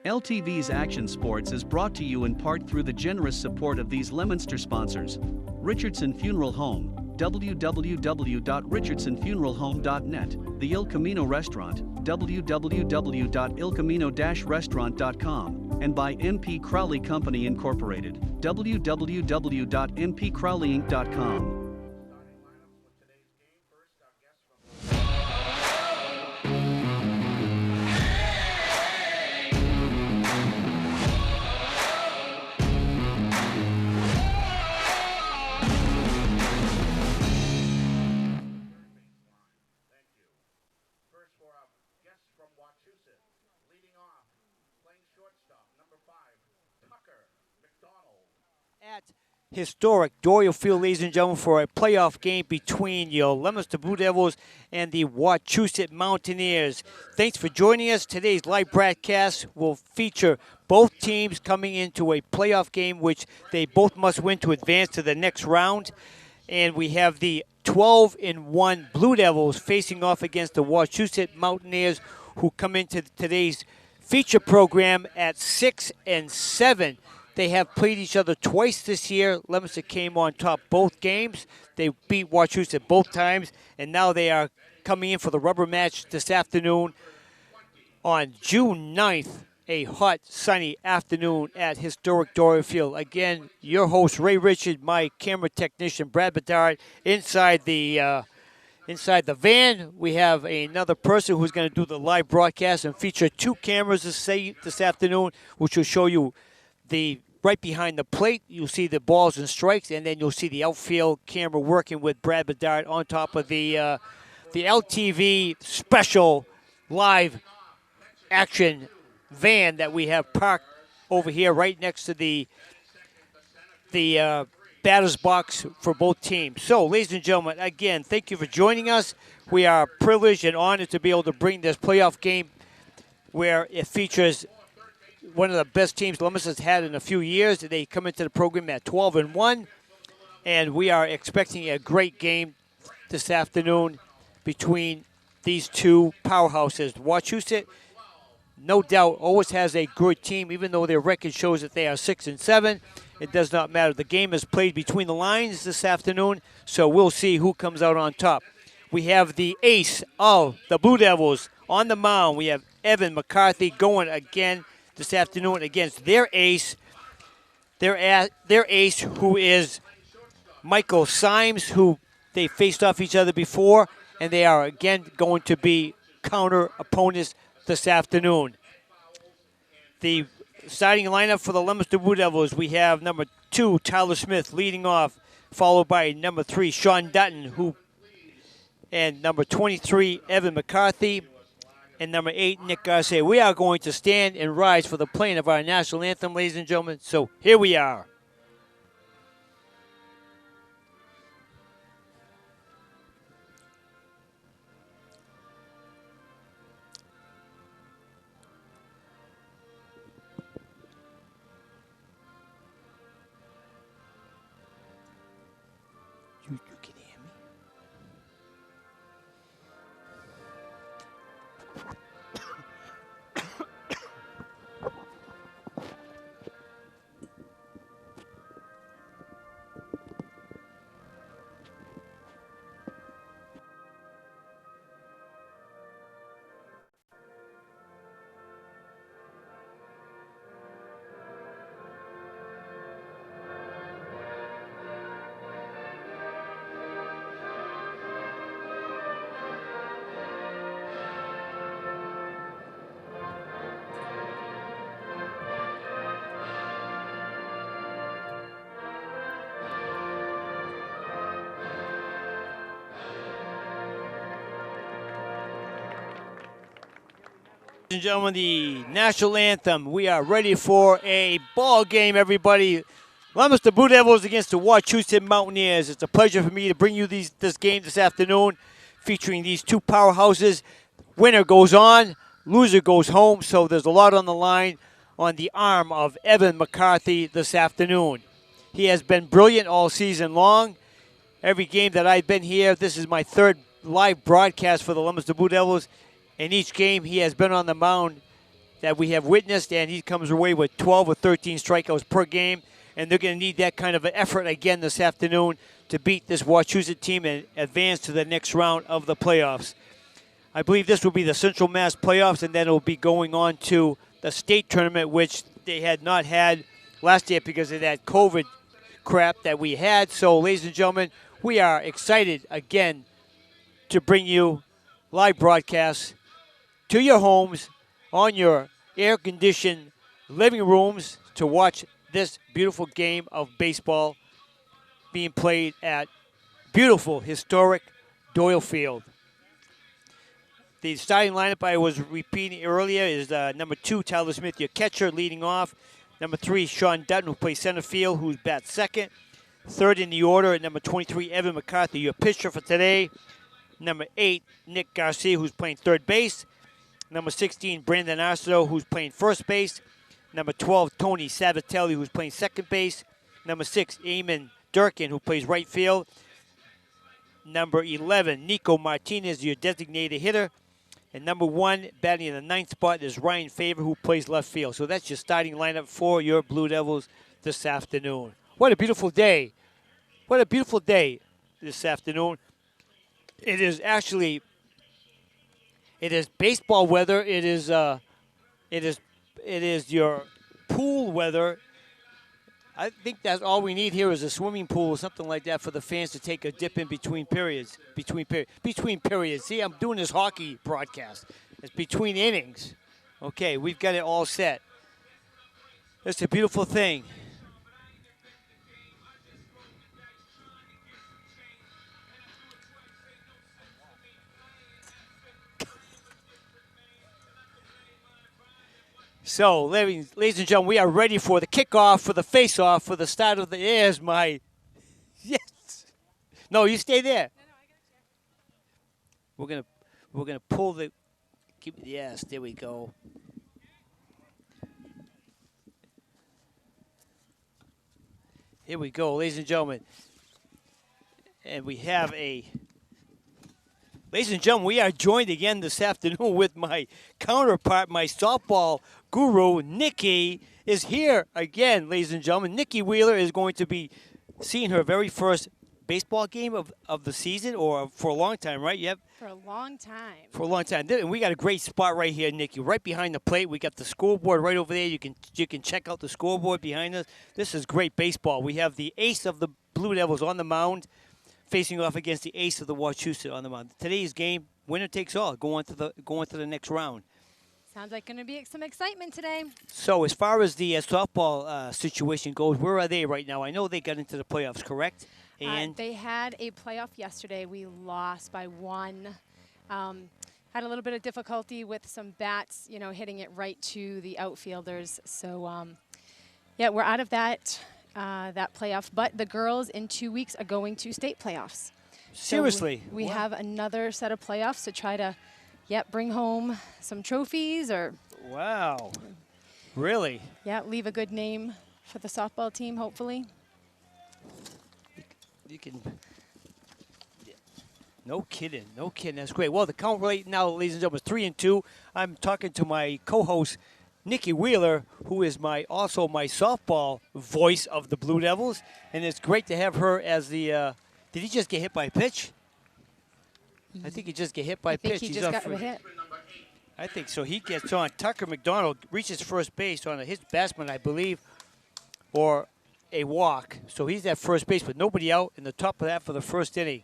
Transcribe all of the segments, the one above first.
LTV's Action Sports is brought to you in part through the generous support of these Leominster sponsors: Richardson Funeral Home, www.richardsonfuneralhome.net, the Il Camino Restaurant, www.ilcamino-restaurant.com, and by MP Crowley Company Incorporated, www.mpcrowleyinc.com. At historic Doyle Field, ladies and gentlemen, for a playoff game between your Leominster Blue Devils and the Wachusett Mountaineers. Thanks for joining us. Today's live broadcast will feature both teams coming into a playoff game, which they both must win to advance to the next round. And we have the 12-1 Blue Devils facing off against the Wachusett Mountaineers, who come into today's feature program at 6-7. They have played each other twice this year. Leominster came on top both games. They beat Wachusett both times, and now they are coming in for the rubber match this afternoon on June 9th, a hot, sunny afternoon at historic Doyle Field. Again, your host, Ray Richard, my camera technician, Brad Bedard, inside the van. We have another person who's going to do the live broadcast and feature two cameras this afternoon, which will show you the right behind the plate. You'll see the balls and strikes, and then you'll see the outfield camera working with Brad Bedard on top of the LTV special live action van that we have parked over here right next to the batter's box for both teams. So, ladies and gentlemen, again, thank you for joining us. We are privileged and honored to be able to bring this playoff game where it features one of the best teams Leominster's had in a few years. They come into the program at 12-1, and we are expecting a great game this afternoon between these two powerhouses. Wachusett, no doubt, always has a good team, even though their record shows that they are 6-7. It does not matter. The game is played between the lines this afternoon, so we'll see who comes out on top. We have the ace of the Blue Devils on the mound. We have Evan McCarthy going again this afternoon against their ace, who is Michael Symes, who they faced off each other before, and they are again going to be counter opponents this afternoon. The starting lineup for the Leominster Blue Devils, we have number 2, Tyler Smith, leading off, followed by number 3, Sean Dutton, and number 23, Evan McCarthy, and number 8, Nick Garcia. We are going to stand and rise for the playing of our national anthem, ladies and gentlemen. So here we are. You can hear me? Ladies and gentlemen, the national anthem. We are ready for a ball game, everybody. Leominster Blue Devils against the Wachusett Mountaineers. It's a pleasure for me to bring you this game this afternoon, featuring these two powerhouses. Winner goes on, loser goes home, so there's a lot on the line on the arm of Evan McCarthy this afternoon. He has been brilliant all season long. Every game that I've been here, this is my third live broadcast for the Leominster Blue Devils. In each game, he has been on the mound that we have witnessed, and he comes away with 12 or 13 strikeouts per game, and they're going to need that kind of an effort again this afternoon to beat this Wachusett team and advance to the next round of the playoffs. I believe this will be the Central Mass playoffs, and then it will be going on to the state tournament, which they had not had last year because of that COVID crap that we had. So, ladies and gentlemen, we are excited again to bring you live broadcasts to your homes, on your air-conditioned living rooms, to watch this beautiful game of baseball being played at beautiful, historic Doyle Field. The starting lineup I was repeating earlier is number 2, Tyler Smith, your catcher, leading off. Number 3, Sean Dutton, who plays center field, who's bats second. Third in the order at number 23, Evan McCarthy, your pitcher for today. Number 8, Nick Garcia, who's playing third base. Number 16, Brandon Arcedo, who's playing first base. Number 12, Tony Savatelli, who's playing second base. Number 6, Eamon Durkin, who plays right field. Number 11, Nico Martinez, your designated hitter. And number 1, batting in the 9th spot, is Ryan Favor, who plays left field. So that's your starting lineup for your Blue Devils this afternoon. What a beautiful day. What a beautiful day this afternoon. It is actually, it is baseball weather. It is your pool weather. I think that's all we need here is a swimming pool or something like that for the fans to take a dip in between periods. Between periods. See, I'm doing this hockey broadcast. It's between innings. Okay, we've got it all set. It's a beautiful thing. So, ladies and gentlemen, we are ready for the kickoff, for the face-off, for the start of the airs. Yes. No, you stay there. No, I got you. We're gonna pull the. Yes, there we go. Here we go, ladies and gentlemen, and we have a. Ladies and gentlemen, we are joined again this afternoon with my counterpart, my softball guru, Nikki, is here again, ladies and gentlemen. Nikki Wheeler is going to be seeing her very first baseball game of the season, or for a long time, right? Yep. For a long time. For a long time. And we got a great spot right here, Nikki, right behind the plate. We got the scoreboard right over there. You can check out the scoreboard behind us. This is great baseball. We have the ace of the Blue Devils on the mound, facing off against the ace of the Wachusett on the mound. Today's game, winner takes all. Go on to the next round. Sounds like going to be some excitement today. So as far as the softball situation goes, where are they right now? I know they got into the playoffs, correct? And they had a playoff yesterday. We lost by 1. Had a little bit of difficulty with some bats, hitting it right to the outfielders. So, yeah, we're out of that playoff. But the girls in 2 weeks are going to state playoffs. Seriously? So we have another set of playoffs to try to, bring home some trophies or. Wow. Really? Yeah, leave a good name for the softball team, hopefully. You can. No kidding. That's great. Well, the count right now, ladies and gentlemen, is 3-2. I'm talking to my co-host, Nikki Wheeler, who is also my softball voice of the Blue Devils, and it's great to have her as the. Did he just get hit by a pitch? I think he just get hit by a pitch. I think he just got hit. I think so. He gets on. Tucker McDonald reaches first base on a hit batsman, I believe, or a walk. So he's at first base with nobody out in the top of that for the first inning.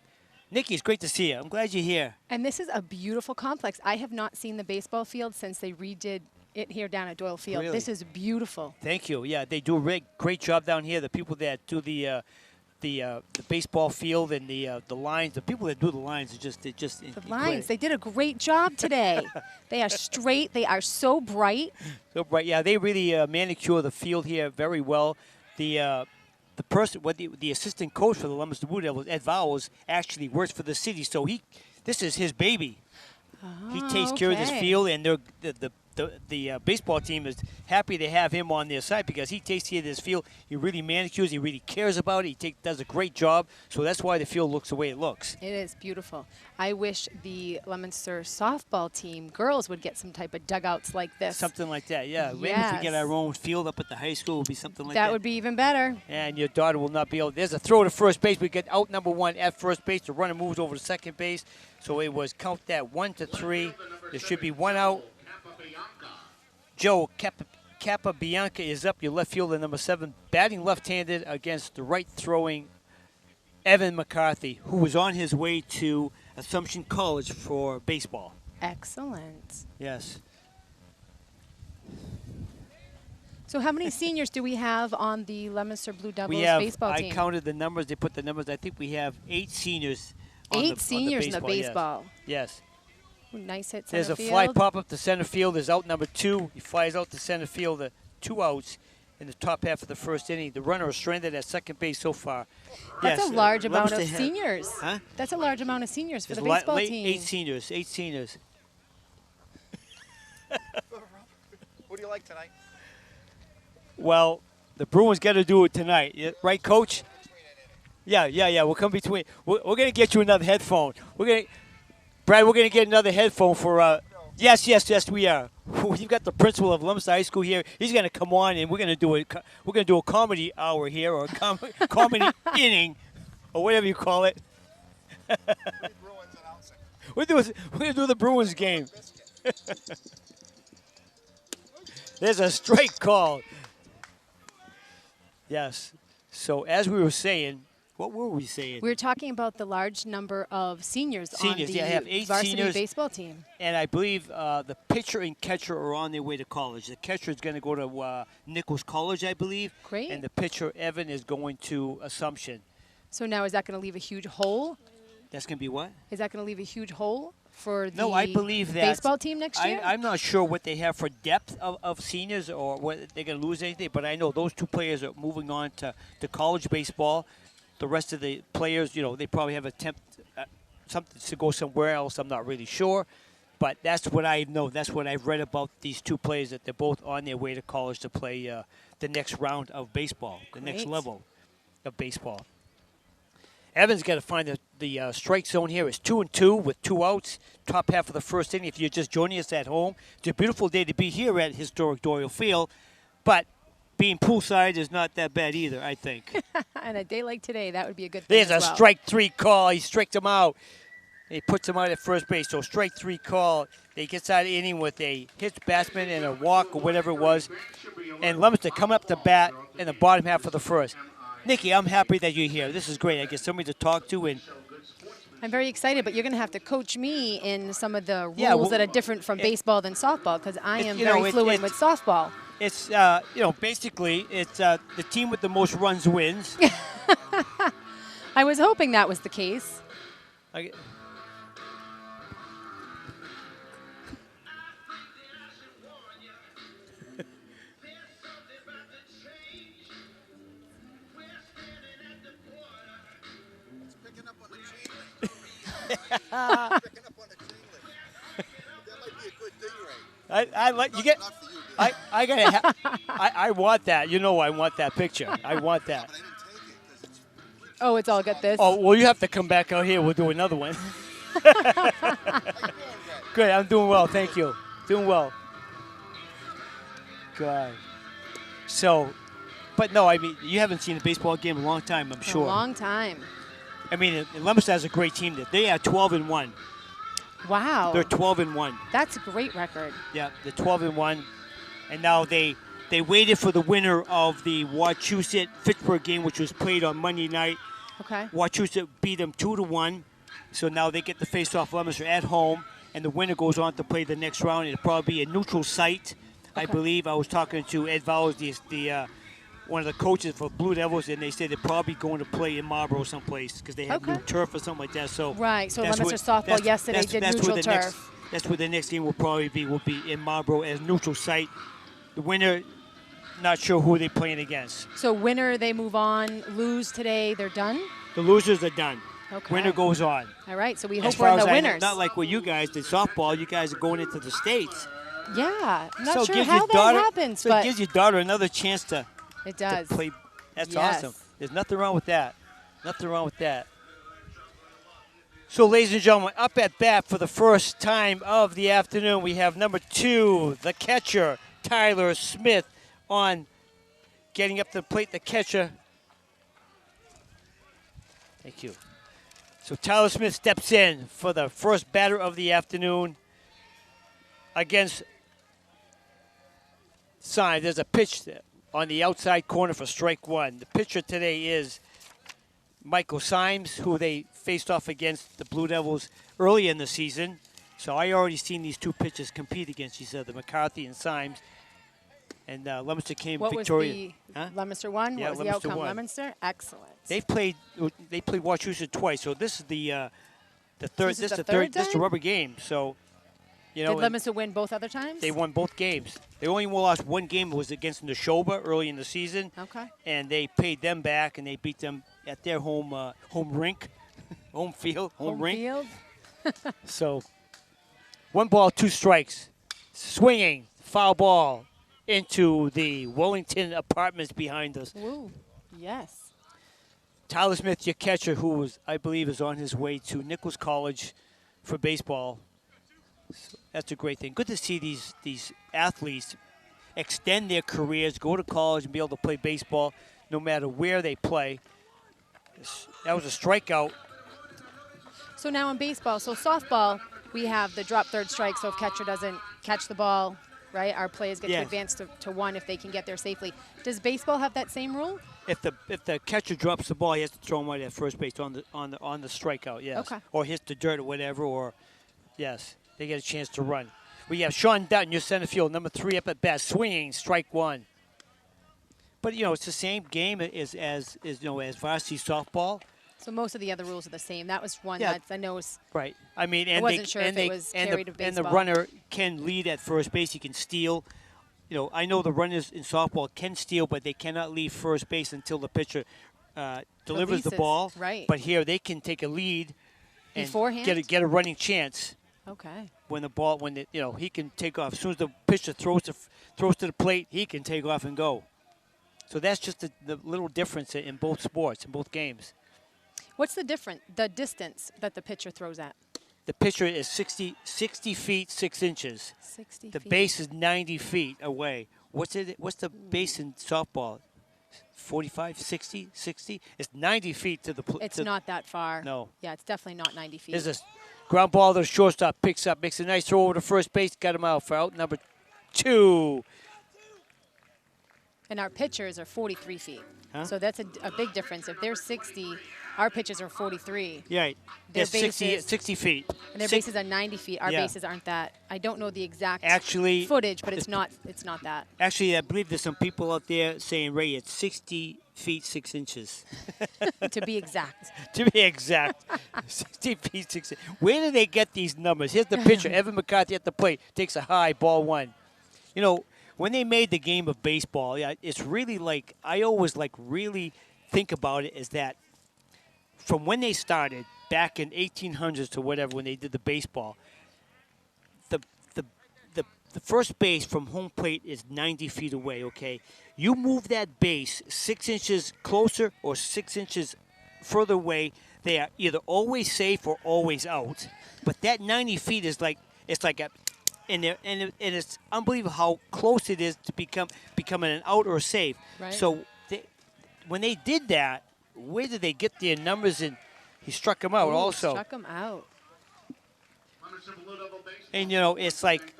Nikki, it's great to see you. I'm glad you're here. And this is a beautiful complex. I have not seen the baseball field since they redid it here down at Doyle Field. Really? This is beautiful. Thank you. Yeah, they do a great job down here. The people that do the baseball field and the lines, the people that do the lines are just the lines. They did a great job today. They are straight. They are so bright. So bright. Yeah, they really manicure the field here very well. The assistant coach for the Leominster Blue Devils, Ed Vowles, actually works for the city, so this is his baby. Oh, He takes care of this field, and the the baseball team is happy to have him on their side because he takes care of this field. He really manicures. He really cares about it. Does a great job. So that's why the field looks the way it looks. It is beautiful. I wish the Leominster softball team girls would get some type of dugouts like this. Something like that, yeah. Maybe if we get our own field up at the high school, it would be something like that. That would be even better. And your daughter will not be able. There's a throw to first base. We get out number 1 at first base. The runner moves over to second base. So it was count that 1-3. There should be 1 out. Joe Capabianca is up, your left fielder, number 7, batting left-handed against the right-throwing Evan McCarthy, who was on his way to Assumption College for baseball. Excellent. Yes. So how many seniors do we have on the Leominster Blue Devils baseball team? I counted the numbers. They put the numbers. I think we have 8 seniors on Eight seniors in the baseball. Yes. Ooh, nice hit There's center a field. fly pop up to center field. There's out number 2. He flies out to center field. 2 outs in the top half of the first inning. The runner is stranded at second base so far. That's a large amount of Leominster seniors. Huh? That's a large amount of seniors for There's the baseball team. 8 seniors. 8 seniors. Who do you like tonight? Well, the Bruins got to do it tonight. Yeah, right, Coach? Yeah. We'll come between. We're going to get you another headphone. Brad, we're going to get another headphone for. Yes, we are. You've got the principal of Leominster High School here. He's going to come on, and we're going to do a comedy hour here, or a comedy inning, or whatever you call it. We're going to do the Bruins game. There's a strike call. Yes. So as we were saying, what were we saying? We were talking about the large number of seniors on the I have 8 varsity seniors, baseball team. And I believe the pitcher and catcher are on their way to college. The catcher is going to go to Nichols College, I believe. Great. And the pitcher, Evan, is going to Assumption. So now is that going to leave a huge hole? That's going to be what? Is that going to leave a huge hole for the No, I believe that baseball team next year? I'm not sure what they have for depth of seniors or whether they're going to lose anything, but I know those 2 players are moving on to college baseball. The rest of the players, they probably have something to go somewhere else. I'm not really sure. But that's what I know. That's what I've read about these 2 players, that they're both on their way to college to play the next round of baseball, the next level of baseball. Evans got to find the strike zone here. It's 2-2 with 2 outs, top half of the first inning. If you're just joining us at home, it's a beautiful day to be here at historic Doyle Field, but being poolside is not that bad either, I think. And a day like today, that would be a good thing. There's a strike 3 call. He striked him out. He puts him out at first base. So strike 3 call. He gets out of the inning with a hit batsman and a walk or whatever it was. And Leominster coming up to bat in the bottom half of the first. Nikki, I'm happy that you're here. This is great. I get somebody to talk to. And I'm very excited, but you're going to have to coach me in some of the rules that are different from baseball than softball, because I am very fluent with softball. It's, basically, it's the team with the most runs wins. I was hoping that was the case. I want that. I want that picture. I want that. Oh, it's all got this. Oh, well, you have to come back out here. We'll do another one. Good. I'm doing well. Thank you. Doing well. Good. So, but no, I mean, you haven't seen a baseball game in a long time, I'm sure. A long time. I mean, Leominster has a great team. They are 12-1. Wow. They're 12-1. That's a great record. Yeah, they're 12-1, and now they waited for the winner of the Wachusett-Fitchburg game, which was played on Monday night. Okay. Wachusett beat them 2-1, so now they get to face off Leominster at home, and the winner goes on to play the next round. It'll probably be a neutral site, I believe. I was talking to Ed Vowles, the one of the coaches for Blue Devils, and they said they're probably going to play in Marlboro someplace because they have new turf or something like that. So right. So Leominster softball yesterday did neutral turf. That's where the next game will probably be. Will be in Marlboro as neutral site. The winner, not sure who they're playing against. So winner, they move on. Lose today, they're done. The losers are done. Okay. Winner goes on. All right. So we hope we're in the winners. Not like with you guys, the softball. You guys are going into the States. Yeah, I'm not So it sure gives how your that daughter, happens, so but it gives your daughter another chance to it does. play. That's Yes. awesome. There's nothing wrong with that. Nothing wrong with that. So, ladies and gentlemen, up at bat for the first time of the afternoon, we have number 2, the catcher, Tyler Smith, on getting up to the plate. The catcher. Thank you. So Tyler Smith steps in for the first batter of the afternoon against Symes. There's a pitch on the outside corner for strike 1. The pitcher today is Michael Symes, who they faced off against the Blue Devils early in the season. So I already seen these two pitchers compete against each other, McCarthy and Symes. And Leominster came What victorious. was the Leominster won? Yeah, What was the Leominster outcome? won. Leominster? Excellent. They played Wachusett twice, so this is the third. This is the the third This is a time? rubber game. So, you know, Did and Leominster win both other times? they won both games. They only lost one game. It was against Neshoba early in the season, Okay. and they paid them back, and they beat them at their home rink, home field, home rink. Field. So, 1 ball, 2 strikes, swinging foul ball into the Wellington Apartments behind us. Woo. Yes. Tyler Smith, your catcher, who I believe is on his way to Nichols College for baseball. So that's a great thing. Good to see these athletes extend their careers, go to college, and be able to play baseball no matter where they play. That was a strikeout. So now in baseball, so softball, we have the drop third strike. So if catcher doesn't catch the ball, right, our players get to Yes. advance to 1 if they can get there safely. Does baseball have that same rule? If the catcher drops the ball, he has to throw him right at first base on the strikeout. Yes. Okay. Or hits the dirt or whatever. Or yes, they get a chance to run. We have Sean Dutton, your center field, number 3 up at bat, swinging, strike 1. But you know it's the same game as varsity softball. So most of the other rules are the same. That was one Yeah. that I know is Right. I mean, and wasn't sure if it was carried of and the baseball. runner can lead at first base. He can steal. You know, I know the runners in softball can steal, but they cannot leave first base until the pitcher delivers the Releases, ball. right. But here they can take a lead and Beforehand? get a running chance okay. when he can take off as soon as the pitcher throws to the plate. He can take off and go. So that's just the little difference in both sports, in both games. What's the distance that the pitcher throws at? The pitcher is 60 feet 6 inches. 60 The feet. base is 90 feet away. What's the base in softball? 45, 60? It's 90 feet to the plate. It's not that far. No. Yeah, it's definitely not 90 feet. There's a ground ball to the shortstop, picks up, makes a nice throw over to first base, got him out for out number 2. And our pitchers are 43 feet. Huh? So that's a big difference. If they're 60, our pitchers are 43. Yeah, Their they're 60 bases- feet. And their Six- bases are 90 feet. Our Yeah. bases aren't that. I don't know the exact Actually, footage, but it's it's- not that. Actually, I believe there's some people out there saying, Ray, it's 60 feet 6 inches. To be exact. To be exact, 60 feet 6 inches. Where do they get these numbers? Here's the pitcher, Evan McCarthy at the plate, takes a high, ball 1. You know, when they made the game of baseball, yeah, it's really like, I always really think about it is that from when they started back in 1800s to whatever, when they did the baseball, the first base from home plate is 90 feet away, okay? You move that base 6 inches closer or 6 inches further away, they are either always safe or always out. But that 90 feet is and it's unbelievable how close it is to becoming an out or safe. Right. So when they did that, where did they get their numbers? And he struck him out Ooh, also. Struck him out. And you know, it's like,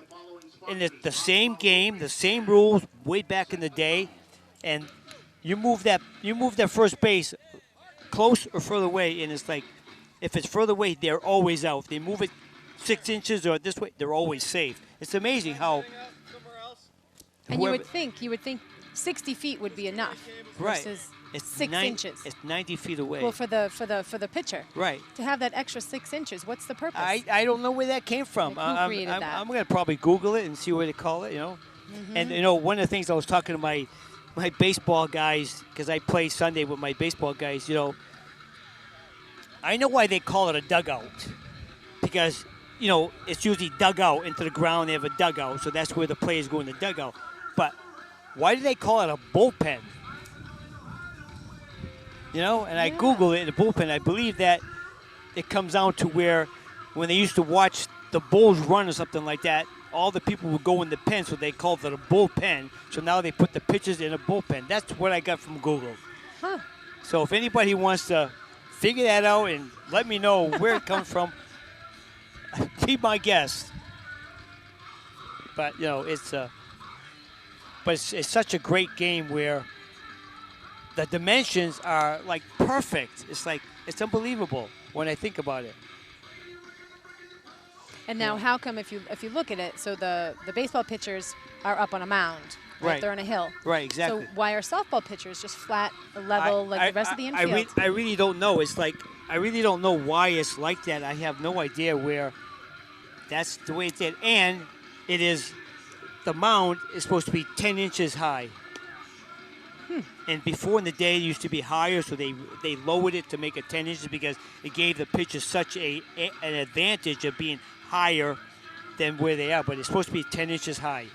and it's the same game, the same rules way back in the day, and you move that first base close or further away, and it's like, if it's further away, they're always out. If they move it 6 inches or this way, they're always safe. It's amazing how. And you whoever- would think 60 feet would be enough. Right. Versus It's 6 inches. It's 90 feet away. Well, for the pitcher. Right. To have that extra 6 inches, what's the purpose? I don't know where that came from. Like, who created that? I'm going to probably Google it and see what they call it, you know. And, you know, one of the things I was talking to my baseball guys, because I play Sunday with my baseball guys, you know, I know why they call it a dugout. Because, it's usually dug out into the ground. They have a dugout, so that's where the players go in the dugout. But why do they call it a bullpen? And I Googled it, the bullpen. I believe that it comes down to where when they used to watch the Bulls run or something like that, all the people would go in the pen, so they called it a bullpen. So now they put the pitchers in a bullpen. That's what I got from Google. Huh. So if anybody wants to figure that out and let me know where it comes from, be my guest. But it's such a great game where the dimensions are like perfect. It's unbelievable when I think about it. And now, how come if you look at it, so the baseball pitchers are up on a mound, right? They're on a hill, right? Exactly. So why are softball pitchers just flat, level, like the rest of the infield? I really don't know. I really don't know why it's like that. I have no idea where that's the way it did. And it is, the mound is supposed to be 10 inches high. And before in the day, it used to be higher, so they lowered it to make it 10 inches because it gave the pitchers such an advantage of being higher than where they are. But it's supposed to be 10 inches high.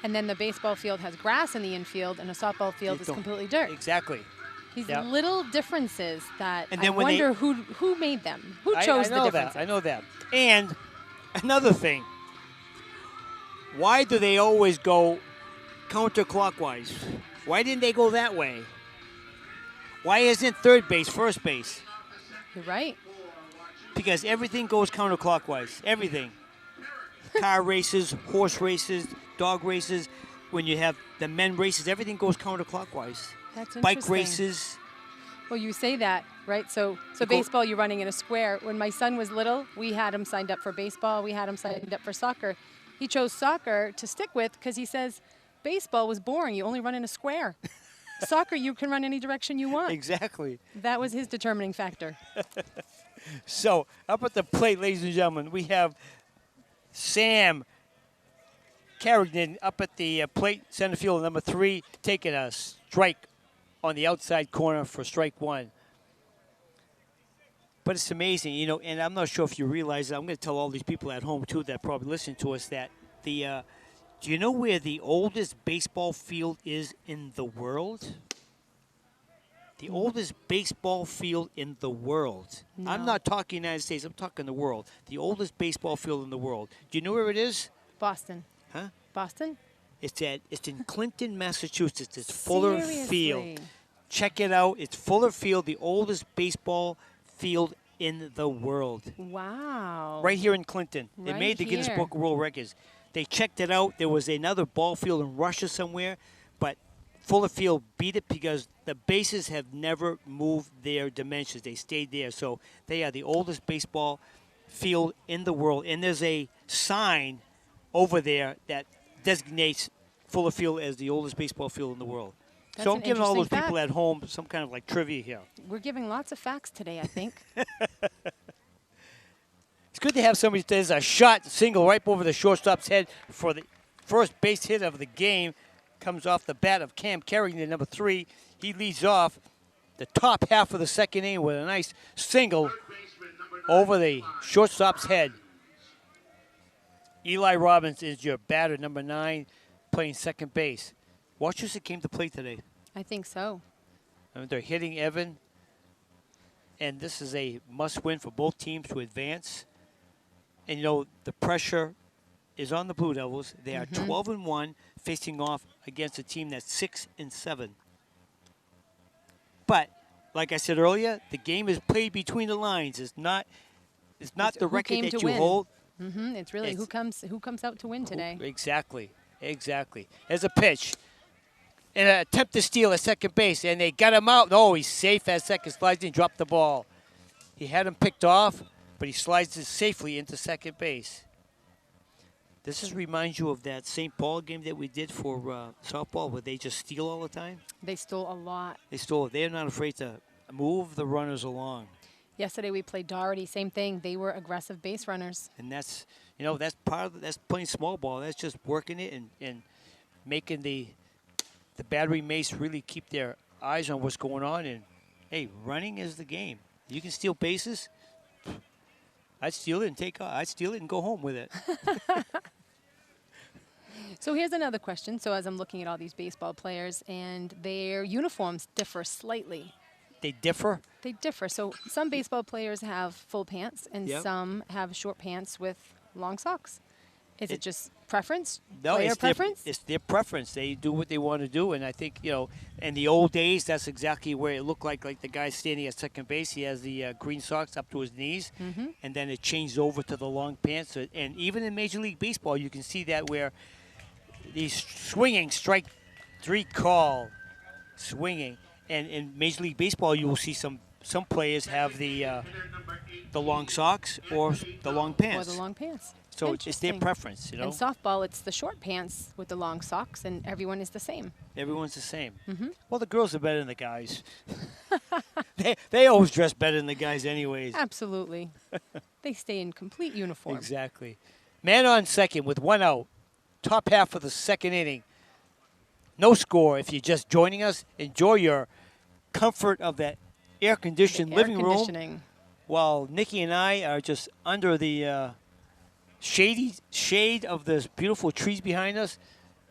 And then the baseball field has grass in the infield, and a softball field is completely dirt. Exactly. These little differences that and then I wonder who made them, who chose the differences. I know that. And another thing, why do they always go counterclockwise? Why didn't they go that way? Why isn't third base first base? You're right. Because everything goes counterclockwise. Everything. Car races, horse races, dog races. When you have the men races, everything goes counterclockwise. That's interesting. Bike races. Well, you say that, right? So baseball, you're running in a square. When my son was little, we had him signed up for baseball. We had him signed up for soccer. He chose soccer to stick with because he says baseball was boring. You only run in a square. Soccer, you can run any direction you want. Exactly. That was his determining factor. So, up at the plate, ladies and gentlemen, we have Sam Carrington up at the plate, center field, number 3, taking a strike on the outside corner for strike 1. But it's amazing, and I'm not sure if you realize it. I'm going to tell all these people at home, too, that probably listen to us, that do you know where the oldest baseball field is in the world? The oldest baseball field in the world. No. I'm not talking United States. I'm talking the world. The oldest baseball field in the world. Do you know where it is? Boston. Huh? Boston? It's in Clinton, Massachusetts. It's Fuller Seriously? Field. Check it out. It's Fuller Field, the oldest baseball field in the world. Wow. Right here in Clinton. It Right made the Guinness here. Book of World Records. They checked it out. There was another ball field in Russia somewhere, but Fuller Field beat it because the bases have never moved their dimensions. They stayed there. So they are the oldest baseball field in the world. And there's a sign over there that designates Fuller Field as the oldest baseball field in the world. That's so I'm an giving all those interesting people fact. at home some kind of like trivia here. We're giving lots of facts today, I think. It's good to have somebody. There's a shot single right over the shortstop's head for the first base hit of the game. Comes off the bat of Cam Carrington, number 3. He leads off the top half of the second inning with a nice single over the shortstop's head. Eli Robbins is your batter, number 9, playing second base. Washington came to play today. I think so. I mean, they're hitting Evan, and this is a must-win for both teams to advance. And, the pressure is on the Blue Devils. They are 12-1, facing off against a team that's 6-7. But, like I said earlier, the game is played between the lines. It's not the who record came that to you win. hold. It's really who comes out to win today. Exactly. There's a pitch. And an attempt to steal at second base, and they got him out. No, he's safe at second. Slides in, dropped the ball. He had him picked off, but he slides it safely into second base. This reminds you of that St. Paul game that we did for softball, where they just steal all the time. They stole a lot. They're not afraid to move the runners along. Yesterday we played Doherty, same thing. They were aggressive base runners. And that's part of that's playing small ball. That's just working it and making the battery mates really keep their eyes on what's going on. And hey, running is the game. You can steal bases. I'd steal it and I'd steal it and go home with it. So here's another question. So as I'm looking at all these baseball players, and their uniforms differ slightly. They differ? They differ. So some baseball players have full pants, and Yep. some have short pants with long socks. Is it just preference? No, Player preference? It's their preference. They do what they want to do, and I think, in the old days, that's exactly where it looked like the guy standing at second base. He has the green socks up to his knees, and then it changed over to the long pants. And even in Major League Baseball, you can see that where he's swinging, strike three call, swinging. And in Major League Baseball, you will see some players have the long socks or the long pants. Or the long pants. So it's their preference, In softball, it's the short pants with the long socks, and everyone is the same. Everyone's the same. Well, the girls are better than the guys. they always dress better than the guys anyways. Absolutely. They stay in complete uniform. Exactly. Man on second with one out. Top half of the second inning. No score. If you're just joining us, enjoy your comfort of that air-conditioned living room, while Nikki and I are just under the shade of the beautiful trees behind us.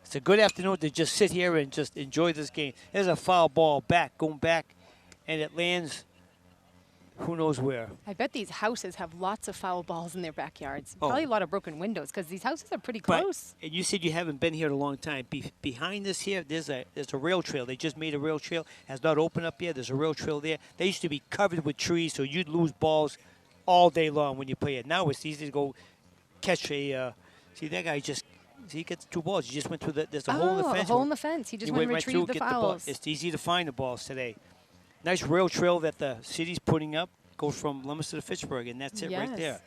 It's a good afternoon to just sit here and just enjoy this game. There's a foul ball going back, and it lands who knows where. I bet these houses have lots of foul balls in their backyards. Oh. Probably a lot of broken windows, because these houses are pretty close. And you said you haven't been here in a long time. Behind this here, there's a rail trail. They just made a rail trail. Has not opened up yet. There's a rail trail there. They used to be covered with trees, so you'd lose balls all day long when you play it. Now it's easy to go catch a. See, that guy he gets two balls. He just went through there's a hole in the fence. A hole in the fence. He just went and right retrieved through, the get ball. fouls. It's easy to find the balls today. Nice rail trail that the city's putting up. Goes from Leominster to Fitchburg, and that's it right there.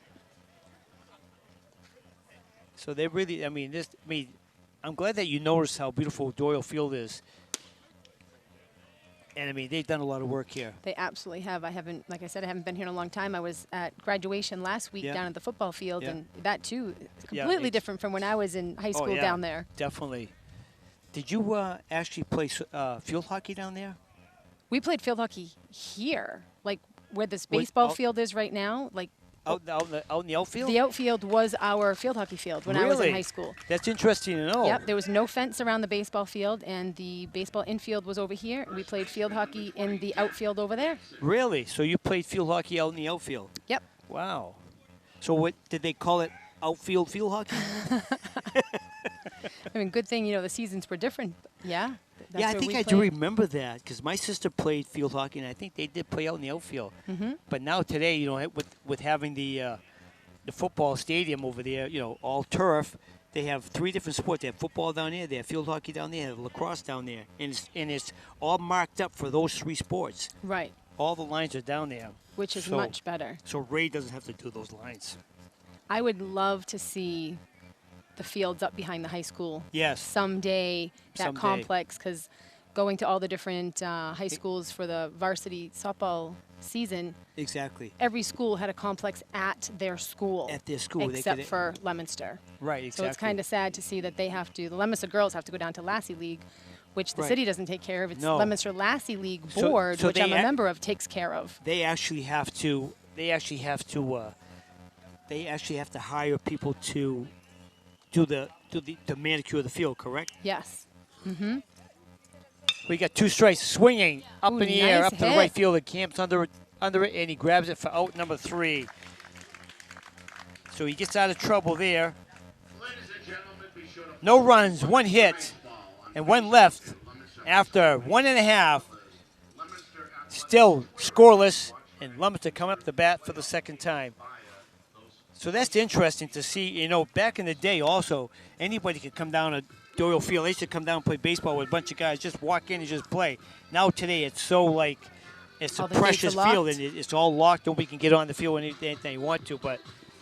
So they really, I'm glad that you noticed how beautiful Doyle Field is. And, they've done a lot of work here. They absolutely have. Like I said, I haven't been here in a long time. I was at graduation last week down at the football field, and that, too, is completely different from when I was in high school down there. Definitely. Did you actually play field hockey down there? We played field hockey here, like where this baseball field is right now. Like out in the outfield? The outfield was our field hockey field when I was in high school. That's interesting to know. Yep, there was no fence around the baseball field, and the baseball infield was over here. We played field hockey in the outfield over there. Really? So you played field hockey out in the outfield? Yep. Wow. So what did they call it? Outfield field hockey? Good thing, the seasons were different. Yeah. I think I do remember that, because my sister played field hockey, and I think they did play out in the outfield. But now today, with having the football stadium over there, all turf, they have three different sports. They have football down there, they have field hockey down there, they have lacrosse down there, and it's all marked up for those three sports. Right. All the lines are down there. Which is much better. So Ray doesn't have to do those lines. I would love to see the fields up behind the high school. Yes. Someday, complex, because going to all the different high schools for the varsity softball season. Exactly. Every school had a complex at their school. At their school. Except for Leominster. Right, exactly. So it's kind of sad to see that the Leominster girls have to go down to Lassie League, which the city doesn't take care of. It's Leominster Lassie League board, which I'm a member of, takes care of. They actually have to hire people to do the manicure of the field, correct? Yes. We got two strikes, swinging up in the air, up to the right field. It camps under it, and he grabs it for out number 3. So he gets out of trouble there. No runs, 1 hit, and 1 left after 1.5. Still scoreless, and Leominster coming up the bat for the second time. So that's interesting to see. Back in the day also, anybody could come down to Doyle Field. They used to come down and play baseball with a bunch of guys, just walk in and just play. Now today it's so it's a precious field, and it's all locked. Nobody can get on the field anything they want to,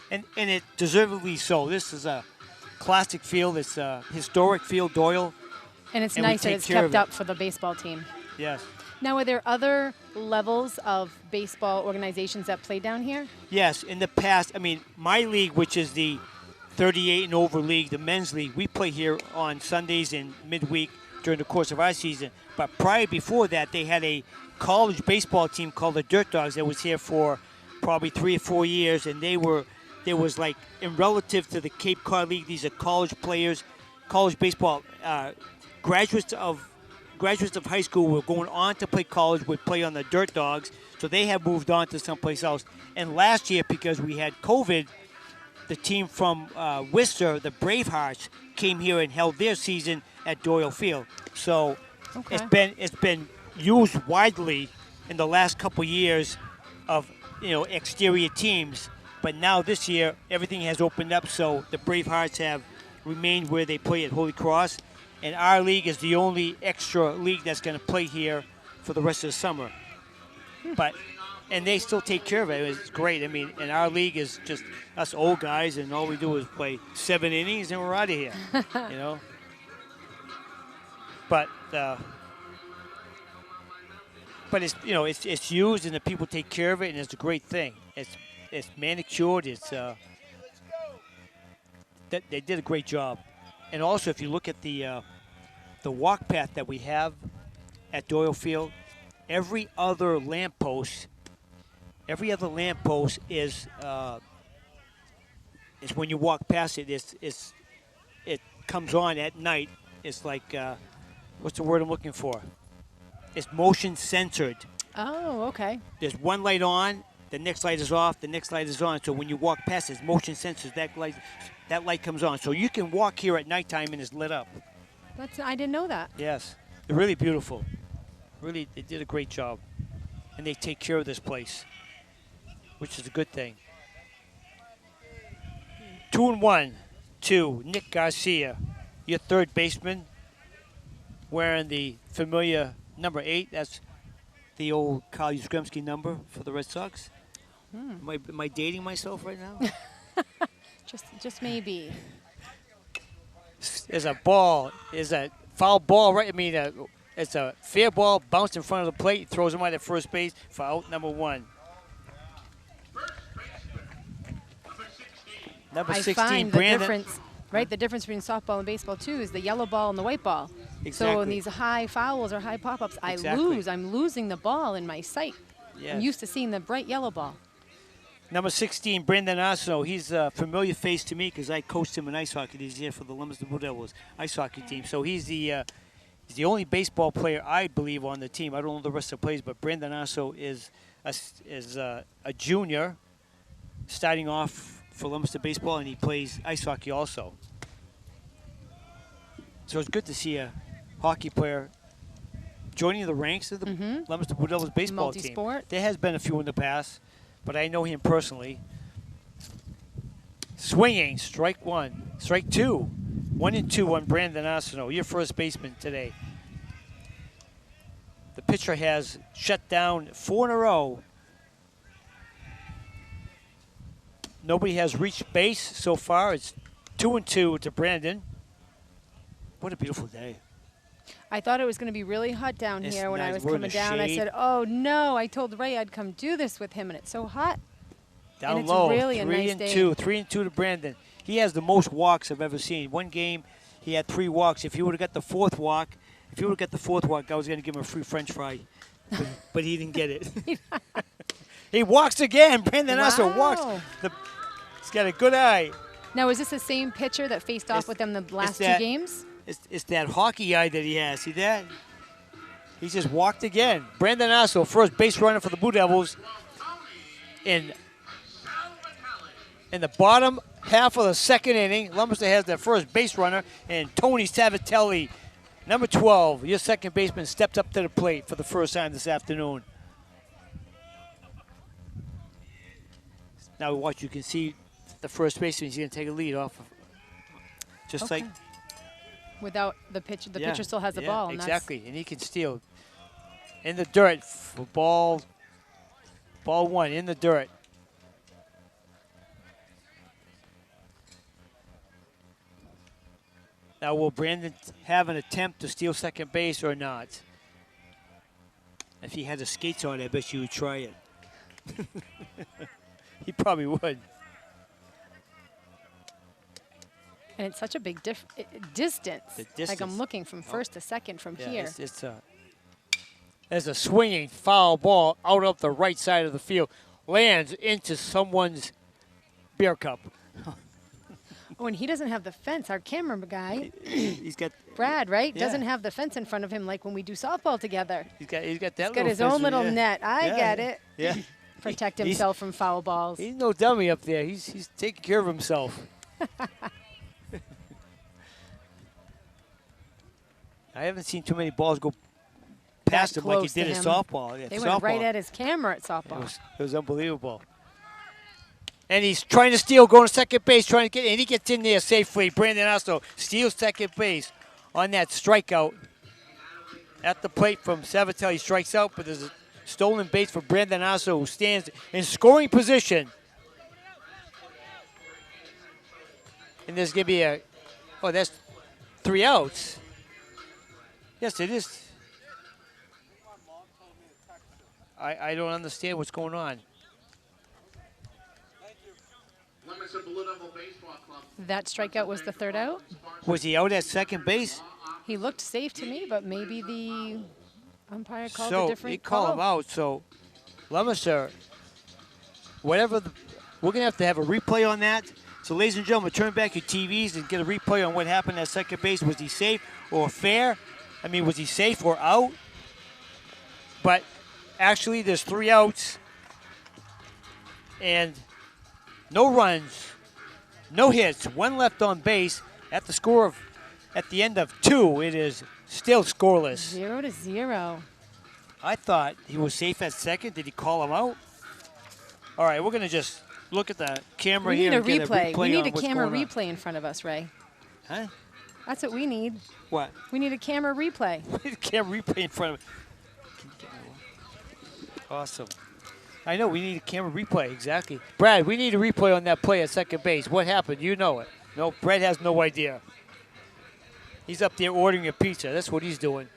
and it deservedly so. This is a classic field. It's a historic field, Doyle. And it's nice that it's kept up for the baseball team. Yes. Now, are there other levels of baseball organizations that play down here? Yes. In the past, my league, which is the 38 and over league, the men's league, we play here on Sundays and midweek during the course of our season. But before that, they had a college baseball team called the Dirt Dogs that was here for probably 3 or 4 years, and there was like, in relative to the Cape Cod League, these are college players, college baseball graduates of high school were going on to play college, would play on the Dirt Dogs, so they have moved on to someplace else. And last year, because we had COVID, the team from Worcester, the Bravehearts, came here and held their season at Doyle Field. So it's been used widely in the last couple years of exterior teams. But now this year, everything has opened up, so the Bravehearts have remained where they play at Holy Cross. And our league is the only extra league that's going to play here for the rest of the summer. And they still take care of it. It's great. I mean, and our league is just us old guys, and all we do is play 7 innings, and we're out of here. But it's it's used, and the people take care of it, and it's a great thing. It's manicured. They did a great job. And also, if you look at the walk path that we have at Doyle Field, every other lamppost is when you walk past it. It comes on at night. It's like what's the word I'm looking for? It's motion censored. Oh, okay. There's one light on, the next light is off, the next light is on. So when you walk past, it's motion censored. That light comes on. So you can walk here at nighttime and it's lit up. I didn't know that. Yes. They're really beautiful. Really, they did a great job. And they take care of this place, which is a good thing. 2-1 to Nick Garcia, your third baseman, wearing the familiar number 8. That's the old Carl Yastrzemski number for the Red Sox. Am I dating myself right now? Just maybe. There's a foul ball, right? I mean, it's a fair ball, bounced in front of the plate, throws him out at first base for out number 1. Number 16, I find Brandon. the difference, right? The difference between softball and baseball, too, is the yellow ball and the white ball. Exactly. So in these high fouls or high pop-ups, I Exactly. lose. I'm losing the ball in my sight. Yes. I'm used to seeing the bright yellow ball. Number 16, Brandon Arsenault. He's a familiar face to me because I coached him in ice hockey this year for the Leominster Blue Devils ice hockey team. So he's the only baseball player, I believe, on the team. I don't know the rest of the players, but Brandon Arsenault is a junior starting off for Leominster baseball, and he plays ice hockey also. So it's good to see a hockey player joining the ranks of the Leominster Blue Devils baseball team. Multi-sport. There has been a few in the past, but I know him personally. Swinging, strike 1. Strike 2. 1-2 on Brandon Arsenault, your first baseman today. The pitcher has shut down 4 in a row. Nobody has reached base so far. It's 2-2 to Brandon. What a beautiful day. I thought it was going to be really hot down It's here when I nice. was We're in coming the down. I shade. said, oh, no. I told Ray I'd come do this with him, and it's so hot. Down and it's low, really a 3 nice and day. 2, 3 and 2 to Brandon. He has the most walks I've ever seen. One game, he had 3 walks. If he would have got the fourth walk, I was going to give him a free French fry, but he didn't get it. He walks again. Brandon Arsenault walks. He's got a good eye. Now, is this the same pitcher that faced off with them the last 2 games? It's that hockey eye that he has. See that? He just walked again. Brandon Arsenault, first base runner for the Blue Devils. In the bottom half of the second inning, Leominster has their first base runner, and Tony Savatelli, number 12, your second baseman, stepped up to the plate for the first time this afternoon. Now watch, you can see the first baseman, he's going to take a lead off. Just like... Without the pitcher, the pitcher still has the ball. And exactly, and he can steal. In the dirt for ball 1, in the dirt. Now, will Brandon have an attempt to steal second base or not? If he had his skates on, I bet you would try it. He probably would. And it's such a big distance. The distance. Like I'm looking from first to second from here. There's a swinging foul ball out up the right side of the field. lands into someone's beer cup. Oh, and he doesn't have the fence. Our camera guy, He's got Brad, right? Yeah. Doesn't have the fence in front of him like when we do softball together. he's got that He's little got his fence own little yeah. net. I Yeah, get it. Yeah. Protect He's- himself from foul balls. He's no dummy up there. He's taking care of himself. I haven't seen too many balls go past him like he close to did in him. softball. They softball. went right at his camera at softball. It was unbelievable. And he's trying to steal, going to second base, trying to get, and he gets in there safely. Brandon also steals second base on that strikeout. At the plate from Savitel, he strikes out, but there's a stolen base for Brandon Asso, who stands in scoring position. And there's going to be that's 3 outs. Yes, it is. I don't understand what's going on. That strikeout was the third out. Was he out at second base? He looked safe to me, but maybe the umpire called a So different he called him out. So Lemonster, we're going to have a replay on that. So ladies and gentlemen, turn back your TVs and get a replay on what happened at second base. Was he safe or fair? I mean, was he safe or out? But actually, there's 3 outs and no runs, no hits, 1 left on base. At the end of 2, it is still scoreless. 0-0. I thought he was safe at second. Did he call him out? All right, we're going to just look at the camera We here need a and get replay. We need on a what's camera going on. replay in front of us, Ray. Huh? That's what we need. What? We need a camera replay. Camera replay in front of Awesome. I know, we need a camera replay, exactly. Brad, we need a replay on that play at second base. What happened? You know it. No, Brad has no idea. He's up there ordering a pizza. That's what he's doing.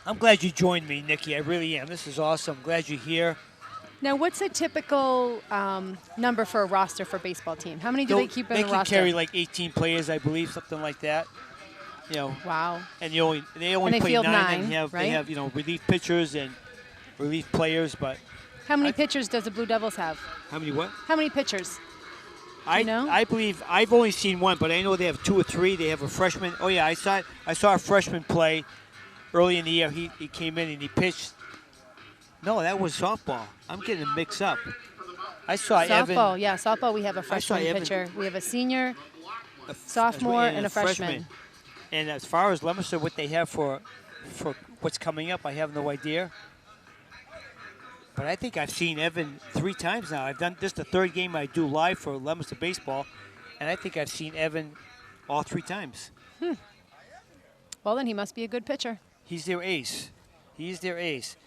I'm glad you joined me, Nikki. I really am. This is awesome. I'm glad you're here. Now, what's a typical number for a roster for a baseball team? How many do they keep in They the can roster? carry like 18 players, I believe, something like that. You know, Wow. and they only they play field 9. nine, They have right? relief pitchers and relief players. But How many pitchers does the Blue Devils have? how many what? How many pitchers? I know? I believe I've only seen 1, but I know they have 2 or 3. They have a freshman. Oh yeah, I saw a freshman play early in the year. He came in and he pitched. No, that was softball. I'm getting them mixed up. I saw Evan. Softball, yeah, softball. We have a freshman Evan- pitcher. We have a senior, sophomore, and a freshman. And as far as Lemonster, what they have for what's coming up, I have no idea. But I think I've seen Evan 3 times now. I've done this the 3rd game I do live for Lemonster Baseball, and I think I've seen Evan all 3 times. Well, then he must be a good pitcher. He's their ace. He's their ace.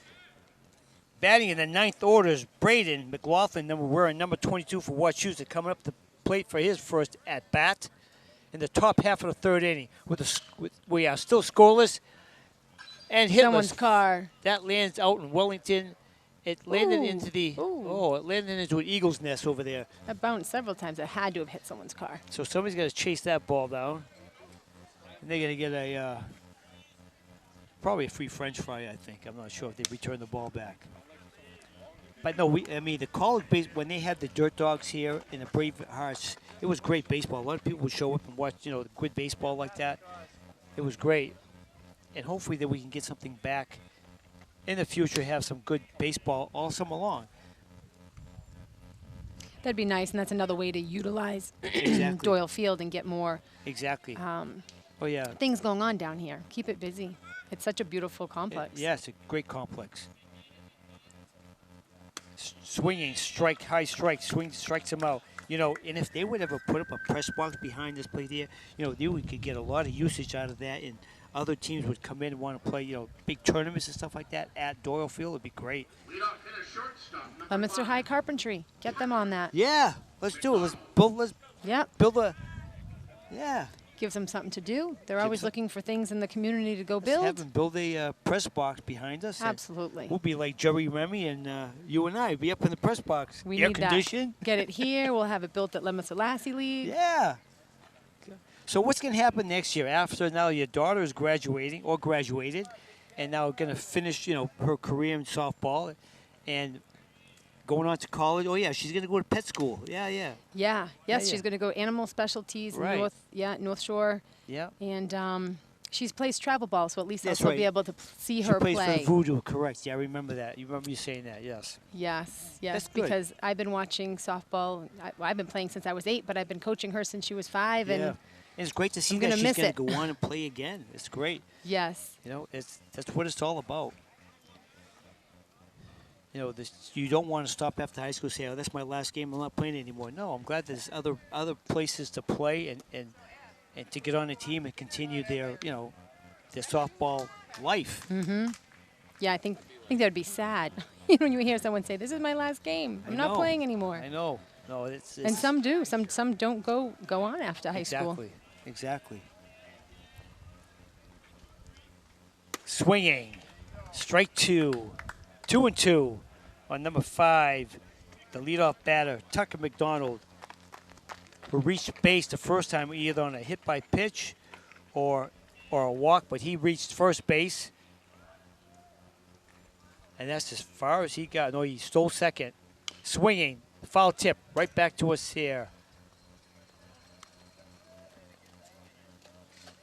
Batting in the 9th order is Braden McLaughlin, wearing number 22 for Wachusett, coming up the plate for his first at bat in the top half of the 3rd inning. We are still scoreless and hitless. Someone's car. That lands out in Wellington. It landed Ooh. into the Ooh. it landed into an eagle's nest over there. That bounced several times. It had to have hit someone's car. So somebody's got to chase that ball down, and they're going to get a probably a free French fry. I think. I'm not sure if they return the ball back. But no, the college base, when they had the Dirt Dogs here in the Bravehearts, it was great baseball. A lot of people would show up and watch, good baseball like that. It was great. And hopefully that we can get something back in the future, have some good baseball all summer long. That'd be nice, and that's another way to utilize Exactly. Doyle Field and get more Exactly. Oh, yeah. things going on down here. Keep it busy. It's such a beautiful complex. Yeah, it's a great complex. Swinging, high strike, strikes him out. And if they would ever put up a press box behind this plate here, we could get a lot of usage out of that, and other teams would come in and want to play, big tournaments and stuff like that at Doyle Field. It'd be great. Mr. High Carpentry, get them on that. Yeah, let's do it. Let's Yep. build a, yeah. Gives them something to do. They're Gives always them- looking for things in the community to go Let's build. have them build a press box behind us. and Absolutely. We'll be like Jerry Remy and you and I. Be up in the press box. We Air need conditioned. that. Get it here. We'll have it built at Lemonster League. Yeah. So what's going to happen next year after now your daughter is graduating or graduated? and now going to finish, her career in softball, and going on to college. Oh yeah, she's going to go to pet school. Yeah. Yes, Yeah. she's going to go animal specialties, Right. North Shore. Yeah. And she's plays travel ball, so at least That's I'll right. be able to see She her plays play. for the Voodoo, correct? Yeah, I remember that. You remember you saying that? Yes. Yes, That's good. because I've been watching softball. I've been playing since I was 8, but I've been coaching her since she was 5. Yeah. And And it's great to see I'm that gonna she's miss going it. to go on and play again. It's great. yes, That's what it's all about. You don't want to stop after high school and say, "Oh, that's my last game. I'm not playing anymore." No, I'm glad there's other places to play and to get on a team and continue their their softball life. yeah, I think that would be sad when you hear someone say, "This is my last game. I'm I not know. playing anymore." I know. No, it's And some do. Some don't go on after high school. Exactly. Swinging. Strike 2. 2-2 on number 5. The leadoff batter, Tucker McDonald, who reached base the first time either on a hit by pitch or a walk, but he reached first base. And that's as far as he got. No, he stole second. Swinging. Foul tip right back to us here.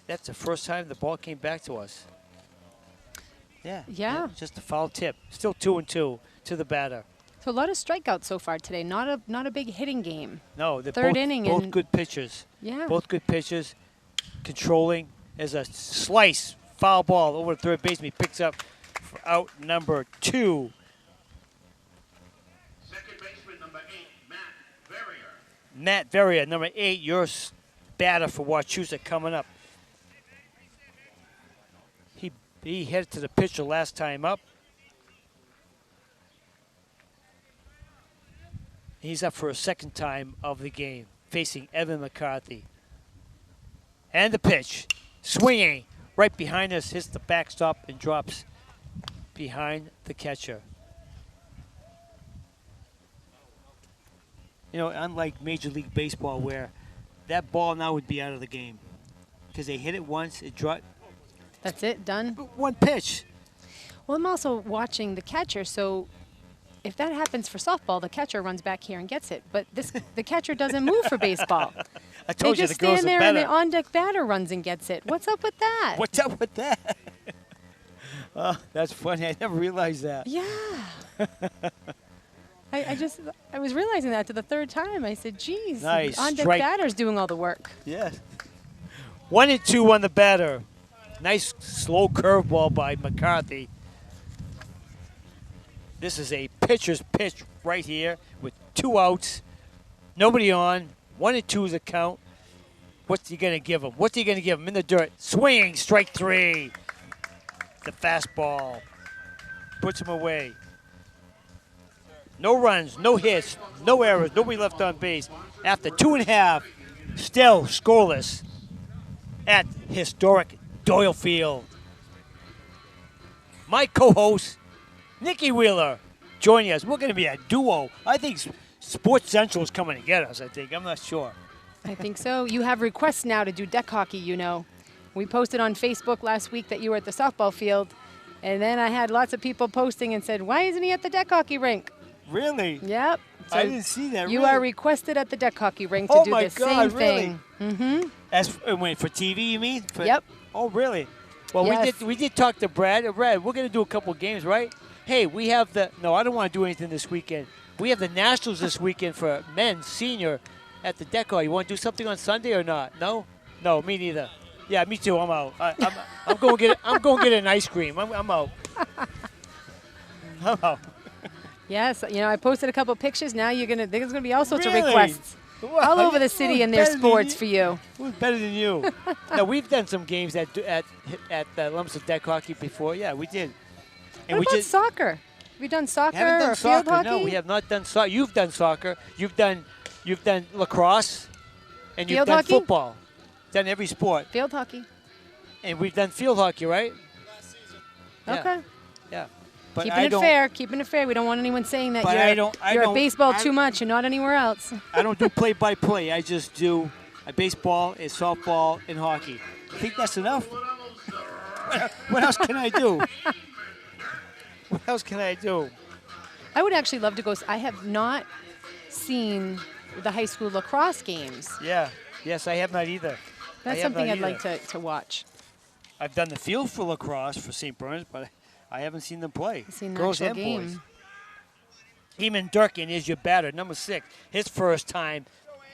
That's the first time the ball came back to us. Yeah. Just a foul tip. Still 2-2 to the batter. So a lot of strikeouts so far today. Not a big hitting game. No, they're Third both, inning both and- good pitchers. Yeah. Both good pitchers. Controlling. There's a slice. Foul ball over to third baseman. He picks up for out number 2. Second baseman, number 8, Matt Verrier. Matt Verrier, number 8, your batter for Wachusett coming up. He headed to the pitcher last time up. He's up for a second time of the game, facing Evan McCarthy. And the pitch, swinging right behind us, hits the backstop and drops behind the catcher. Unlike Major League Baseball, where that ball now would be out of the game because they hit it once, it dropped. That's it. Done. One pitch. Well, I'm also watching the catcher, so if that happens for softball, the catcher runs back here and gets it. But the catcher doesn't move for baseball. I They told you just the girls stand are there and better. the on-deck batter runs and gets it. What's up with that? What's up with that? Oh, that's funny. I never realized that. Yeah. I was realizing that to the third time. I said, geez, Nice the on-deck strike. batter's doing all the work. Yeah. 1-2 on the batter. Nice slow curveball by McCarthy. This is a pitcher's pitch right here with 2 outs. Nobody on. 1-2 is the count. What's he going to give him? What's he going to give him? In the dirt. Swinging. Strike 3. The fastball. Puts him away. No runs, no hits, no errors, nobody left on base. After 2.5, still scoreless at historic Doyle Field. My co-host, Nikki Wheeler, joining us. We're going to be a duo. I think Sports Central is coming to get us, I think. I'm not sure. I think so. You have requests now to do deck hockey, We posted on Facebook last week that you were at the softball field, and then I had lots of people posting and said, why isn't he at the deck hockey rink? Really? Yep. I didn't see that. You really. are requested at the deck hockey rink to Oh do my the God, same really? thing. Wait, for TV, you mean? Yep. Oh, really? Well, Yes. we did talk to Brad. Brad, we're going to do a couple games, right? Hey, we have no, I don't want to do anything this weekend. We have the Nationals this weekend for men, senior, at the Deco. You want to do something on Sunday or not? No? No, me neither. Yeah, me too. I'm out. I'm going to get an ice cream. I'm out. I'm out. Yes, I posted a couple pictures. Now there's gonna be all sorts of Really? requests Wow, all over the city and their better than sports you. for you. Who's better than you? No, we've done some games at the Lumps Deck Hockey before. Yeah, we did. And What about soccer? Have you done soccer haven't done or field soccer. hockey? No, we have not done soccer. You've done soccer. You've done lacrosse, and you've Field done hockey? football. Done every sport, Field hockey. and we've done field hockey, right? Yeah. Okay. Yeah. But Keeping it fair. Keeping it fair. We don't want anyone saying that But I don't- you're I at baseball don't- too much and not anywhere else. I don't do play-by-play. I just do a baseball, a softball, and hockey. I think that's enough. What else can I do? What else can I do? I would actually love to go. I have not seen the high school lacrosse games. Yeah. Yes, I have not either. That's something I'd like to watch. I've done the field for lacrosse for St. Bernard's, but I haven't seen them play. I've seen the Girls actual and game. boys. Eamon Durkin is your batter, number 6. His first time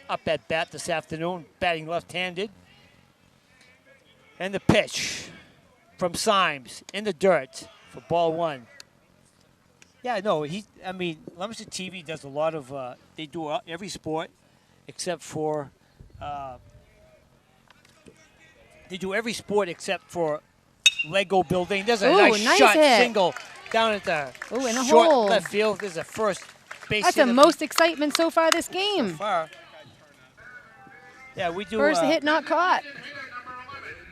up at bat this afternoon, batting left-handed. And the pitch from Symes in the dirt for ball 1. Yeah, no, Leominster TV does a lot of, they do every sport except for, Lego building. There's a Ooh, nice shot hit. single down at the Ooh, in a short hole. left field. There's a first base That's hit the of most excitement so far this game. far. Yeah, we do. First hit not caught.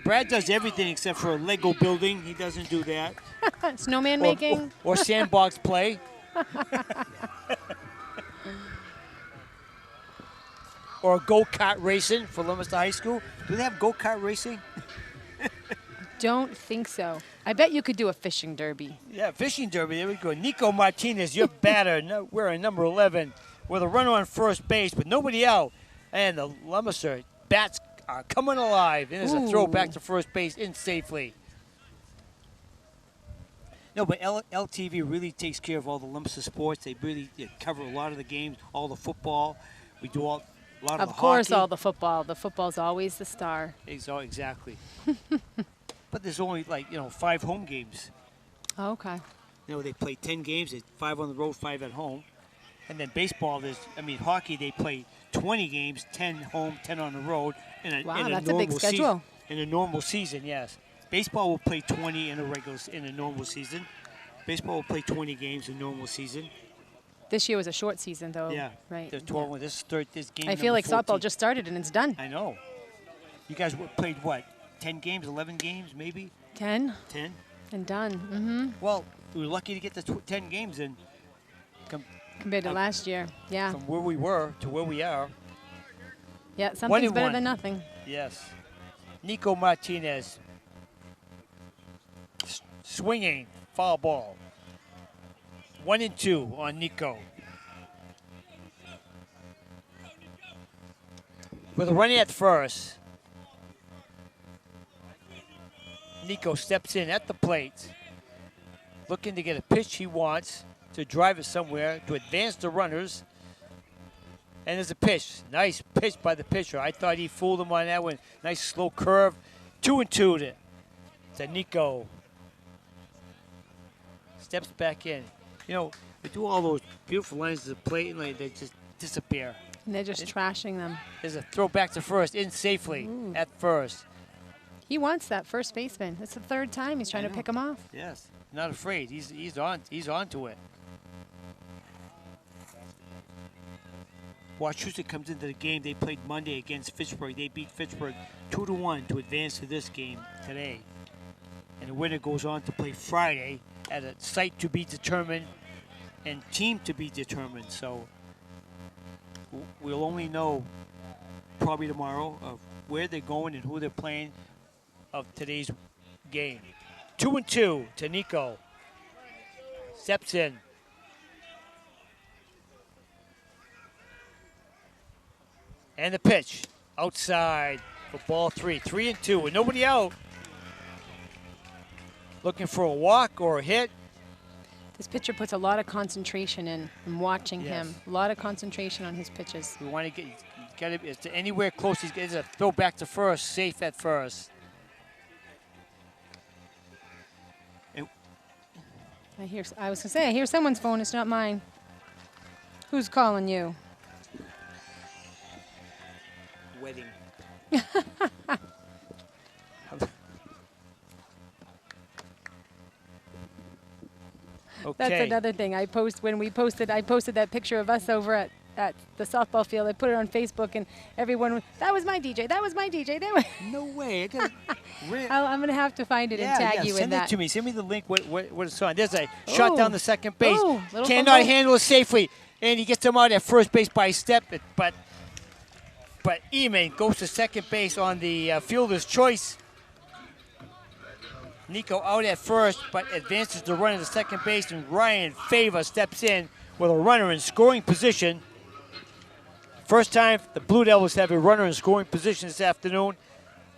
Brad does everything except for a Lego building. He doesn't do that. Snowman making. Or sandbox play. Or go-kart racing for Leominster High School. Do they have go-kart racing? Don't think so. I bet you could do a fishing derby. Yeah, fishing derby. There we go. Nico Martinez, your batter, wearing number 11, with a runner on first base, but nobody out. And the Leominster bats are coming alive. And there's a throw back to first base in safely. No, but LTV really takes care of all the Leominster sports. They really cover a lot of the games, all the football. We do a lot of the hockey. Of course, all the football. The football's always the star. Exactly. But there's only 5 home games. Oh, okay. They play 10 games, 5 on the road, 5 at home. And then baseball, hockey, they play 20 games, 10 home, 10 on the road. Wow, that's a big schedule. In a normal season, yes. Baseball will play 20 in a normal season. Baseball will play 20 games in a normal season. This year was a short season, though. Yeah. Right. There's 12. Yeah. This game. I feel like 14. softball just started and it's done. I know. You guys played what? 10 games, 11 games, maybe? 10. 10. And done. Mm-hmm. Well, we were lucky to get the 10 games in. Compared to last year. Yeah. From where we were to where we are. Yeah, something's better than nothing. Yes. Nico Martinez. Swinging. Foul ball. 1-2 on Nico. With a runner at first. Nico steps in at the plate. Looking to get a pitch he wants to drive it somewhere to advance the runners. And there's a pitch. Nice pitch by the pitcher. I thought he fooled him on that one. Nice slow curve. 2-2 to Nico. Steps back in. We do all those beautiful lines of the plate and they just disappear. And they're just trashing them. There's a throw back to first, in safely at first. He wants that first baseman. It's the 3rd time he's trying to pick him off. Yes, not afraid. He's on to it. Wachusett comes into the game. They played Monday against Fitchburg. They beat Fitchburg 2-1 to advance to this game today. And the winner goes on to play Friday at a site to be determined and team to be determined. So we'll only know probably tomorrow of where they're going and who they're playing of today's game. 2-2 to Nico. Steps in. And the pitch outside for ball 3. 3-2 with nobody out. Looking for a walk or a hit. This pitcher puts a lot of concentration in. I'm watching Yes. him. A lot of concentration on his pitches. We want to get it to anywhere close. He's getting a throw back to first, safe at first. I was gonna say, I hear someone's phone. It's not mine. Who's calling you? Wedding. Okay. That's another thing. I posted that picture of us over at the softball field. I put it on Facebook, and everyone, that was my DJ. That was my DJ. No way. I got I'm gonna have to find it and tag you in send that. it to me. Send me the link. What it's on? There's a shot down the second base. Little Cannot fumble. handle it safely, and he gets him out at first base by a step. But Eamon goes to second base on the fielder's choice. Nico out at first, but advances the run to second base, and Ryan Favor steps in with a runner in scoring position. First time the Blue Devils have a runner in scoring position this afternoon.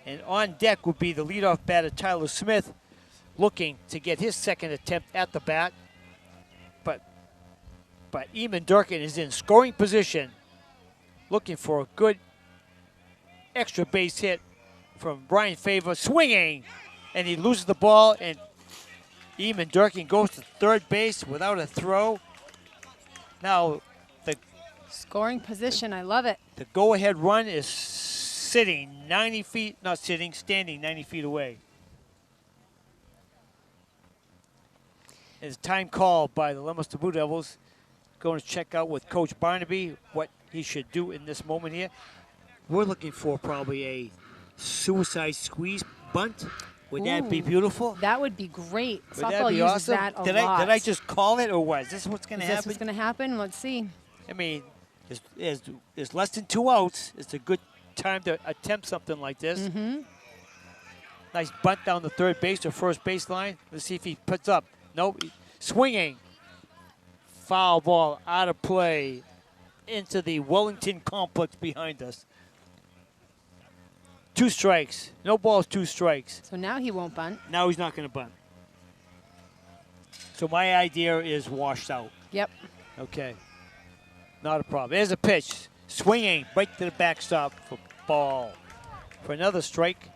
And on deck would be the leadoff batter, Tyler Smith, looking to get his second attempt at the bat. But Eamon Durkin is in scoring position, looking for a good extra base hit from Brian Favor, swinging, and he loses the ball, and Eamon Durkin goes to third base without a throw. Now, the Scoring position, I love it. the go-ahead run is sitting 90 feet, not sitting, standing 90 feet away. It's a time call by the Leominster Blue Devils. Going to check out with Coach Barnaby what he should do in this moment here. We're looking for probably a suicide squeeze bunt. Would that be Ooh, beautiful? That would be great. Would that Softball be uses awesome? that a Did lot. I just call it, or what? Is this what's going to Is this happen? what's going to happen? Let's see. I mean, there's less than 2 outs. It's a good time to attempt something like this. Mm-hmm. Nice bunt down the third base or first baseline. Let's see if he puts up. Nope. Swinging. Foul ball out of play into the Wellington complex behind us. 2 strikes. No balls, 2 strikes. So now he won't bunt. Now he's not going to bunt. So my idea is washed out. Yep. Okay. Not a problem. There's a pitch. Swinging right to the backstop for ball. For another strike.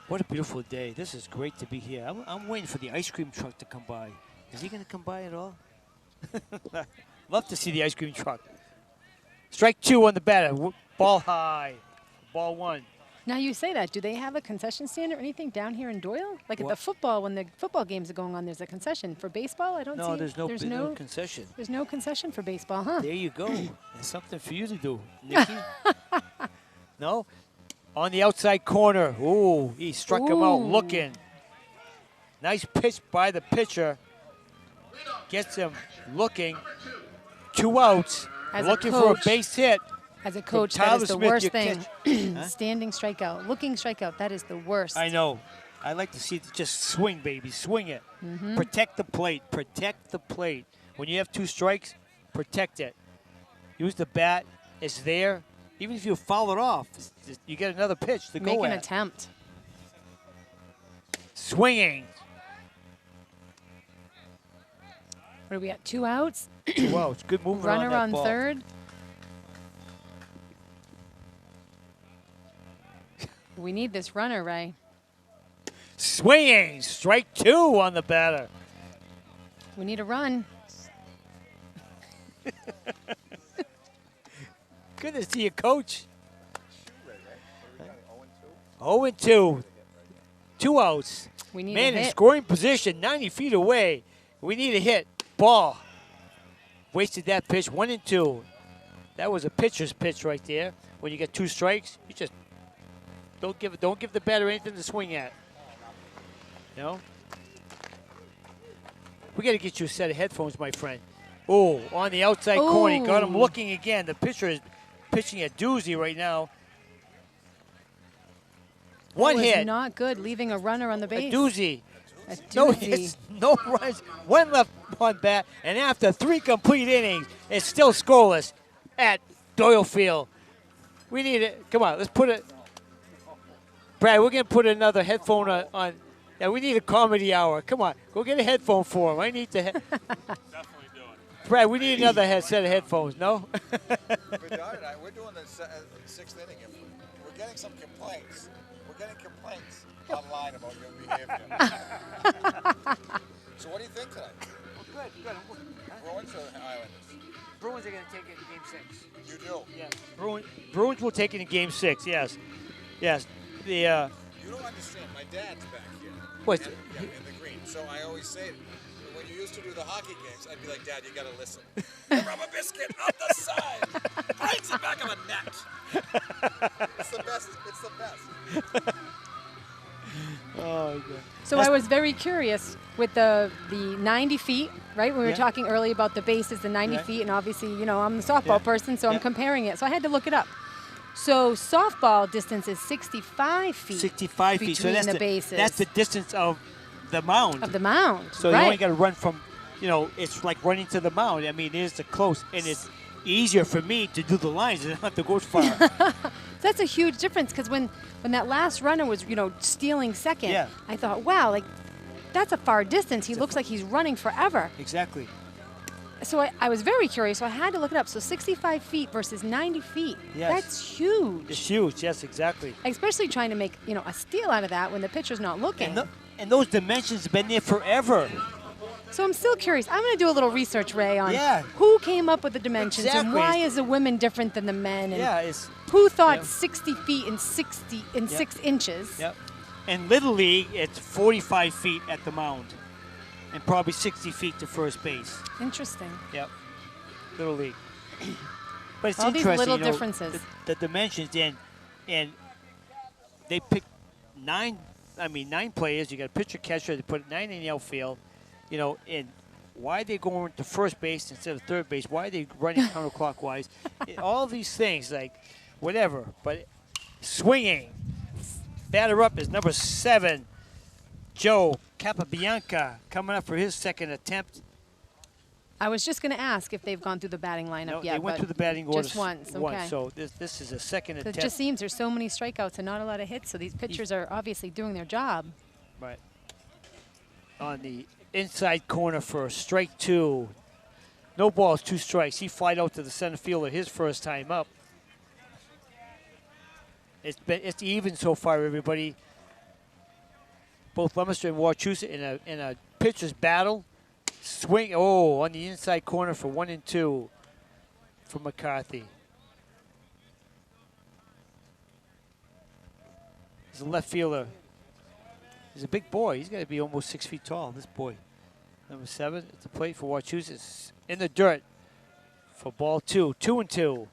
What a beautiful day. This is great to be here. I'm waiting for the ice cream truck to come by. Is he going to come by at all? Love to see the ice cream truck. Strike 2 on the batter. Ball high. Ball 1. Now you say that. Do they have a concession stand or anything down here in Doyle? Like at What? the football, when the football games are going on, there's a concession. For baseball, I don't see. No, there's no no concession. There's no concession for baseball, huh? There you go. There's something for you to do, Nikki. No? On the outside corner. Ooh, he struck him out Ooh. looking. Nice pitch by the pitcher. Gets him looking. 2 outs. As a Looking for a coach- base hit. As a coach, that Tyler is the Smith, worst you thing. catch- Huh? Standing strikeout, looking strikeout, that is the worst. I know. I like to see it just swing, baby. Swing it. Protect the plate. Protect the plate. When you have 2 strikes, protect it. Use the bat. It's there. Even if you foul it off, you get another pitch to Make go an at. attempt. Swinging. What are we at? 2 outs. Wow, it's good movement on Runner that on ball. third. We need this runner, Ray. Swinging. Strike 2 on the batter. We need a run. Good to see you, Coach. 0-2. 2 outs. We need Man a in hit. scoring position, 90 feet away. We need a hit. Ball. Wasted that pitch. 1-2. That was a pitcher's pitch right there. When you get 2 strikes, you just don't give the batter anything to swing at. You know? We got to get you a set of headphones, my friend. Oh, on the outside corner, he got him Ooh. looking again. The pitcher is pitching a doozy right now. One That was hit, not good, leaving a runner on the a base. doozy. A No doozy. hits, no runs, 1 left on bat, and after 3 complete innings, it's still scoreless at Doyle Field. We need it. Come on, let's put it. Brad, we're going to put another headphone on. Yeah, we need a comedy hour. Come on, go get a headphone for him. I need to. Definitely do it. Brad, we need another set of headphones, no? Bedard and I, we're doing the 6th inning. We're getting some complaints. We're getting complaints online about your behavior. So what do you think tonight? Good. Bruins or Islanders? Bruins are going to take it in Game 6. You do. Yes. Bruins will take it in Game 6. Yes. The You don't understand. My dad's back here. What? Yeah, in the green. So I always say, when you used to do the hockey games, I'd be like, Dad, you got to listen. The rubber biscuit up the side. Finds the back of a net. It's the best. It's the best. Oh, God. So I was very curious with the 90 feet, right? We were Yeah. talking earlier about the bases, the 90 Right. feet, and obviously, I'm the softball Yeah. person, so Yeah. I'm comparing it. So I had to look it up. So softball distance is 65 feet. 65 feet. So between that's the bases. That's the distance of the mound. Of the mound. So right. you only got to run from, it's like running to the mound. I mean, it's the close, and it's easier for me to do the lines and not have to go far. That's a huge difference because when that last runner was, stealing second, Yeah. I thought, wow, like that's a far distance. He looks like he's running forever. Exactly. So I was very curious, so I had to look it up. So 65 feet versus 90 feet. Yes. That's huge. It's huge. Yes, exactly. Especially trying to make, a steal out of that when the pitcher's not looking. And those dimensions have been there forever. So I'm still curious. I'm going to do a little research, Ray, on Yeah. who came up with the dimensions and Exactly. why is the women different than the men, and Yeah, it's who thought Yeah. 60 feet and 6 inches. Yep. In Little League, it's 45 feet at the mound, and probably 60 feet to first base. Interesting. Yep. Little League. But it's All these interesting, little differences. The dimensions, and they picked nine players. You got a pitcher, catcher. They put 9 in the outfield. And why are they going to first base instead of third base? Why are they running counterclockwise? All these things, like whatever. But swinging. Batter up is number 7, Joe Capabianca, coming up for his second attempt. I was just going to ask if they've gone through the batting lineup No, yet. they went but through the batting order just once. Okay. once. So this is a second So attempt. it just seems there's so many strikeouts and not a lot of hits, so these pitchers are obviously doing their job. Right. On the inside corner for strike 2. No balls, 2 strikes. He flied out to the center fielder his first time up. It's even so far, everybody. Both Leominster and Wachusett in a pitcher's battle. Swing, on the inside corner for 1-2 for McCarthy. He's a left fielder. He's a big boy. He's got to be almost 6 feet tall, this boy. Number 7 at the plate for Wachusett. It's in the dirt for ball 2. 2-2.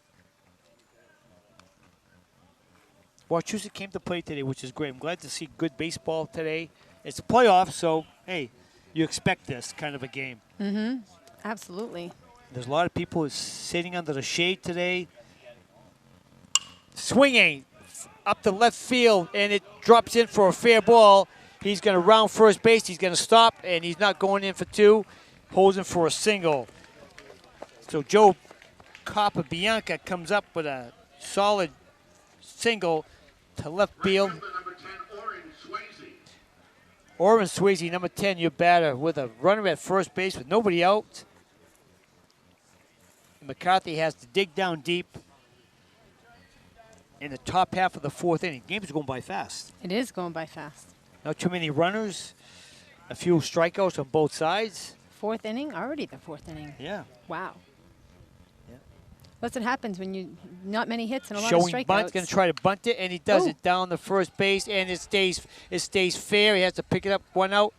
Wachusett came to play today, which is great. I'm glad to see good baseball today. It's a playoff, so, hey, you expect this kind of a game. Mm-hmm. Absolutely. There's a lot of people sitting under the shade today. Swinging up the left field, and it drops in for a fair ball. He's going to round first base. He's going to stop, and he's not going in for 2. Holds him for a single. So Joe Capabianca comes up with a solid single to left field. Number 10, Oren Swayze. Orrin Swayze, number 10, your batter, with a runner at first base with nobody out. McCarthy has to dig down deep in the top half of the 4th inning. Game's going by fast. It is going by fast. Not too many runners, a few strikeouts on both sides. 4th inning? Already the 4th inning. Yeah. Wow. Yeah. That's what happens when you not many hits and a lot Showing of strikeouts. bunt, going to try to bunt it, and he does Oh. it down the first base, and it stays fair. He has to pick it up 1 out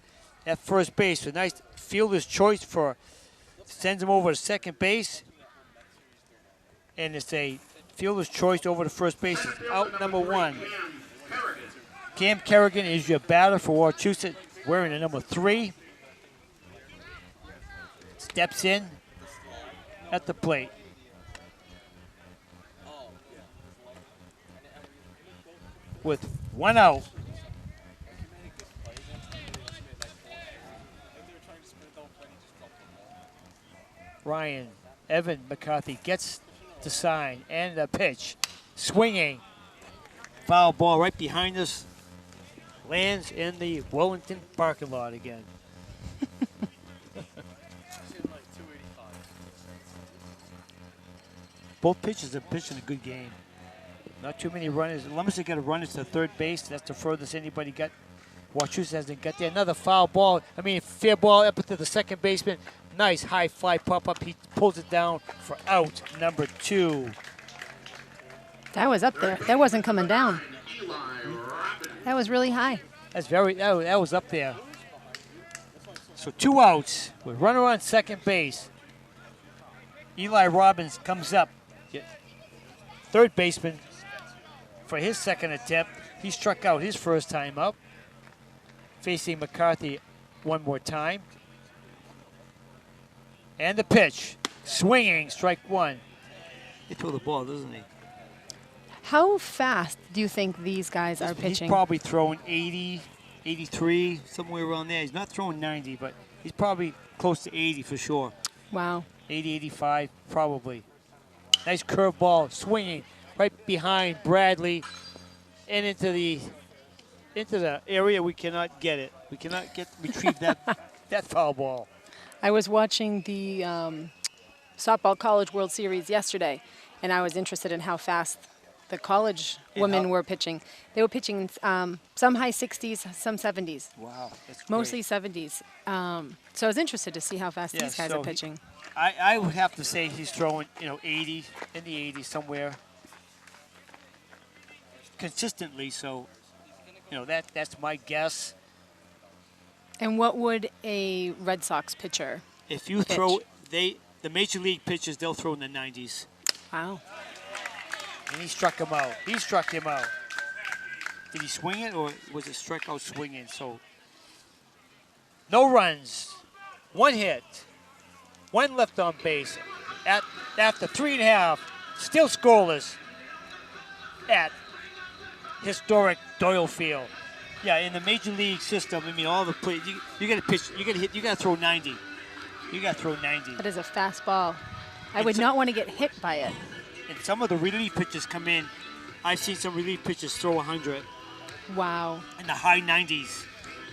at first base. So nice fielder's choice sends him over to second base. And it's a fielder's choice over to first base. It's out number 1. Cam Kerrigan is your batter for Wachusett, wearing the number 3. Steps in at the plate. With 1 out. Evan McCarthy gets the sign and the pitch. Swinging. Foul ball right behind us. Lands in the Wellington parking lot again. Both pitchers are pitching a good game. Not too many runners. Leominster got a runner to third base. That's the furthest anybody got. Wachusett hasn't got there. Another foul ball. Fair ball up to the second baseman. Nice high fly pop up. He pulls it down for out number 2. That was up there. That wasn't coming down. That was really high. That was up there. So 2 outs with runner on second base. Eli Robbins comes up. Third baseman for his second attempt. He struck out his first time up. Facing McCarthy one more time. And the pitch. Swinging, strike 1. He threw the ball, doesn't he? How fast do you think these guys are pitching? He's probably throwing 80, 83, somewhere around there. He's not throwing 90, but he's probably close to 80 for sure. Wow. 80, 85, probably. Nice curveball, swinging right behind Bradley and into the area we cannot get it. We cannot retrieve that foul ball. I was watching the softball college World Series yesterday, and I was interested in how fast the college women were pitching. They were pitching some high 60s, some 70s. Wow, that's great. Mostly 70s. So I was interested to see how fast these guys are pitching. I would have to say he's throwing, 80, in the 80s somewhere. Consistently, so, that's my guess. And what would a Red Sox pitcher If you pitch? throw, the major league pitchers, they'll throw in the 90s. Wow. And he struck him out. He struck him out. Did he swing it, or was it strikeout swinging? So, no runs, 1 hit, 1 left on base. After 3.5, still scoreless at historic Doyle Field. Yeah, in the major league system, I mean, all the plays, you got to pitch, you got to hit, you got to throw 90. You got to throw 90. That is a fast ball. I would not want to get hit by it. And some of the relief pitchers come in. I've seen some relief pitchers throw 100 Wow. in the high 90s.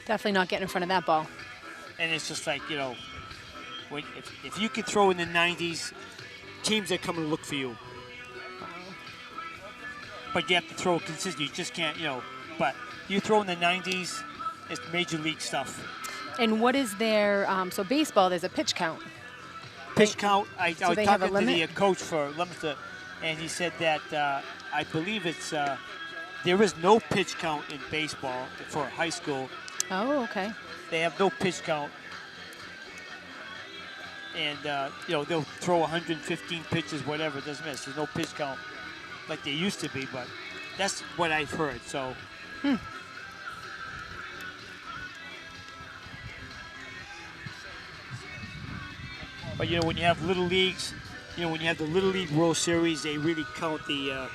Definitely not getting in front of that ball. And it's just like, if you can throw in the 90s, teams are coming to look for you. But you have to throw consistently. You just can't, But you throw in the 90s, it's major league stuff. And what is their, so baseball, there's a pitch count. Pitch count, I was they have a talking to the limit? coach for Leominster, and he said that I believe it's, there is no pitch count in baseball for high school. Oh, okay. They have no pitch count. And, they'll throw 115 pitches, whatever, it doesn't matter. There's no pitch count like there used to be, but that's what I've heard, so. But, when you have little leagues, when you have the Little League World Series, they really count the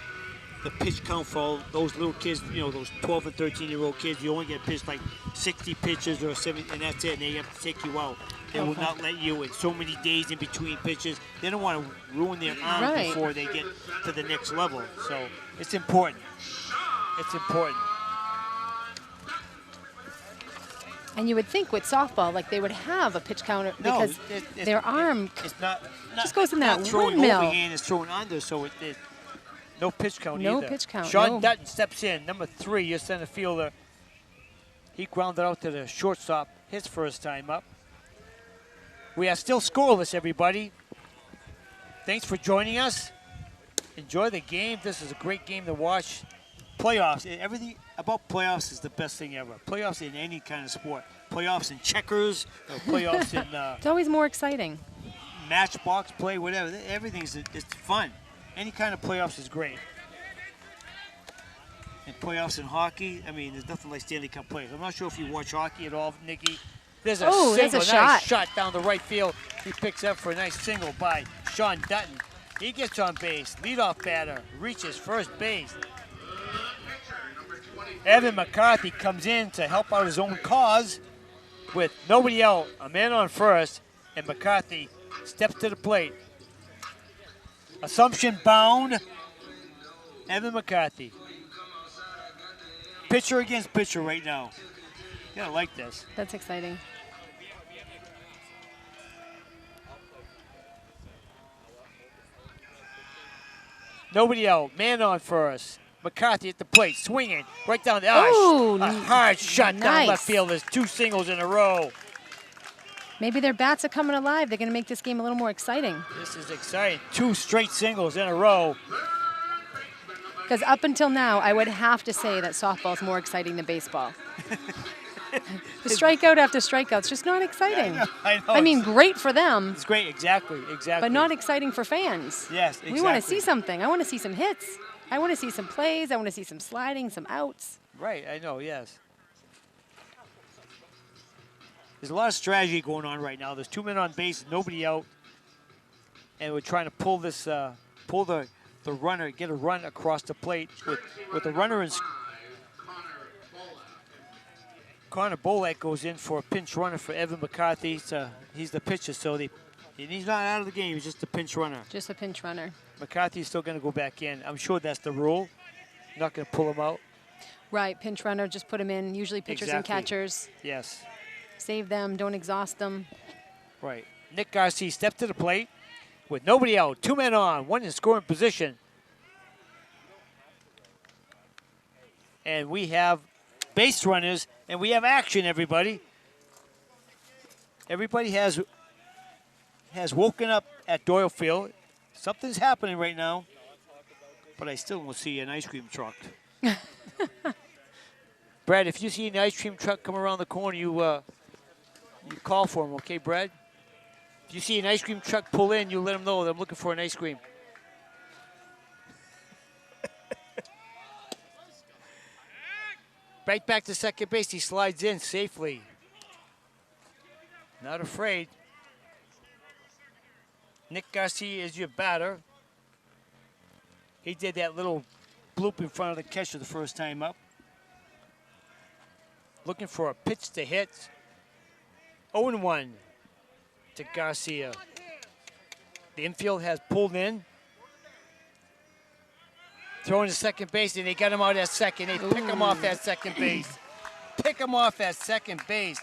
pitch count for all those little kids, those 12 and 13-year-old kids. You only get pitched like 60 pitches or 70, and that's it, and they have to take you out. They will not let you in so many days in between pitches. They don't want to ruin their arm before they get to the next level. So it's important. It's important. And you would think with softball, like they would have a pitch counter because their arm just goes in that throwing windmill. overhand, it's throwing under, so it no pitch count either. No pitch count, Sean no. Dutton steps in, number 3, your center fielder. He grounded out to the shortstop his first time up. We are still scoreless, everybody. Thanks for joining us. Enjoy the game. This is a great game to watch. Playoffs, everything about playoffs is the best thing ever. Playoffs in any kind of sport. Playoffs in checkers, playoffs in It's always more exciting. matchbox play, whatever. Everything's it's fun. Any kind of playoffs is great. And playoffs in hockey, I mean, there's nothing like Stanley Cup playoffs. I'm not sure if you watch hockey at all, Nikki. There's a single, nice shot down the right field. He picks up for a nice single by Sean Dutton. He gets on base, leadoff batter, reaches first base. Evan McCarthy comes in to help out his own cause with nobody out, a man on first, and McCarthy steps to the plate. Assumption bound, Evan McCarthy. Pitcher against pitcher right now. You gotta like this. That's exciting. Nobody out, man on first. McCarthy at the plate, swinging right down the a hard shot down left field. There's 2 singles in a row. Maybe their bats are coming alive. They're going to make this game a little more exciting. This is exciting. 2 straight singles in a row. Because up until now, I would have to say that softball is more exciting than baseball. The strikeout after strikeout's just not exciting. Yeah, I know. I mean, great for them. It's great, exactly. But not exciting for fans. Yes, exactly. We want to see something. I want to see some hits. I want to see some plays. I want to see some sliding, some outs. Right, I know, yes. There's a lot of strategy going on right now. There's 2 men on base, nobody out. And we're trying to pull this, pull the the runner, get a run across the plate with the runner in. Connor Bolak goes in for a pinch runner for Evan McCarthy. He's the pitcher, so and he's not out of the game. He's just a pinch runner. Just a pinch runner. McCarthy's still going to go back in. I'm sure that's the rule. Not going to pull him out. Right, pinch runner, just put him in. Usually pitchers and catchers. Yes. Save them, don't exhaust them. Right. Nick Garcia stepped to the plate with nobody out. 2 men on, 1 in scoring position. And we have base runners, and we have action, everybody. Everybody has woken up at Doyle Field. Something's happening right now, but I still will see an ice cream truck. Brad, if you see an ice cream truck come around the corner, you call for him, okay, Brad? If you see an ice cream truck pull in, you let them know that I'm looking for an ice cream. Right back to second base. He slides in safely. Not afraid. Nick Garcia is your batter. He did that little bloop in front of the catcher the first time up. Looking for a pitch to hit. 0-1 to Garcia. The infield has pulled in. Throwing to second base, and they got him out at second. They pick him off at second base. Pick him off at second base.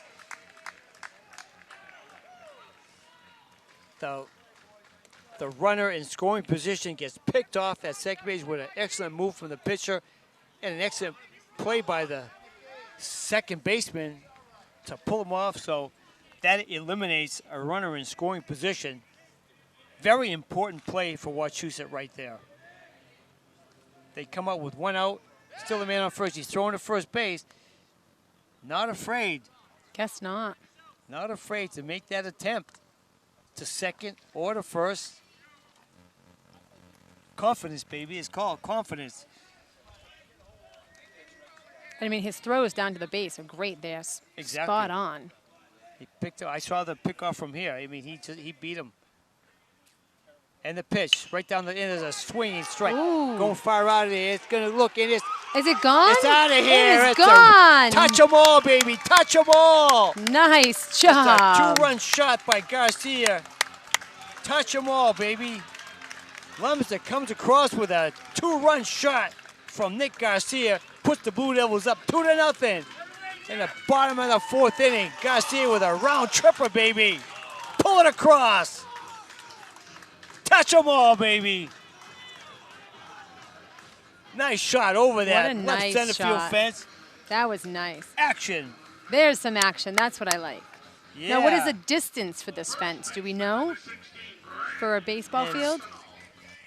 The runner in scoring position gets picked off at second base with an excellent move from the pitcher and an excellent play by the second baseman to pull him off. So that eliminates a runner in scoring position. Very important play for Wachusett right there. They come out with 1 out, still a man on first. He's throwing to first base. Not afraid. Guess not. Not afraid to make that attempt to second or to first. Confidence, baby. It's called confidence. I mean, his throws down to the base are great there. Exactly. Spot on. He picked. I saw the pick off from here. I mean, he beat him. And the pitch right down the end is a swinging strike. Ooh. Going far out of there. It's gonna look in. Is it gone? It's out of here. It is gone. Touch them all, baby. Touch them all. Nice job. It's a 2-run shot by Garcia. Touch them all, baby. Leominster comes across with a 2-run shot from Nick Garcia. Puts the Blue Devils up 2-0. In the bottom of the 4th inning, Garcia with a round tripper, baby. Pull it across. Touch them all, baby. Nice shot over that What a left nice center field shot. fence. That was nice. Action. There's some action. That's what I like. Yeah. Now, what is the distance for this fence? Do we know? For a baseball field?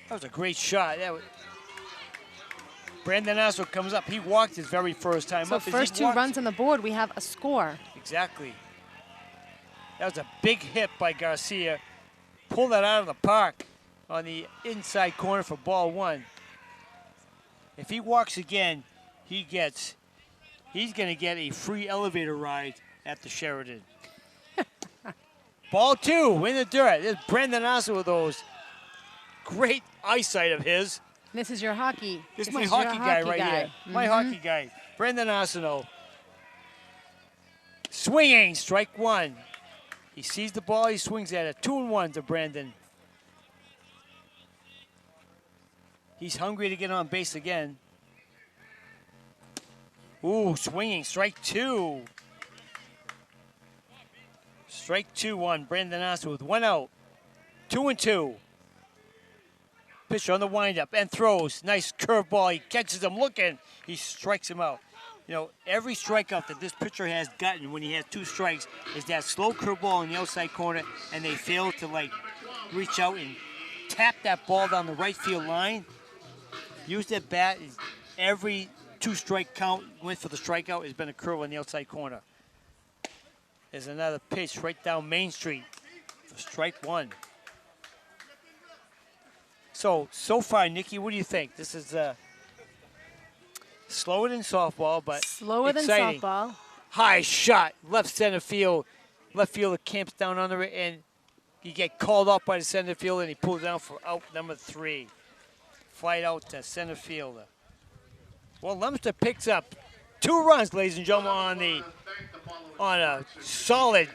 That was a great shot. Brandon Asso comes up. He walked his very first time So up. first 2 runs on the board, we have a score. Exactly. That was a big hit by Garcia. Pulled that out of the park on the inside corner for ball 1. If he walks again, he's going to get a free elevator ride at the Sheridan. Ball 2 in the dirt. There's Brandon Asso with those great eyesight of his. This is your hockey. This is my hockey guy right here. My hockey guy, Brandon Arsenault. Swinging, strike 1. He sees the ball, he swings at it. 2-1 to Brandon. He's hungry to get on base again. Ooh, swinging, strike 2. Strike 2 on Brandon Arsenault with 1 out. 2-2. Pitcher on the windup and throws. Nice curveball. He catches him looking. He strikes him out. You know, every strikeout that this pitcher has gotten when he has 2 strikes is that slow curveball in the outside corner, and they fail to, reach out and tap that ball down the right field line. Use that bat. Every 2-strike count went for the strikeout has been a curve on the outside corner. There's another pitch right down Main Street for strike 1. So far, Nikki, what do you think? This is slower than softball, but slower exciting. than softball. High shot, left center field. Left fielder camps down under it, and you get called up by the center field, and he pulls down for out number 3. fly out to center fielder. Well, Leominster picks up 2 runs, ladies and gentlemen, on a solid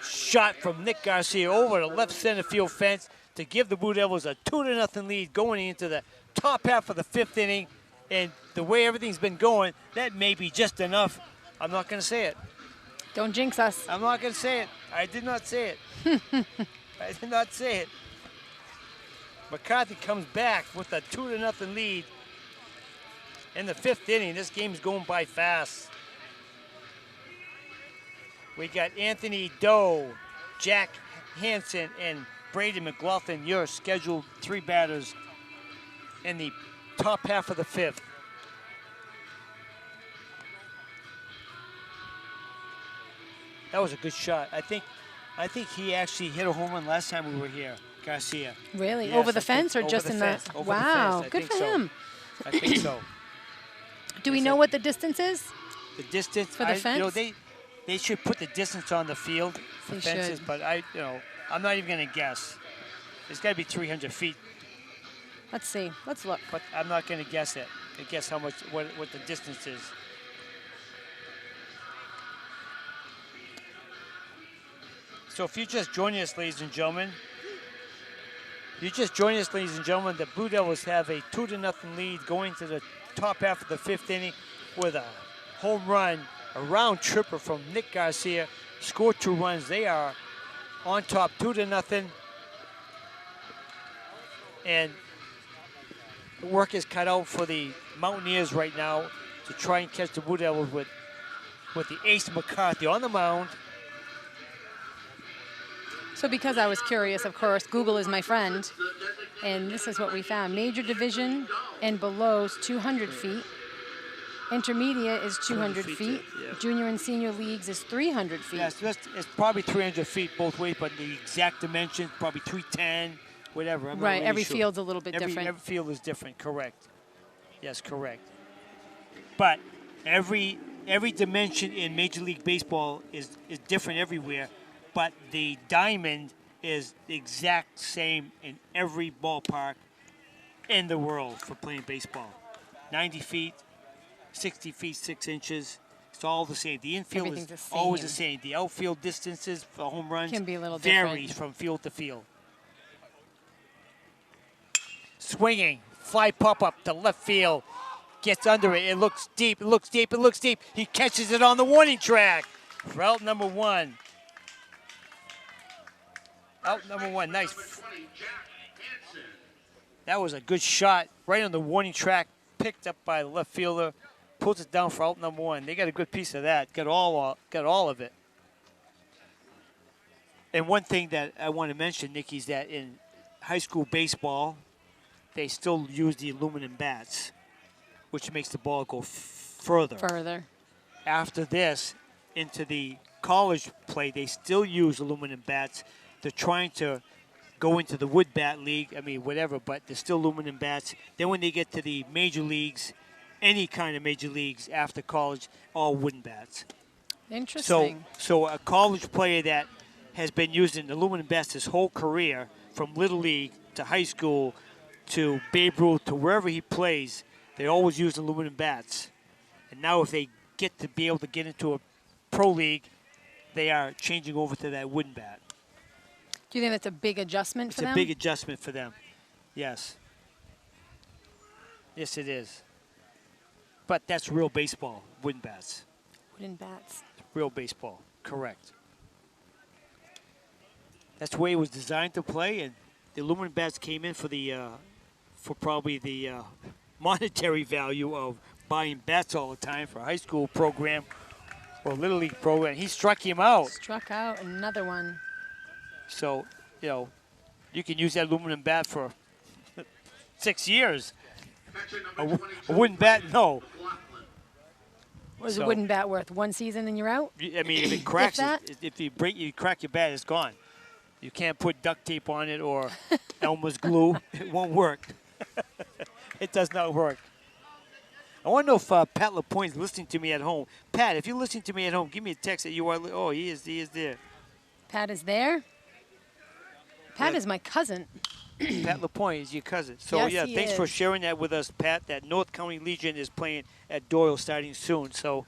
shot from Nick Garcia over the left center field fence to give the Blue Devils a 2-0 lead going into the top half of the 5th inning. And the way everything's been going, that may be just enough. I'm not going to say it. Don't jinx us. I'm not going to say it. I did not say it. I did not say it. McCarthy comes back with a 2-0 lead in the 5th inning. This game's going by fast. We got Anthony Doe, Jack Hansen, and Brady McLaughlin, your scheduled 3 batters in the top half of the 5th. That was a good shot. I think he actually hit a home run last time we were here, Garcia. Really? Yes, over the I think fence or over just the in fence, the? over the Wow, fence. I good think for so. him. I think so. Do we know what the distance is? The distance For the You know, fence? they should put the distance on the field for They fences, should. but I'm not even going to guess. It's got to be 300 feet, Let's see. Let's look. but I'm not going to guess it. I guess what the distance is. So if you're just joining us, ladies and gentlemen, the Blue Devils have a 2-0 lead going to the top half of the 5th inning with a home run, a round tripper from Nick Garcia. Scored 2 runs. They are on top 2-0. And the work is cut out for the Mountaineers right now to try and catch the Blue Devils with the ace McCarthy on the mound. So because I was curious, of course, Google is my friend, and this is what we found. Major division and below is 200 feet. Intermediate is 200 feet. Yeah. Junior and senior leagues is 300 feet. Yes, it's probably 300 feet both ways, but the exact dimension, probably 310, whatever. I'm not Right, really every sure. field's a little bit different. Every field is different, correct. Yes, correct. But every dimension in Major League Baseball is different everywhere, but the diamond is the exact same in every ballpark in the world for playing baseball. 90 feet, 60 feet, 6 inches. It's all the same. The infield Everything's is the always the same. same. The outfield distances for home runs Can be a little varies different. from field to field. Swinging, fly pop up to left field. Gets under it. It looks deep. It looks deep. It looks deep. He catches it on the warning track. For out number 1. Out number 1. Nice. That was a good shot right on the warning track. Picked up by the left fielder. Pulls it down for out number 1. They got a good piece of that. Got all of it. And one thing that I want to mention, Nikki, is that in high school baseball, they still use the aluminum bats, which makes the ball go further. Further. After this, into the college play, they still use aluminum bats. They're trying to go into the wood bat league, whatever, but they're still aluminum bats. Then when they get to the major leagues, any kind of major leagues after college, all wooden bats. Interesting. So a college player that has been using aluminum bats his whole career, from Little League to high school to Babe Ruth to wherever he plays, they always use aluminum bats. And now if they get to be able to get into a pro league, they are changing over to that wooden bat. Do you think that's a big adjustment for them? It's a big adjustment for them. Yes. Yes, it is. But that's real baseball, wooden bats. Wooden bats. Real baseball, correct. That's the way it was designed to play, and the aluminum bats came in for probably the monetary value of buying bats all the time for a high school program or Little League program. He struck him out. Struck out another one. So, you can use that aluminum bat for 6 years. A wooden bat, no. What is So- a wooden bat worth? 1 season and you're out? If it cracks, that? if you crack your bat, it's gone. You can't put duct tape on it or Elmer's glue. It won't work. It does not work. I want to know if Pat LaPointe is listening to me at home. Pat, if you're listening to me at home, give me a text that you are. Oh, he is there. Pat is there? Pat Yeah. is my cousin. Pat LaPointe is your cousin. So, Yes, yeah, he thanks for is. sharing that with us, Pat. That North County Legion is playing at Doyle starting soon. So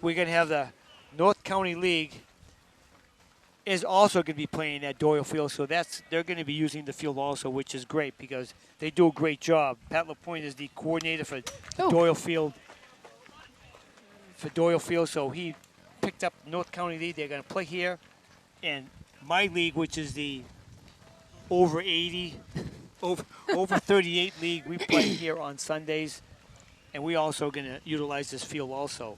we're going to have the North County League is also going to be playing at Doyle Field. So they're going to be using the field also, which is great because they do a great job. Pat LaPointe is the coordinator for Oh. Doyle Field. So he picked up North County League. They're going to play here. And my league, which is the over 80, over 38 league, we play here on Sundays. And we also going to utilize this field also.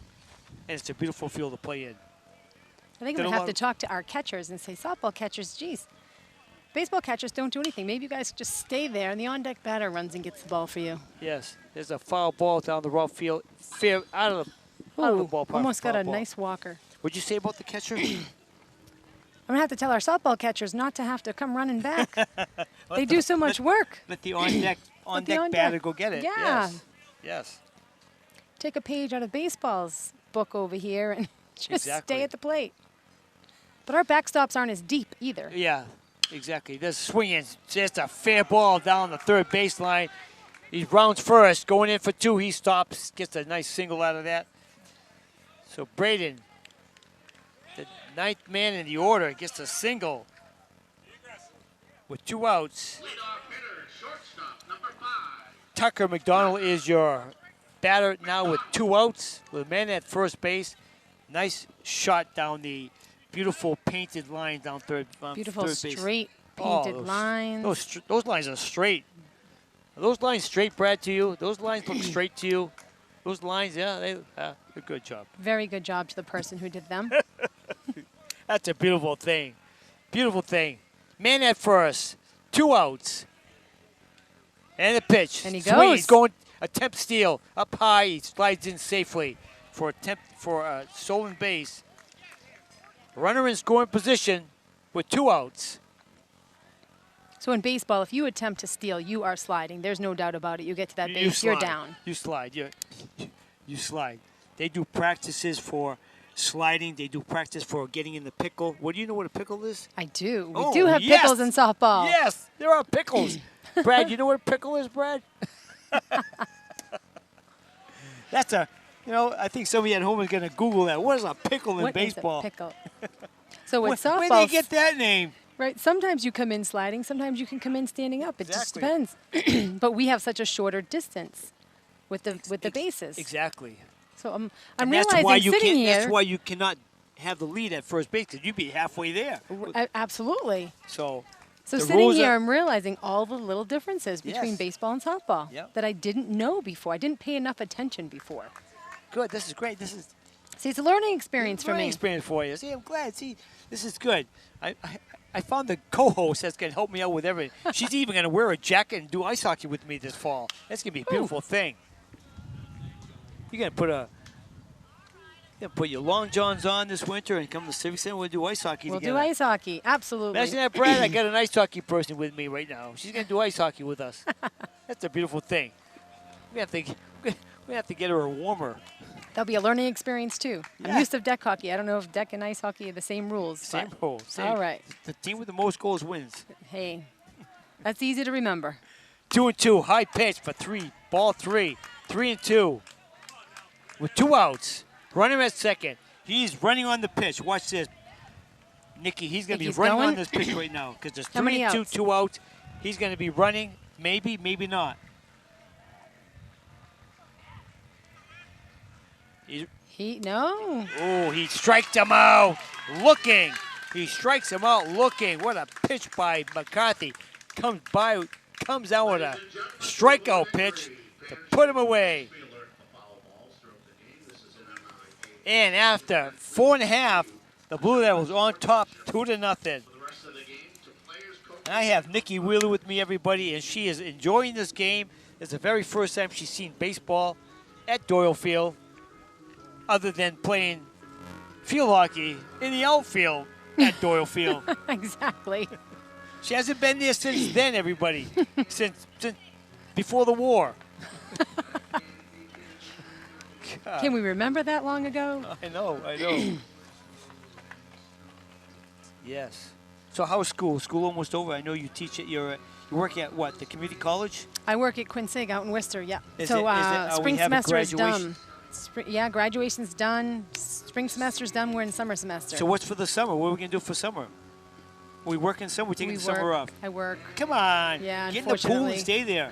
And it's a beautiful field to play in. I think Did I'm a going to have lot to of- talk to our catchers and say, softball catchers, geez, baseball catchers don't do anything. Maybe you guys just stay there, and the on-deck batter runs and gets the ball for you. Yes, there's a foul ball down the right field, fair out of the Ooh, ballpark. almost got foul a ball. nice walker. What'd you say about the catcher? I'm going to have to tell our softball catchers not to have to come running back. They do so much work. Let the on-deck on-deck- batter go get it. Yeah. Yes. Yes. Take a page out of baseball's book over here and just Exactly. stay at the plate. But our backstops aren't as deep either. Yeah, exactly. There's swinging. Just a fair ball down the third baseline. He rounds first, going in for two. He stops, gets a nice single out of that. So Braden, the ninth man in the order, gets a single with 2 outs. Leadoff hitter, shortstop, number 5. Tucker McDonald is your batter now with 2 outs with a man at first base. Nice shot down the beautiful painted line down third. Beautiful third base. straight Oh, painted lines. Those lines are straight. Are those lines straight, Brad, to you? Those lines look straight to you? Those lines, yeah, they're a good job. Very good job to the person who did them. That's a beautiful thing. Beautiful thing. Man at first, 2 outs. And a pitch. And he Swing. goes. He's going attempt steal up high. He slides in safely for a stolen base. Runner in scoring position with 2 outs. So in baseball, if you attempt to steal, you are sliding. There's no doubt about it. You get to that You base, you're slide. down. You slide. You slide. They do practices for sliding. They do practice for getting in the pickle. What do you know what a pickle is? I do. We Oh, do have yes. pickles in softball. Yes, there are pickles. Brad, you know what a pickle is, Brad? That's I think somebody at home is going to Google that. What is a pickle in What is a baseball? pickle? So with Where softball, did they get that name? right? Sometimes you come in sliding. Sometimes you can come in standing up. It just Exactly. depends. But we have such a shorter distance with the bases. Exactly. So I'm And that's why realizing you sitting can't. here. That's why you cannot have the lead at first base because you'd be halfway there. Absolutely. So So the sitting rules here, are- I'm realizing all the little differences between Yes. baseball and softball Yep. that I didn't know before. I didn't pay enough attention before. good. This is great. This is See, it's a learning experience for learning me. experience for you. See, I'm glad. See, this is good. I found the co-host that's going to help me out with everything. She's even going to wear a jacket and do ice hockey with me this fall. That's going to be a beautiful thing. You're going to put your long johns on this winter and come to the Civic Center. We'll do ice hockey We'll together. do ice hockey. Absolutely. Imagine that, Brad. I got an ice hockey person with me right now. She's going to do ice hockey with us. That's a beautiful thing. We have to get her a warmer. That'll be a learning experience too. Yeah. I'm used to deck hockey. I don't know if deck and ice hockey are the same rules. Same but rule. Same. All right. The team with the most goals wins. Hey, that's easy to remember. 2-2, high pitch for 3. Ball 3. 3-2. With 2 outs. Runner at second. He's running on the pitch. Watch this. Nikki, he's going to be Nikki's running going? on this pitch right now because there's How many 3-2, outs? 2 outs. He's going to be running. Maybe, maybe not. No. Oh, he strikes him out. Looking. He strikes him out looking. What a pitch by McCarthy. Comes out with a strikeout pitch to put him away. And after 4.5, the Blue Devils on top 2-0. And I have Nikki Wheeler with me, everybody, and she is enjoying this game. It's the very first time she's seen baseball at Doyle Field, other than playing field hockey in the outfield at Doyle Field. Exactly. She hasn't been there since then, everybody. since before the war. Can we remember that long ago? I know. Yes. So how's school? School almost over. I know you teach it. You're working at what? The community college? I work at Quinsig out in Worcester. Yeah. Is So it- is it- are we spring having semester is graduation? done. Yeah, graduation's done. Spring semester's done. We're in summer semester. So what's for the summer? What are we gonna do for summer? We working summer? We taking we the summer work. off? I work. Come on. Yeah, Get in the pool and unfortunately. stay there.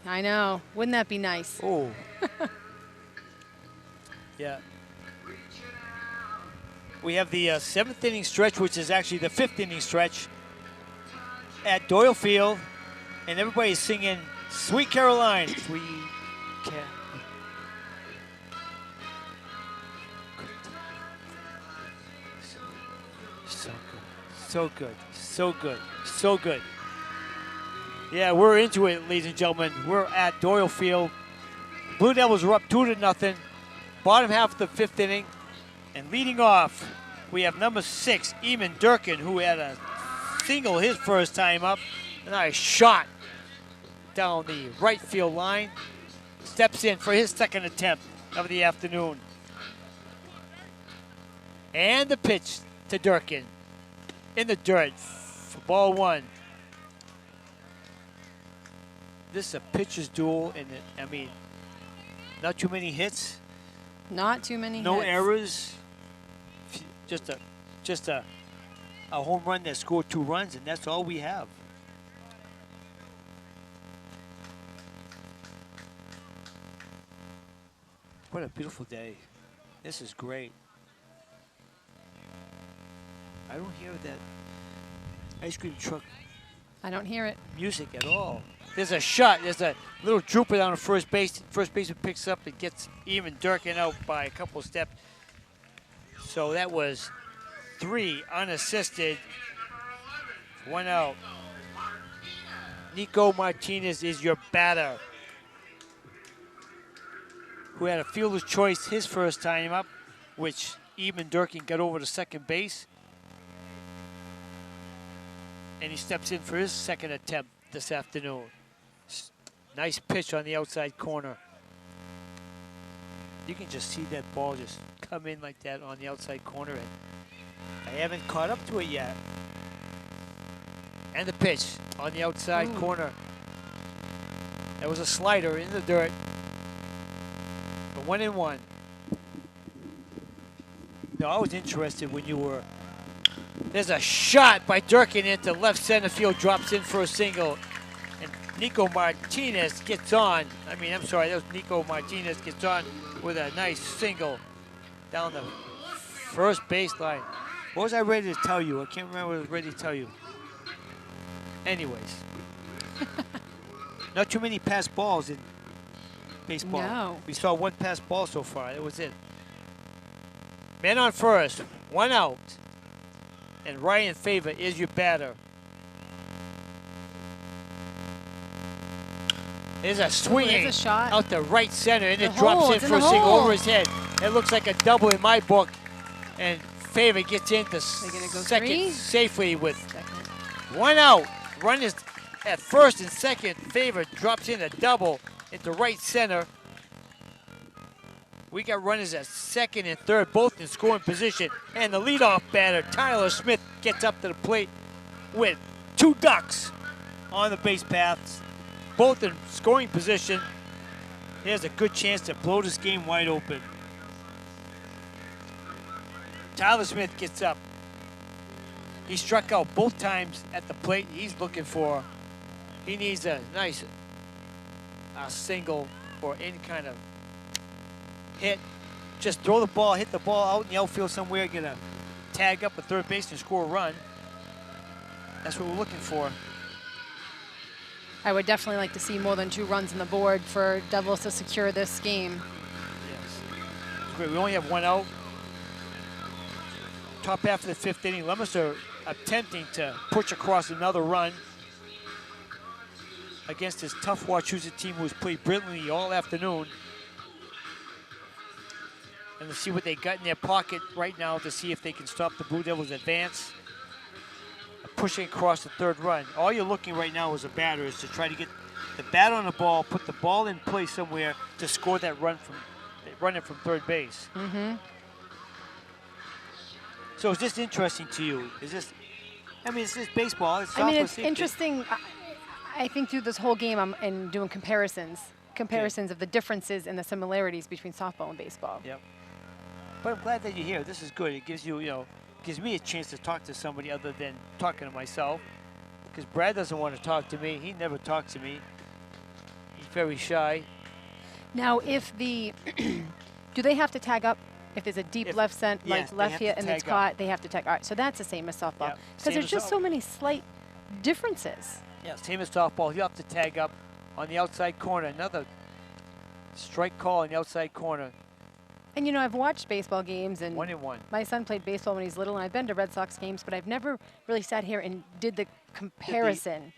I know. Wouldn't that be nice? Oh. Yeah. We have the 7th inning stretch, which is actually the 5th inning stretch at Doyle Field, and everybody's singing "Sweet Caroline." Sweet Caroline. So good, so good, so good, so good. Yeah, we're into it, ladies and gentlemen. We're at Doyle Field. Blue Devils are up 2-0. Bottom half of the 5th inning. And leading off, we have number 6, Eamon Durkin, who had a single his first time up. A nice shot down the right field line. Steps in for his second attempt of the afternoon. And the pitch to Durkin in the dirt for ball 1. This is a pitcher's duel, and I mean, not too many hits, Not too many no hits. errors, just a home run that scored 2 runs, and that's all we have. What a beautiful day! This is great. I don't hear that ice cream truck I don't hear it. music at all. There's a shot. There's a little drooper down at first base. First baseman picks up and gets Eamon Durkin out by a couple steps. So that was 3 unassisted. 1 out. Nico Martinez is your batter, who had a fielder's choice his first time up, which Eamon Durkin got over to second base. And he steps in for his second attempt this afternoon. Nice pitch on the outside corner. You can just see that ball just come in like that on the outside corner, and I haven't caught up to it yet. And the pitch on the outside corner. That was a slider in the dirt. A 1-1. No, I was interested when you were. There's a shot by Durkin into left center field, drops in for a single. And Nico Martinez gets on. That was Nico Martinez gets on with a nice single down the first baseline. What was I ready to tell you? I can't remember what I was ready to tell you. Anyways. Not too many pass balls in baseball. No. We saw 1 pass ball so far. That was it. Man on first. 1 out. And Ryan Favor is your batter. There's a swinging there's a shot. out the right center, and The it drops hole, in it's in for a the single hole. over his head. It looks like a double in my book, and Favor gets into They gonna go second 3? safely with Second. 1 out. Run is at first and second. Favor drops in a double into right center. We got runners at second and third, both in scoring position. And the leadoff batter, Tyler Smith, gets up to the plate with 2 ducks on the base paths, both in scoring position. He has a good chance to blow this game wide open. Tyler Smith gets up. He struck out both times at the plate. He's looking for, he needs a nice single or any kind of hit. Just throw the ball, hit the ball out in the outfield somewhere, get a tag up at third base and score a run. That's what we're looking for. I would definitely like to see more than 2 runs on the board for Devils to secure this game. Yes. Great. We only have 1 out. Top half of the 5th inning. Leominster attempting to push across another run against this tough Wachusett team who's played brilliantly all afternoon. And let's see what they got in their pocket right now to see if they can stop the Blue Devils' advance. Pushing across the 3rd run. All you're looking right now as a batter is to try to get the bat on the ball, put the ball in play somewhere to score that run from third base. Mm-hmm. So is this interesting to you? I mean, it's baseball. It's I mean, softball, it's same thing. interesting. I think through this whole game, I'm doing comparisons of the differences and the similarities between softball and baseball. Yep. But I'm glad that you're here. This is good. It gives you, gives me a chance to talk to somebody other than talking to myself. Because Brad doesn't want to talk to me. He never talks to me. He's very shy. Now, if the do they have to tag up? If there's a deep left yes, they left have here to and it's tag up. caught, they have to tag. All right, so that's the same as softball. Yep, Because same there's as just so softball. many slight differences. Yeah, same as softball. You have to tag up on the outside corner. Another strike call on the outside corner. And I've watched baseball games, and 1-1. my son played baseball when he was little, and I've been to Red Sox games, but I've never really sat here and did the comparison.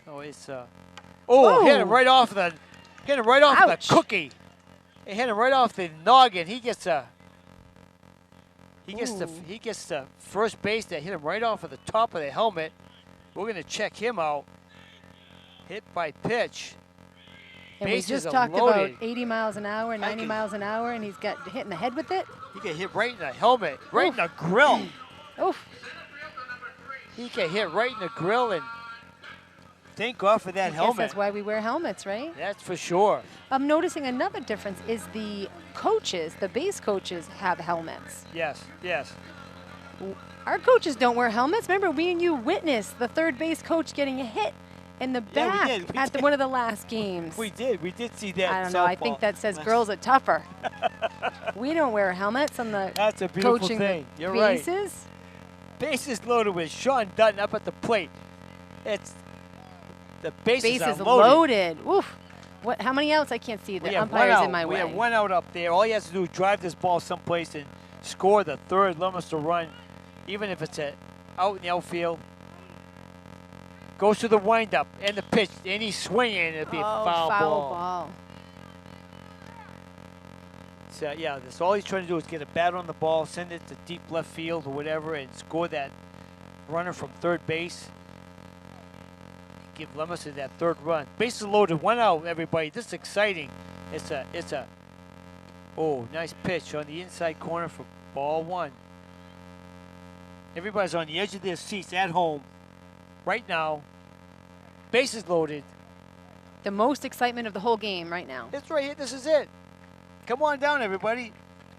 Oh, it's hit him Oh. right off the Ouch. cookie. It hit him right off the noggin. He gets the first base that hit him right off of the top of the helmet. We're gonna check him out. Hit by pitch. And we Bases just are talked loaded. about 80 miles an hour, 90 miles an hour, and he's got hit in the head with it. He get hit right in the helmet, right in the grill. Oof. He get hit right in the grill, and thank God for that I guess helmet. that's why we wear helmets, right? That's for sure. I'm noticing another difference is the coaches, the base coaches, have helmets. Yes, yes. Our coaches don't wear helmets. Remember, me and you witnessed the third base coach getting a hit in the Yeah, we back did, we at did. one of the last games. We did see that. I don't know. I think that says girls are tougher. We don't wear helmets on the That's a beautiful coaching thing. the You're right. bases. Bases loaded with Sean Dutton up at the plate. It's the bases Bases are loaded. loaded. Oof. What? How many outs? I can't see. We The have one umpire's out. in my We way. have one out up there. All he has to do is drive this ball someplace and score the third Leominster run, even if it's out in the outfield. Goes to the windup and the pitch, and he's swinging. It'd be a foul ball. So yeah, that's all he's trying to do is get a bat on the ball, send it to deep left field or whatever, and score that runner from third base. Give Leominster that third run. Bases loaded, one out. Everybody, this is exciting. It's a nice pitch on the inside corner for ball one. Everybody's on the edge of their seats at home right now. Bases loaded. The most excitement of the whole game right now. It's right here. This is it. Come on down, everybody.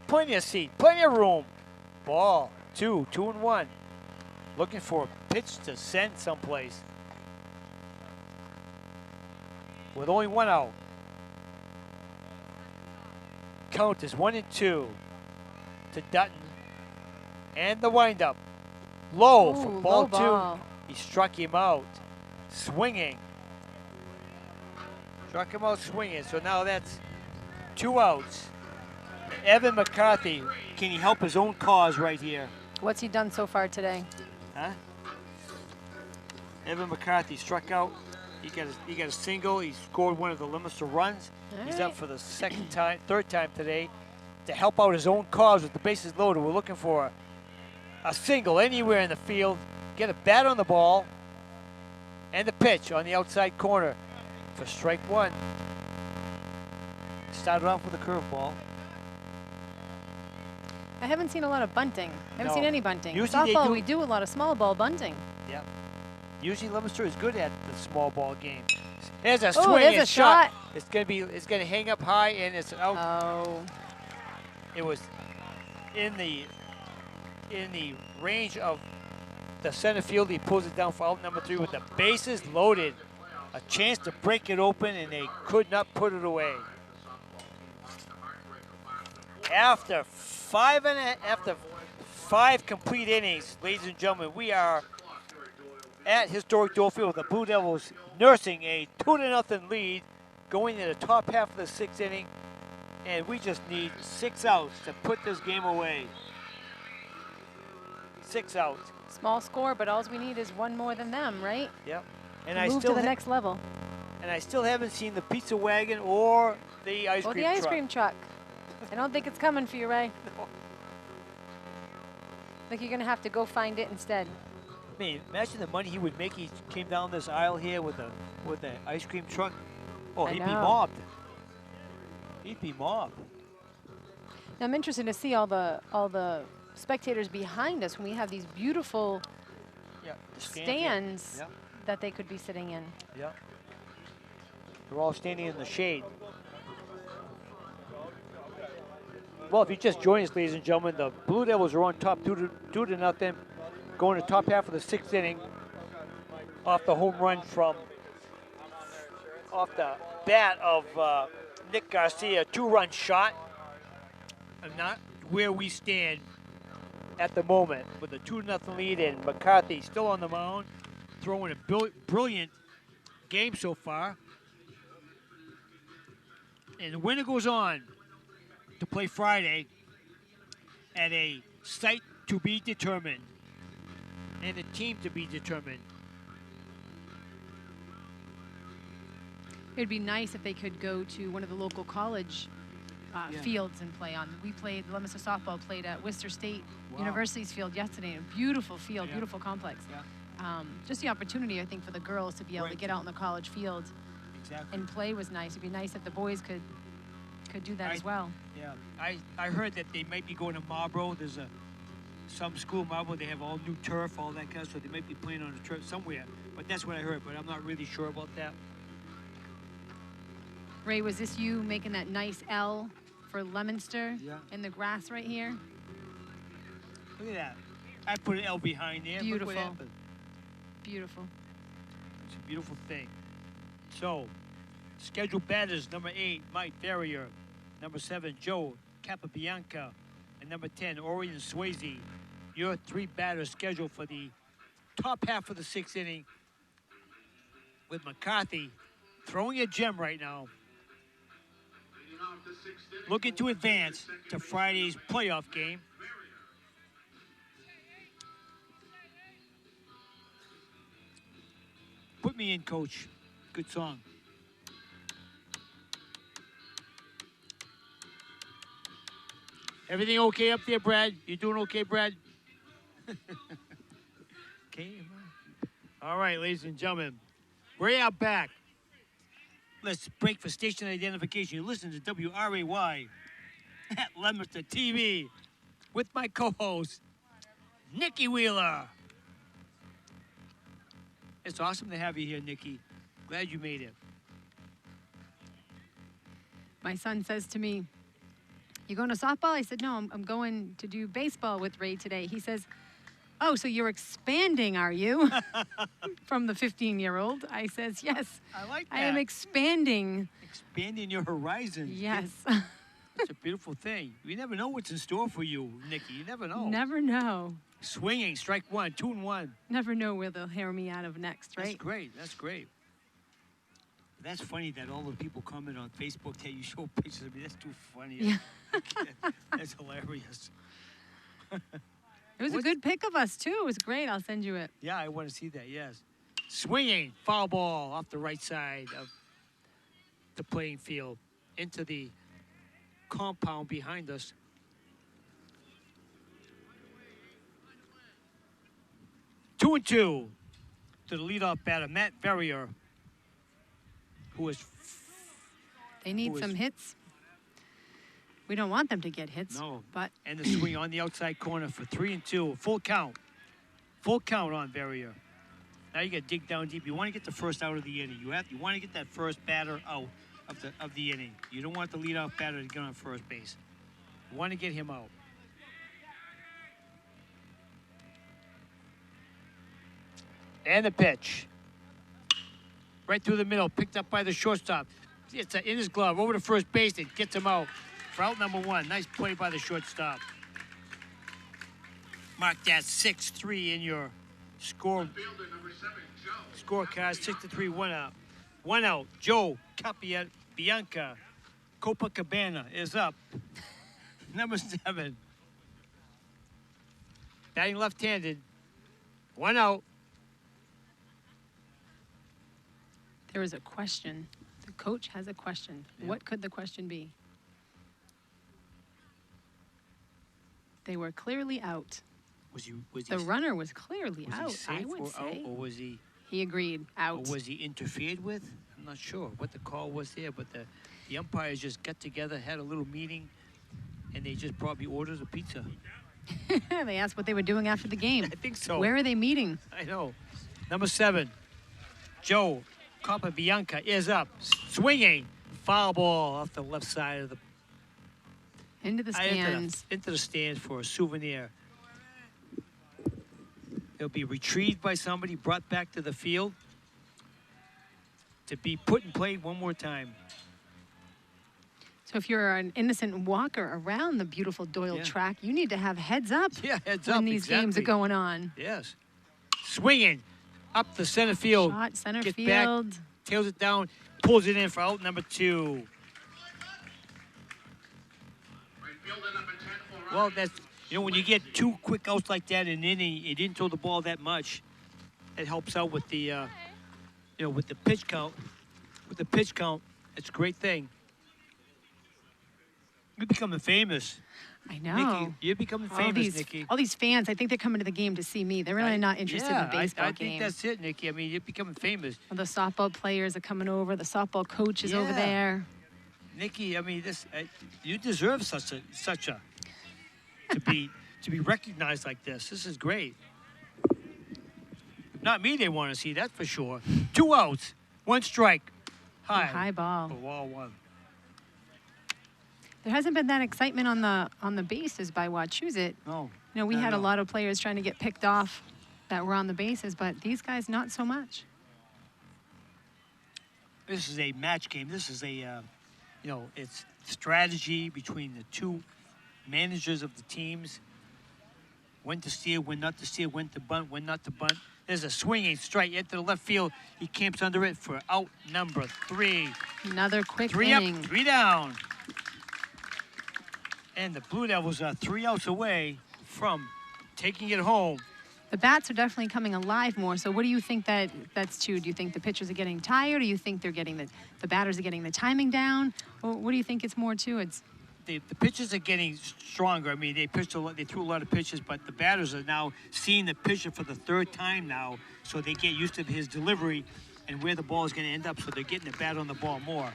Plenty of seat, plenty of room. Ball, 2-1. Looking for a pitch to send someplace. With only one out. Count is 1-2 to Dutton. And the windup. Low for Ooh, ball low ball. 2. He struck him out. Swinging. Struck him out swinging. So now that's 2 outs. Evan McCarthy, can he help his own cause right here? What's he done so far today? Huh? Evan McCarthy struck out. He got a single. He scored one of the Leominster runs. He's up for the third time today to help out his own cause with the bases loaded. We're looking for a single anywhere in the field. Get a bat on the ball. And the pitch on the outside corner for strike one. Started off with a curveball. I haven't seen a lot of bunting. I haven't No. seen any bunting. Usually they Softball, do- we do a lot of small ball bunting. Yep. Usually Leominster is good at the small ball game. There's a Oh, swing there's and a shot. It's gonna hang up high and it's out. Oh. It was in the range of the center field. He pulls it down for out number 3 with the bases loaded. A chance to break it open and they could not put it away. After five complete innings, ladies and gentlemen, we are at historic Dole Field with the Blue Devils nursing a 2-0 lead going in the top half of the 6th inning, and we just need 6 outs to put this game away. 6 outs. Small score, but all we need is one more than them, right? Yep. And Move to the next level. And I still haven't seen the pizza wagon or the ice Or cream the ice truck. cream truck. I don't think it's coming for you, Ray. No. I think you're going to have to go find it instead. I mean, imagine the money he would make. He came down this aisle here with the ice cream truck. Oh, I he'd be know. mobbed. He'd be mobbed. Now, I'm interested to see all the spectators behind us when we have these beautiful Yeah. The stands Yeah. that they could be sitting in. Yeah. They're all standing in the shade. Well, if you just joined us, ladies and gentlemen, the Blue Devils are on top 2-0, going to top half of the 6th inning off the home run from off the bat of Nick Garcia, 2-run shot. And not where we stand at the moment with a 2-0 lead, and McCarthy still on the mound, throwing a brilliant game so far. And the winner goes on to play Friday at a site to be determined and a team to be determined. It'd be nice if they could go to one of the local college fields and play on. We played, the Leominster softball played at Worcester State University's field yesterday. A beautiful field, beautiful complex. Yeah. Just the opportunity, I think, for the girls to be able to get out in the college field and play was nice. It'd be nice if the boys could do that as well. Yeah, I heard that they might be going to Marlboro. There's some school in Marlboro, they have all new turf, all that kind of stuff. They might be playing on the turf somewhere. But that's what I heard, but I'm not really sure about that. Ray, was this you making that nice L for Leominster Yeah. in the grass right here? Look at that. I put an L behind there. Look Beautiful. what happened. Beautiful. It's a beautiful thing. So, scheduled batters, number 8, Mike Ferrier. Number 7, Joe Capabianca. And number 10, Orion Swayze. Your 3 batters scheduled for the top half of the 6th inning with McCarthy throwing a gem right now. Looking to advance to Friday's playoff game. Put me in, coach. Good song. Everything okay up there, Brad? You doing okay, Brad? Okay. All right, ladies and gentlemen. We're out back. Let's break for station identification. You listen to WRAY at Leominster TV with my co-host, Nikki Wheeler. It's awesome to have you here, Nikki. Glad you made it. My son says to me, "You going to softball?" I said, "No, I'm going to do baseball with Ray today." He says, "Oh, so you're expanding, are you?" From the 15-year-old. I says, "Yes, I like that. I am expanding." Expanding your horizons. Yes. It's a beautiful thing. You never know what's in store for you, Nikki. You never know. Never know. Swinging, strike 1, 2-1. Never know where they'll hear me out of next, right? That's great. That's great. That's funny that all the people comment on Facebook that you show pictures of me. That's too funny. Yeah. That's hilarious. It was a good pic of us, too. It was great. I'll send you it. Yeah, I want to see that, yes. Swinging, foul ball off the right side of the playing field into the compound behind us. Two and two to the leadoff batter, Matt Verrier, who is... They need Who is- some hits. We don't want them to get hits. No. But And the swing on the outside corner for 3-2. Full count. Full count on Verrier. Now you got to dig down deep. You want to get the first out of the inning. You want to get that first batter out of the inning. You don't want the leadoff batter to get on first base. You want to get him out. And the pitch. Right through the middle, picked up by the shortstop. It's in his glove, over to first base. It gets him out for out number 1. Nice play by the shortstop. Mark that 6-3 in your score Fielder number 7, Joe. scorecard. 6-3, 1 out. 1 out. Joe Capabianca. Copacabana is up. Number 7. Batting left-handed. 1 out. there was a question. The coach has a question. Yeah. What could the question be? They were clearly out. Was he The runner was clearly was out, he safe I would or say. out, or was he He agreed, out. Or was he interfered with? I'm not sure what the call was there, but the umpires just got together, had a little meeting, and they just probably ordered a pizza. They asked what they were doing after the game. I think so. Where are they meeting? I know. Number 7, Joe Capabianca is up, swinging. Foul ball off the left side of the Into the stands. into the stands for a souvenir. It'll be retrieved by somebody, brought back to the field to be put in play one more time. So if you're an innocent walker around the beautiful Doyle Yeah. track, you need to have heads up Yeah, heads when up. these games are exactly. going on. Yes. Swinging up the center field. Shot center Gets field. back, tails it down, pulls it in for out number 2. Right fielder number 10, Well, that's, when you get 2 quick outs like that in an inning, he didn't throw the ball that much. It helps out with the, with the pitch count. With the pitch count, it's a great thing. You're becoming famous. I know. Nikki, you're becoming famous, Nikki. All these fans, I think they're coming to the game to see me. They're really not interested in the baseball I game. think that's it, Nikki. I mean, you're becoming famous. Well, the softball players are coming over. The softball coach is over Yeah. there. Nikki, I mean, you deserve such a to be recognized like this. This is great. Not me, they want to see, that's for sure. 2 outs, 1 strike. High ball. For wall 1. There hasn't been that excitement on the bases by Wachusett. No. We not had at a all. lot of players trying to get picked off that were on the bases, but these guys not so much. This is a match game. This is a, it's strategy between the 2 managers of the teams. When to steal, when not to steal, when to bunt, when not to bunt. There's a swinging strike into the left field. He camps under it for out number 3. Another quick 3 inning. up, 3 down. And the Blue Devils are 3 outs away from taking it home. The bats are definitely coming alive more. So what do you think that's to? Do you think the pitchers are getting tired? Do you think they're getting the batters are getting the timing down? Or what do you think it's more to? It's The pitchers are getting stronger. I mean, they threw a lot of pitches, but the batters are now seeing the pitcher for the 3rd time now, so they get used to his delivery and where the ball is going to end up, so they're getting the bat on the ball more.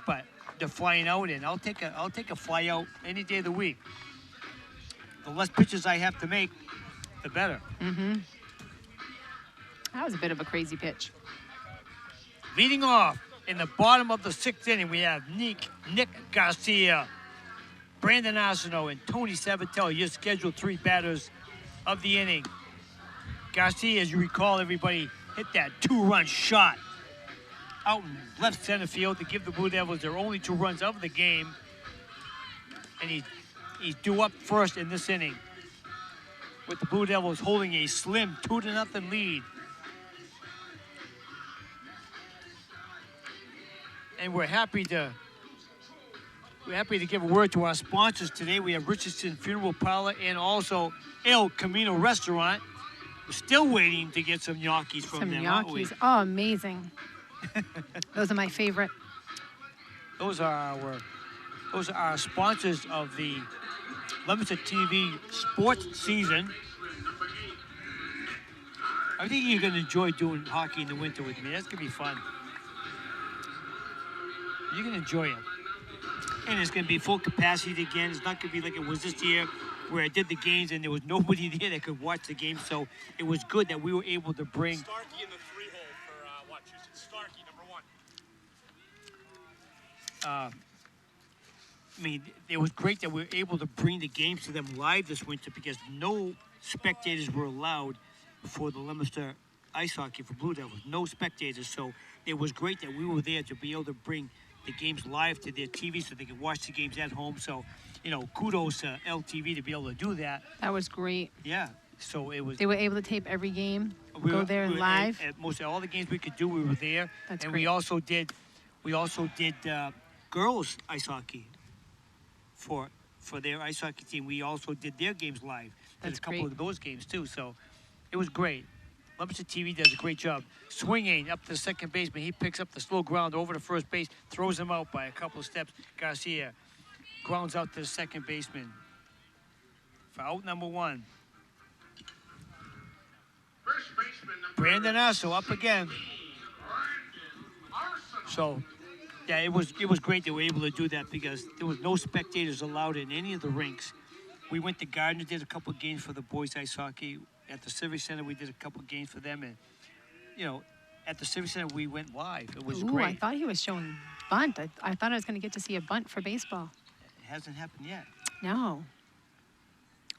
But they're flying out, and I'll take a fly out any day of the week. The less pitches I have to make, the better. that was a bit of a crazy pitch. Leading off in the bottom of the 6th inning, we have Nick Garcia, Brandon Arsenault, and Tony Sabatel, your scheduled 3 batters of the inning. Garcia, as you recall, everybody, hit that 2-run shot out in left center field to give the Blue Devils their only 2 runs of the game. And he's due up first in this inning, with the Blue Devils holding a slim 2-0 lead. And we're happy to give a word to our sponsors today. We have Richardson Funeral Parlor and also El Camino Restaurant. We're still waiting to get some gnocchis from Some them, aren't we? gnocchis. Oh, amazing. Those are my favorite. Those are our sponsors of the Leominster TV sports season. I think you're going to enjoy doing hockey in the winter with me. That's going to be fun. You're going to enjoy it. And it's going to be full capacity again. It's not going to be like it was this year where I did the games and there was nobody there that could watch the game. So it was good that we were able to bring... Starkey in the 3-hole for Wachusett. Starkey, number 1. I mean, it was great that we were able to bring the games to them live this winter because no spectators were allowed for the Leominster ice hockey for Blue Devils. No spectators. So it was great that we were there to be able to bring the games live to their TV so they could watch the games at home. So, kudos to LTV to be able to do that. That was great. Yeah. So it was. They were able to tape every game, we go were- there we were live. At most all the games we could do, we were there. That's and great. we also did girls ice hockey for their ice hockey team. We also did their games live. There's That's a couple great. of those games too. So it was great. Leominster TV does a great job. Swinging up to the second baseman. He picks up the slow ground over to first base, throws him out by a couple of steps. Garcia grounds out to the second baseman for out number 1. First baseman, number Brandon Arsenault up again. So, yeah, it was great that we were able to do that because there was no spectators allowed in any of the rinks. We went to Gardner, did a couple of games for the boys ice hockey. At the Civic Center, we did a couple of games for them. And, you know, at the Civic Center, we went live. It was Ooh, great. I thought he was showing bunt. I thought I was going to get to see a bunt for baseball. It hasn't happened yet. No.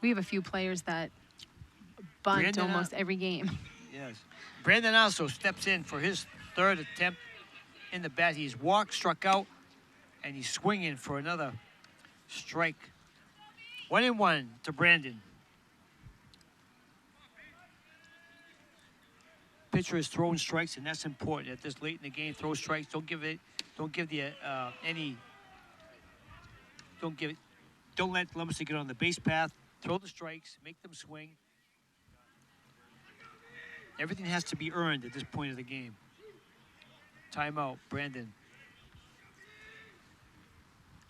We have a few players that bunt Brandon, almost every game. Yes. Brandon also steps in for his third attempt in the bat. He's walked, struck out, and he's swinging for another strike. 1-1 to Brandon. Pitcher is throwing strikes, and that's important at this late in the game. Throw strikes. Don't let Leominster get on the base path. Throw the strikes, make them swing. Everything has to be earned at this point of the game. Timeout, Brandon.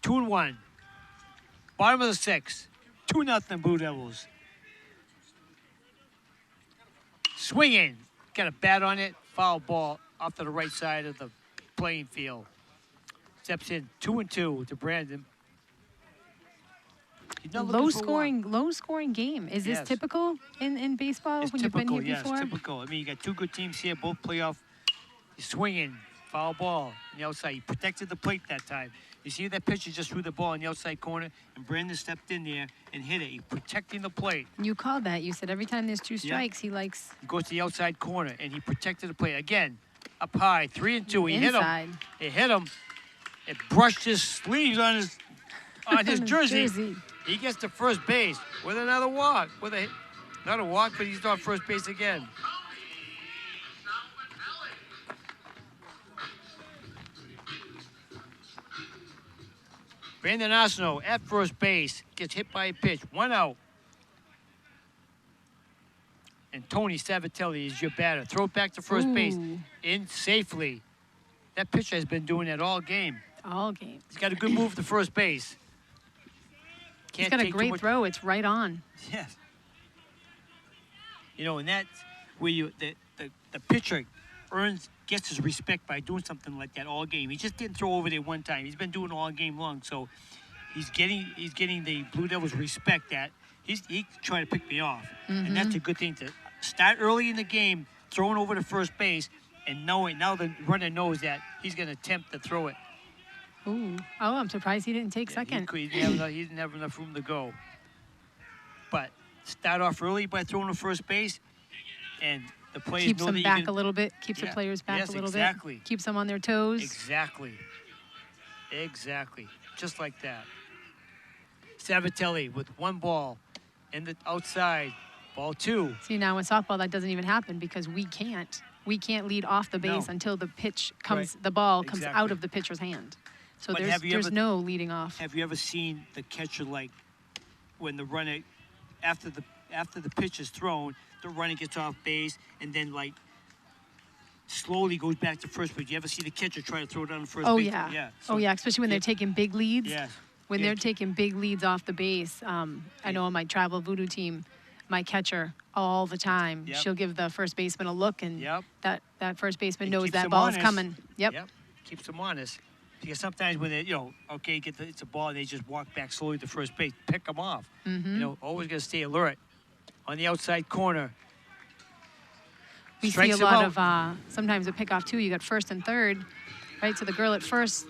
2-1. Bottom of the sixth. 2-0 Blue Devils. Swinging. Got a bat on it. Foul ball off to the right side of the playing field. Steps in 2-2 to Brandon. Low scoring game. Is this Yes. typical in baseball It's when typical, you've been here yes, before? typical. I mean, you got two good teams here, both playoff. He's swinging, foul ball on the outside. He protected the plate that time. You see that pitcher just threw the ball in the outside corner, and Brandon stepped in there and hit it. He's protecting the plate. You called that. You said every time there's two strikes, he likes He goes to the outside corner, and he protected the plate. Again, up high, 3-2. He inside. hit him. It brushed his sleeves on his jersey. He gets to first base with another walk. Not a walk, but he's on first base again. Brandon Arsenault at first base gets hit by a pitch. 1 out. And Tony Savatelli is your batter. Throw it back to first base. In safely. That pitcher has been doing that all game. All game. He's got a good move to first base. He's got a great throw. It's right on. Yes. You know, and that's where the pitcher gets his respect by doing something like that all game. He just didn't throw over there one time. He's been doing it all game long, so he's getting the Blue Devils respect that he's trying to pick me off, and that's a good thing to start early in the game, throwing over to first base, and knowing now the runner knows that he's going to attempt to throw it. Ooh. Oh, I'm surprised he didn't take second. He didn't have enough room to go. But start off early by throwing to first base, and the players keeps know them that back a little bit. Keeps the Yeah. players back Yes, a little exactly. bit. Keeps them on their toes. Exactly. Just like that. Savatelli with one ball in the outside. Ball 2. See, now in softball that doesn't even happen because we can't lead off the base No. until the pitch comes. Right. The ball comes Exactly. out of the pitcher's hand. So But there's no leading off. Have you ever seen the catcher, like when the runner after the pitch is thrown, the runner gets off base and then like slowly goes back to first base? You ever see the catcher try to throw it on first Oh base? yeah. Yeah. Oh yeah, especially when they're taking big leads. Yes. When Yeah. they're taking big leads off the base. I know on my travel voodoo team, my catcher all the time, Yep. she'll give the first baseman a look, and Yep. that first baseman It knows keeps that them ball's honest. coming. Yep. Keeps them honest. Because sometimes when they, it's a ball, and they just walk back slowly to first base, pick them off. Always got to stay alert. On the outside corner. We see Strikes a him lot out. of sometimes a pickoff too. You got first and third, right? So the girl at first,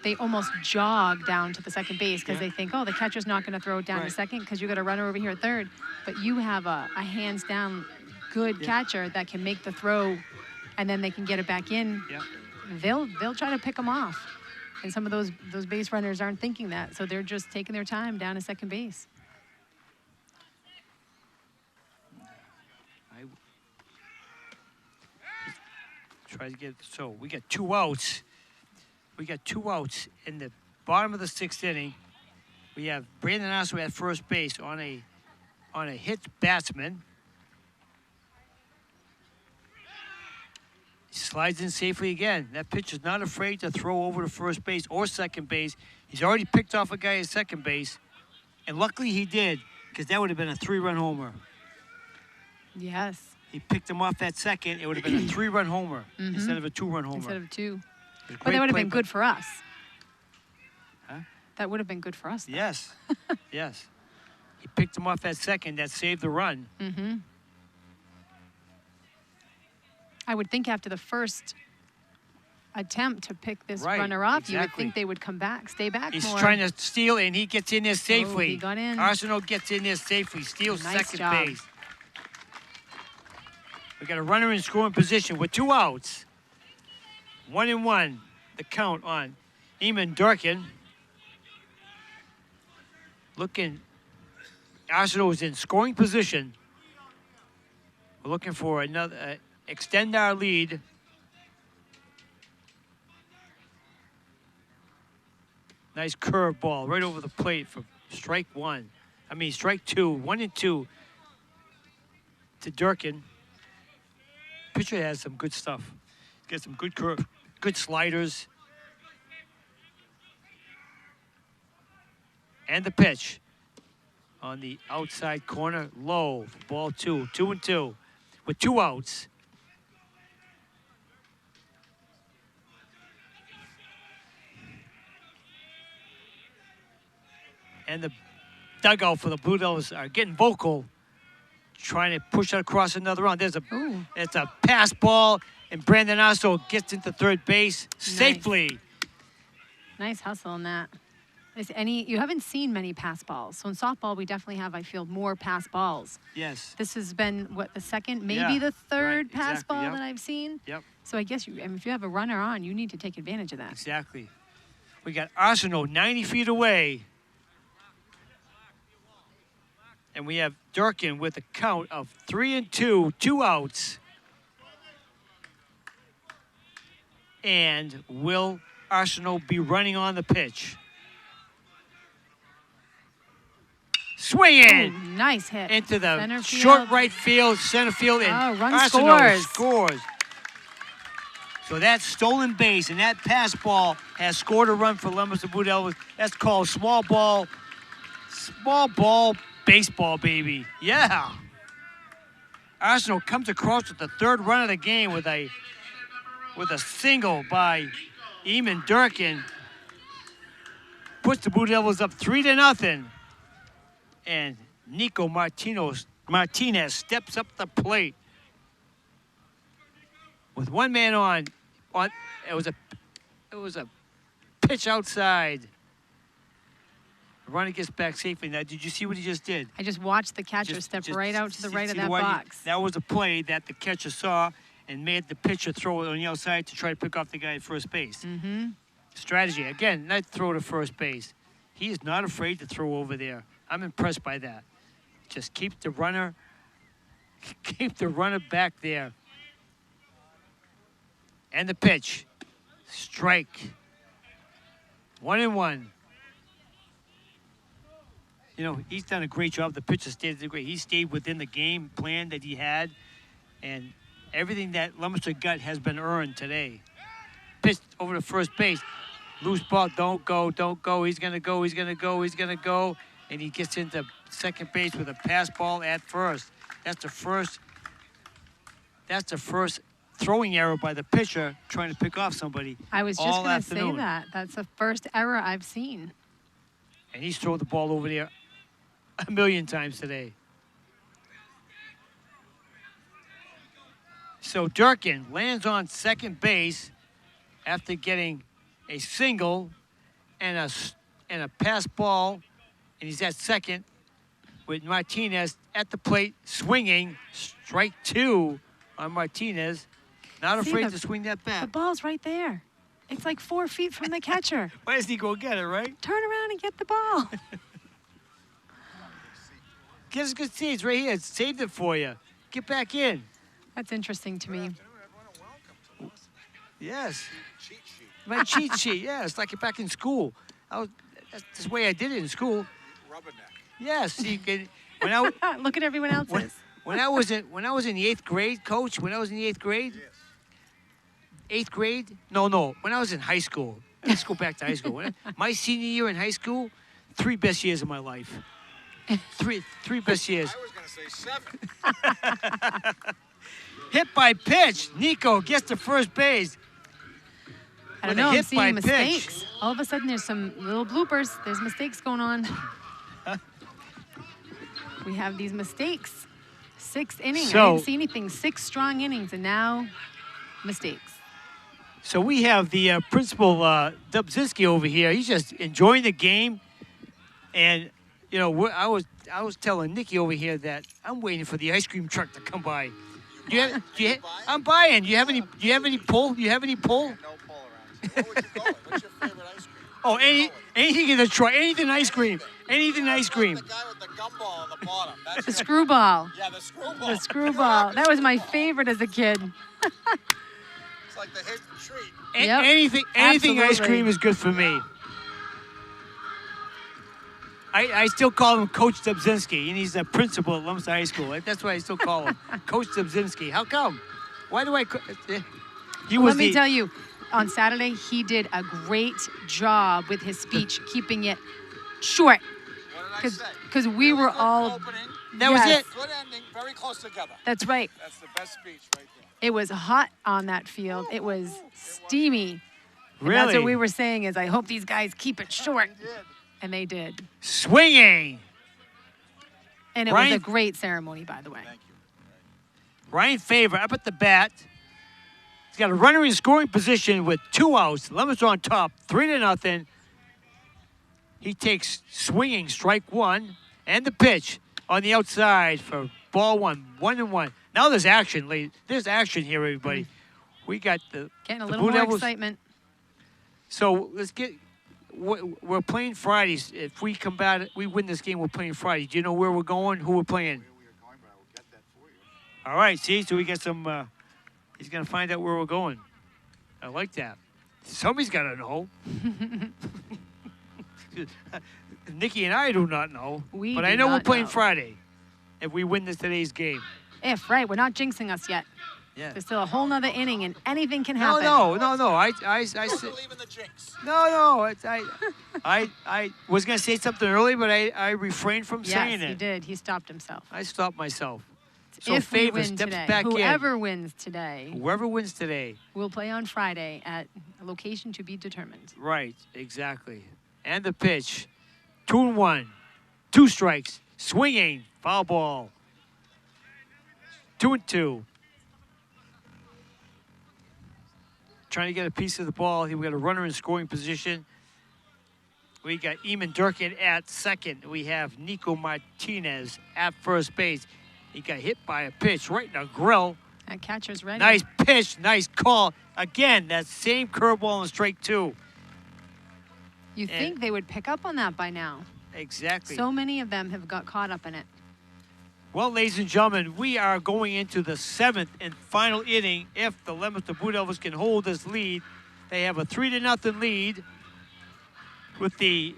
they almost jog down to the second base because they think, oh, the catcher's not going to throw it down to Right. second because you got a runner over here at third. But you have a hands down good catcher that can make the throw, and then they can get it back in. Yeah. They'll try to pick them off, and some of those base runners aren't thinking that, so they're just taking their time down to second base. Try to get so we got 2 outs. We got 2 outs in the bottom of the 6th inning. We have Brandon Arsenault at first base on a hit batsman. He slides in safely again. That pitcher's not afraid to throw over to first base or second base. He's already picked off a guy at second base, and luckily he did, because that would have been a 3-run homer. Yes. He picked him off at second. It would have been a 3-run homer instead of a 2-run homer. Instead of 2. It was a But great that would have play, been good for us. Huh? That would have been good for us. Though. Yes. Yes. picked him off at second. That saved the run. Mm-hmm. I would think after the first attempt to pick this Right, runner off, you would exactly. think they would come back, stay back He's more. trying to steal, and he gets in there safely. he got in. Arsenal gets in there safely, steals Nice second job. base. We got a runner in scoring position with 2 outs. 1-1, the count on Eamon Durkin. Looking, Arsenal is in scoring position. We're looking for another, extend our lead. Nice curve ball right over the plate for strike 1. I mean, strike 2, 1-2 to Durkin. Pitcher has some good stuff. He's got some good curve, good sliders. And the pitch on the outside corner, low, ball 2, 2-2 with 2 outs. And the dugout for the Blue Devils are getting vocal, trying to push it across another round. It's a pass ball, and Brandon Arsenal gets into third base safely. Nice hustle on that. You haven't seen many pass balls. So in softball, we definitely have, I feel, more pass balls. Yes. This has been, what, the second, maybe the third right, pass exactly, ball yep. that I've seen? Yep. So I guess if you have a runner on, you need to take advantage of that. Exactly. We got Arsenal 90 feet away. And we have Durkin with a count of 3-2, 2 outs. And will Arsenal be running on the pitch? Swinging! Ooh, nice hit. Into the Center short field. right field, center field, and run Arsenal scores. So that stolen base and that pass ball has scored a run for Leominster Blue Devils. That's called small ball baseball, baby. Yeah. Arsenal comes across with the third run of the game with a single by Eamon Durkin. Puts the Blue Devils up 3-0. And Nico Martinez steps up the plate with one man on. It was a pitch outside. The runner gets back safely. Now, did you see what he just did? I just watched the catcher step right out to the right of that box. That was a play that the catcher saw and made the pitcher throw it on the outside to try to pick off the guy at first base. Mm-hmm. Strategy. Again, not throw to first base. He is not afraid to throw over there. I'm impressed by that. Just keep the runner back there. And the pitch. Strike. 1-1. You know, he's done a great job. The pitcher stayed great. He stayed within the game plan that he had. And everything that Leominster got has been earned today. Pitched over to first base. Loose ball, don't go. He's going to go. And he gets into second base with a pass ball at first. That's the first throwing error by the pitcher trying to pick off somebody. I was just going to say afternoon. that. That's the first error I've seen. And he's thrown the ball over there a million times today. So Durkin lands on second base after getting a single and a pass ball, and he's at second with Martinez at the plate swinging. Strike 2 on Martinez. Not afraid to swing that The bat. ball's right there. It's like 4 feet from the catcher. Why does he go get it, right? Turn around and get the ball. Get us good seats right here. It saved it for you. Get back in. That's interesting to me. Good afternoon, everyone, and welcome to Yes. Cheat Sheet. My cheat sheet, yeah. It's like you're back in school. That's the way I did it in school. Rubberneck. Yes. You can, Look at everyone else's. when I was in the 8th grade, Coach, when I was in the 8th grade, Yes. 8th grade? No. When I was in high school. Let's go back to high school. My senior year in high school, 3 best years of my life. Three best years. I was going to say 7. Hit by pitch. Nico gets to first base. I with don't a know, I'm hit by seeing pitch. mistakes. All of a sudden, there's some little bloopers. There's mistakes going on. we have these mistakes. 6 innings. I So- didn't see anything. 6 strong innings, and now mistakes. So we have the principal, Dubzinski, over here. He's just enjoying the game. And, you know, I was telling Nikki over here that I'm waiting for the ice cream truck to come by. I'm buying. Do you have any pull? Do you have any pull? No pull around. What would you call it? What's your favorite ice cream? Oh, anything in the truck. Anything ice cream. Anything ice cream. The guy with the gumball on the bottom. That's The your- screwball. Yeah, the screwball. The screwball. That was my favorite as a kid. It's like the hidden treat. Yep. Anything ice Absolutely. cream is good for me. I still call him Coach Dubzinski, and he's the principal at Lumsden High School. That's why I still call him Coach Dubzinski. How come? Why do I? He was Let me tell you, on Saturday, he did a great job with his speech, keeping it short. What did I say? Because we Really were good all. Opening, That was Yes. it. good ending, very close together. That's right. That's the best speech right there. It was hot on that field. It was steamy. And Really? that's what we were saying is I hope these guys keep it short. You did. And they did. Swinging. And it Ryan- was a great ceremony, by the way. Thank you. Ryan Favor up at the bat. He's got a runner in scoring position with 2 outs. Lemons on top, 3-0. He takes swinging strike 1 and the pitch on the outside for ball 1, 1-1. Now there's action, ladies. There's action here, everybody. We got the Getting a the little Blue more Devils. excitement. So let's get. We're playing Fridays. If we come back, we win this game. We're playing Friday. Do you know where we're going? Who we're playing? Where we are going, but I will get that for you. All right. See, so we got some. He's gonna find out where we're going. I like that. Somebody's gotta know. Nikki and I do not know. We but do I know we're not playing know. Friday. If we win today's game. If, right, we're not jinxing us yet. Yeah. There's still a whole nother inning, and anything can No, happen. no. I I said. believe in the jinx. No. I was gonna say something earlier, but I refrained from saying Yes, it. he did. He stopped himself. I stopped myself. So If we Favor win steps today, back whoever wins today in. Whoever wins today. will play on Friday at a location to be determined. Right, exactly. And the pitch. 2-1. 2 strikes. Swinging. Foul ball. 2-2. Trying to get a piece of the ball. We got a runner in scoring position. We got Eamon Durkin at second. We have Nico Martinez at first base. He got hit by a pitch right in the grill. That catcher's ready. Nice pitch, nice call. Again, that same curveball and strike 2. You think they would pick up on that by now. Exactly. So many of them have got caught up in it. Well, ladies and gentlemen, we are going into the 7th and final inning. If the Leominster Blue Devils can hold this lead, they have a 3-0 lead with the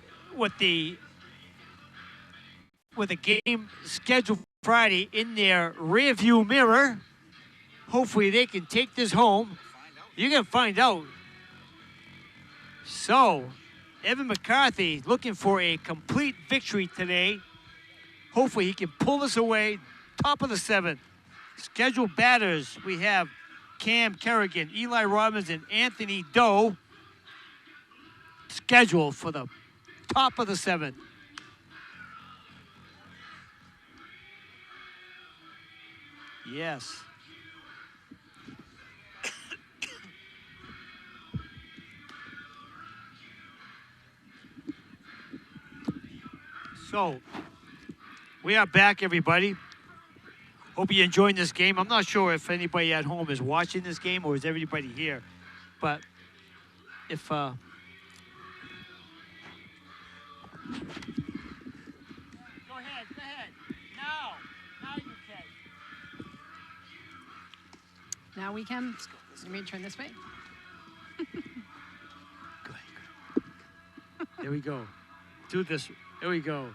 game scheduled Friday in their rearview mirror. Hopefully they can take this home. You're going to find out. So, Evan McCarthy looking for a complete victory today. Hopefully he can pull this away. Top of the 7th. Scheduled batters, we have Cam Kerrigan, Eli Robbins, and Anthony Doe. Scheduled for the top of the 7th. Yes. So, we are back, everybody. Hope you're enjoying this game. I'm not sure if anybody at home is watching this game or is everybody here. But if... Go ahead. Now you can. Now we can. Let me turn this way. Go ahead. There we go. Do this. There we go.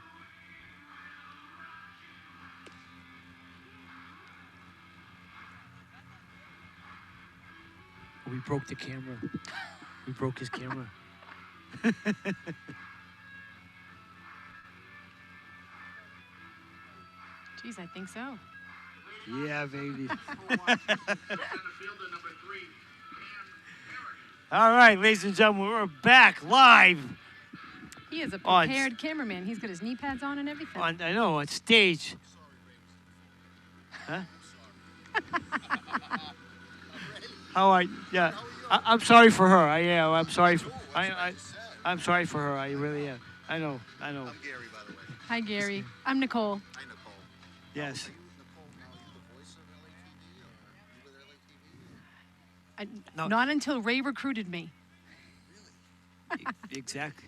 We broke the camera. We broke his camera. Jeez, I think so. Yeah, baby. Center fielder number 3. All right, ladies and gentlemen, we're back live He is a On- prepared cameraman. He's got his knee pads on and everything. I know, on stage. Huh? Yeah. I'm sorry for her. I am. I'm sorry. I'm sorry for her. I really am. I know. I'm Gary, by the way. Hi, Gary. I'm Nicole. Hi, Nicole. Yes. Nicole, now you the voice of LATV, or you with LATV? No. Not until Ray recruited me. Exactly.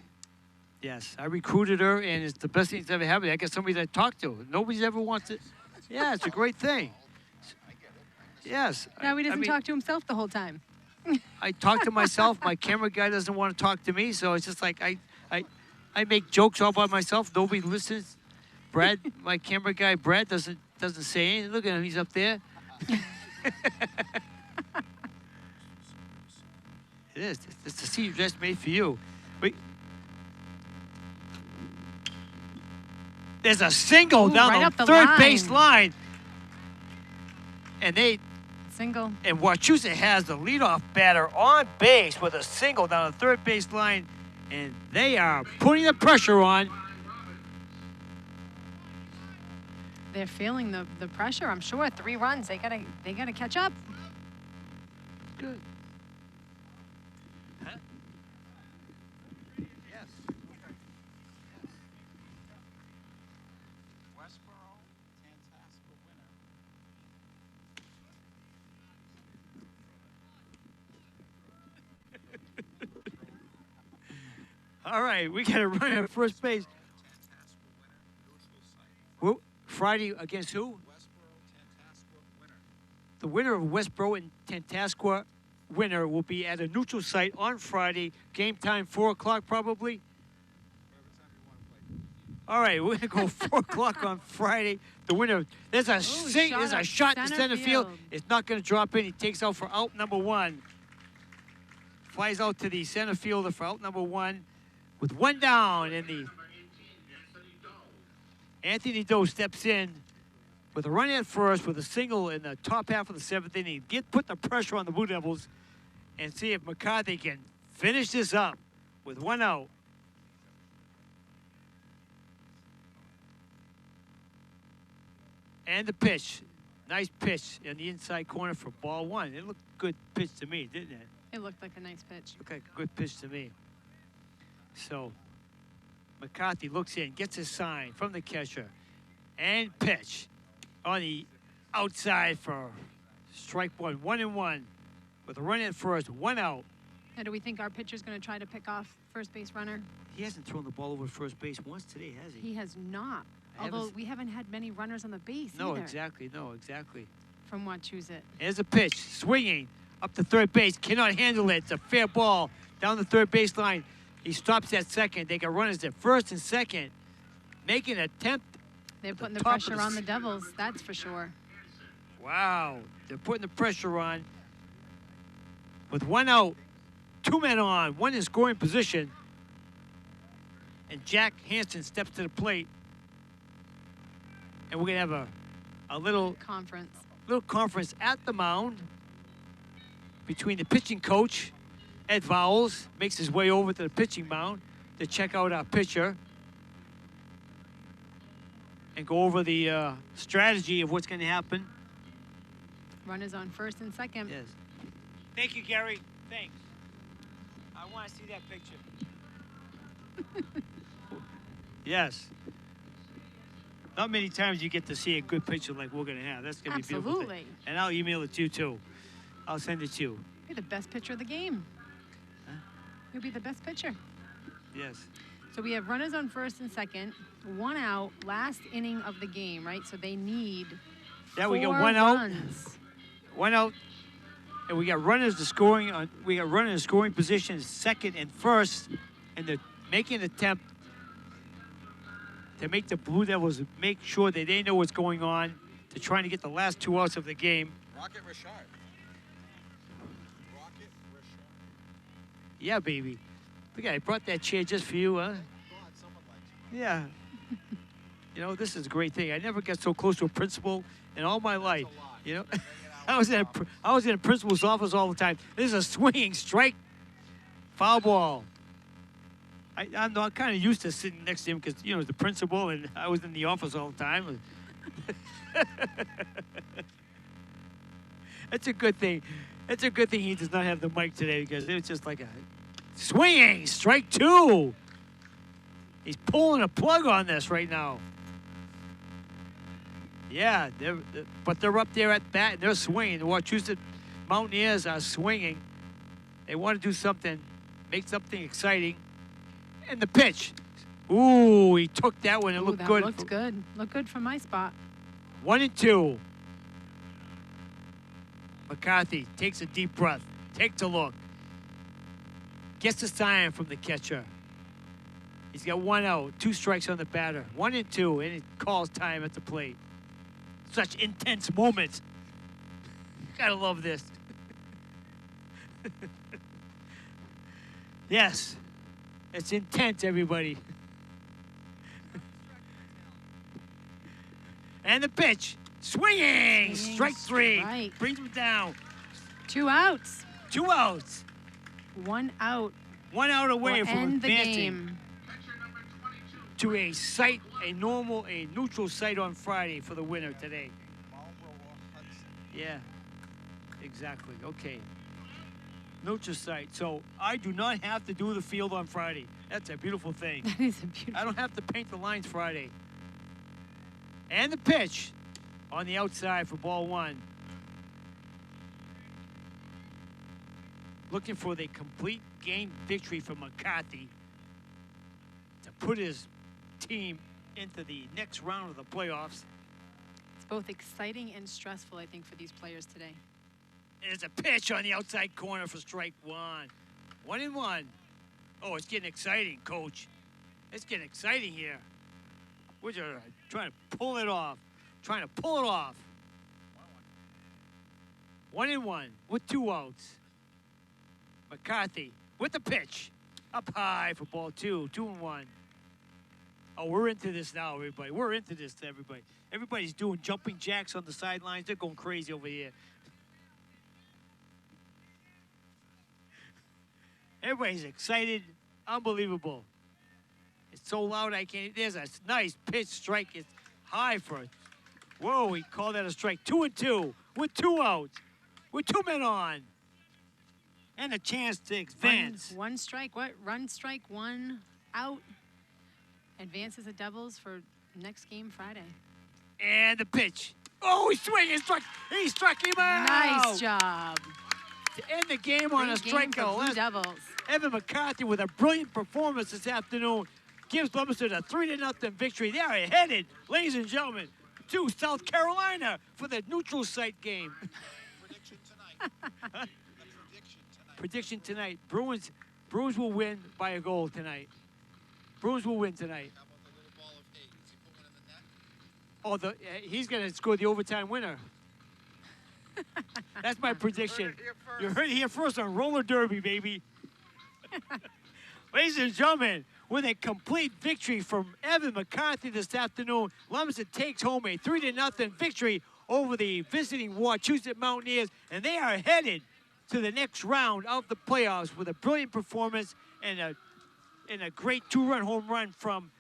Yes, I recruited her, and it's the best thing that's ever happened. I got somebody that I talk to. Nobody's ever wants it. Yeah, it's a great thing. Yes. Now he I doesn't mean, talk to himself the whole time. I talk to myself. My camera guy doesn't want to talk to me, so it's just like I make jokes all by myself. Nobody listens. Brad, my camera guy, Brad doesn't say anything. Look at him. He's up there. It is. It's the seat just made for you. Wait. There's a single Ooh, down right the up the third base line. line. And Single. Wachusett has the leadoff batter on base with a single down the third base line. And they are putting the pressure on. They're feeling the pressure, I'm sure. 3 runs. They gotta catch up. Good. Huh? Yes. Westboro, Tantasco winner. All right, we got to run at first base. Tantasco winner, neutral site. Who? Friday against who? Westboro, Tantasco winner. The winner of Westboro and Tantasqua winner will be at a neutral site on Friday. Game time 4 o'clock probably. Whatever time you want to play. All right, we're gonna go 4 o'clock on Friday. The winner. There's a shot to center field. It's not gonna drop in. He takes out for out number 1. Flies out to the center fielder for out number 1, with 1 down. And the Anthony Doe steps in with a run at first with a single in the top half of the 7th inning. Put the pressure on the Blue Devils and see if McCarthy can finish this up with 1 out. And the pitch. Nice pitch in the inside corner for ball 1. It looked good pitch to me, didn't it? It looked like a nice pitch. Looked like a good pitch to me. So McCarthy looks in, gets a sign from the catcher, and pitch on the outside for strike 1. 1-1 with a run at first, 1 out. Now, do we think our pitcher's going to try to pick off first base runner? He hasn't thrown the ball over first base once today, has he? He has not. I haven't Although s- we haven't had many runners on the base No, either exactly. No, exactly. from Wachusett. There's a pitch, swinging up to third base, cannot handle it. It's a fair ball down the third base line. He stops at second. They got runners at first and second, making an attempt. They're At the putting the top of pressure the on the Devils, that's for sure. Wow, they're putting the pressure on. With 1 out, 2 men on, 1 in scoring position. And Jack Hansen steps to the plate. And we're going to have a little Conference. at the mound between the pitching coach, Ed Vowles, makes his way over to the pitching mound to check out our pitcher and go over the strategy of what's going to happen. Runners on first and second. Yes. Thank you, Gary. Thanks. I want to see that picture. Yes. Not many times you get to see a good picture like we're going to have. That's going to be a beautiful thing. Absolutely. And I'll email it to you, too. I'll send it to you. You're the best pitcher of the game. Huh? You'll be the best pitcher. Yes. So we have runners on first and second, 1 out, last inning of the game, right? So they need Yeah, we got 4 1 out. runs. 1 out. And we got runners to scoring on. We got runners in scoring positions second and first, and they're making an attempt to make the Blue Devils make sure that they know what's going on. They're trying to get the last 2 outs of the game. Rocket Richard. Rocket Richard. Yeah, baby. Look, I brought that chair just for you, huh? God, someone likes you. Yeah. You know, this is a great thing. I never got so close to a principal in all my life. That's a lot. You know, Hanging out I was with in Pop. I was in a principal's office all the time. This is a swinging strike, foul ball. I'm kind of used to sitting next to him because, you know, he's the principal and I was in the office all the time. It's a good thing. It's a good thing he does not have the mic today because it was just like a swinging strike 2. He's pulling a plug on this right now. Yeah, but they're up there at bat and they're swinging. The Wachusett Mountaineers are swinging. They want to do something, make something exciting. And the pitch. Ooh, he took that one. It looked that good. Looked good. Looked good from my spot. 1-2. McCarthy takes a deep breath, takes a look, gets a sign from the catcher. He's got 1 out, 2 strikes on the batter, 1-2, and he calls time at the plate. Such intense moments. Gotta love this. Yes, it's intense, everybody. And the pitch. Swinging! Strike 3. Strike. Brings him down. 2 outs. 2 outs. 1 out. 1 out away Will from end the advancing game. to a site, a neutral site on Friday for the winner today. Yeah, exactly. Okay. Neutral site. So I do not have to do the field on Friday. That's a beautiful thing. That is a beautiful. I don't have to paint the lines Friday. And the pitch on the outside for ball 1. Looking for the complete game victory for McCarthy to put his team into the next round of the playoffs. It's both exciting and stressful, I think, for these players today. There's a pitch on the outside corner for strike 1. 1-1. Oh, it's getting exciting, Coach. It's getting exciting here. We're just trying to pull it off. Trying to pull it off. 1-1 with 2 outs. McCarthy with the pitch. Up high for ball 2. 2-1. Oh, we're into this now, everybody. We're into this, everybody. Everybody's doing jumping jacks on the sidelines. They're going crazy over here. Everybody's excited. Unbelievable. It's so loud I can't. There's a nice pitch strike. It's high for it. Whoa, he called that a strike. 2-2 with 2 outs. With 2 men on. And a chance to advance. One strike. What? Run strike, 1 out. Advances the Devils for next game Friday. And the pitch. Oh, he swung. He struck him out. Nice job. To end the game on a strikeout. Blue Devils. Evan McCarthy with a brilliant performance this afternoon gives Leominster a 3-0 victory. They are headed, ladies and gentlemen, to South Carolina for the neutral site game. Prediction tonight. A Prediction tonight. Bruins will win by a goal tonight. Bruins will win tonight. How about the little ball of hate? Does he put one in the net? Oh, he's going to score the overtime winner. That's my prediction. You heard it here first on Roller Derby, baby. Ladies and gentlemen, with a complete victory from Evan McCarthy this afternoon, Leominster takes home a 3-0 victory over the visiting Wachusett Mountaineers, and they are headed to the next round of the playoffs with a brilliant performance and a great 2-run home run from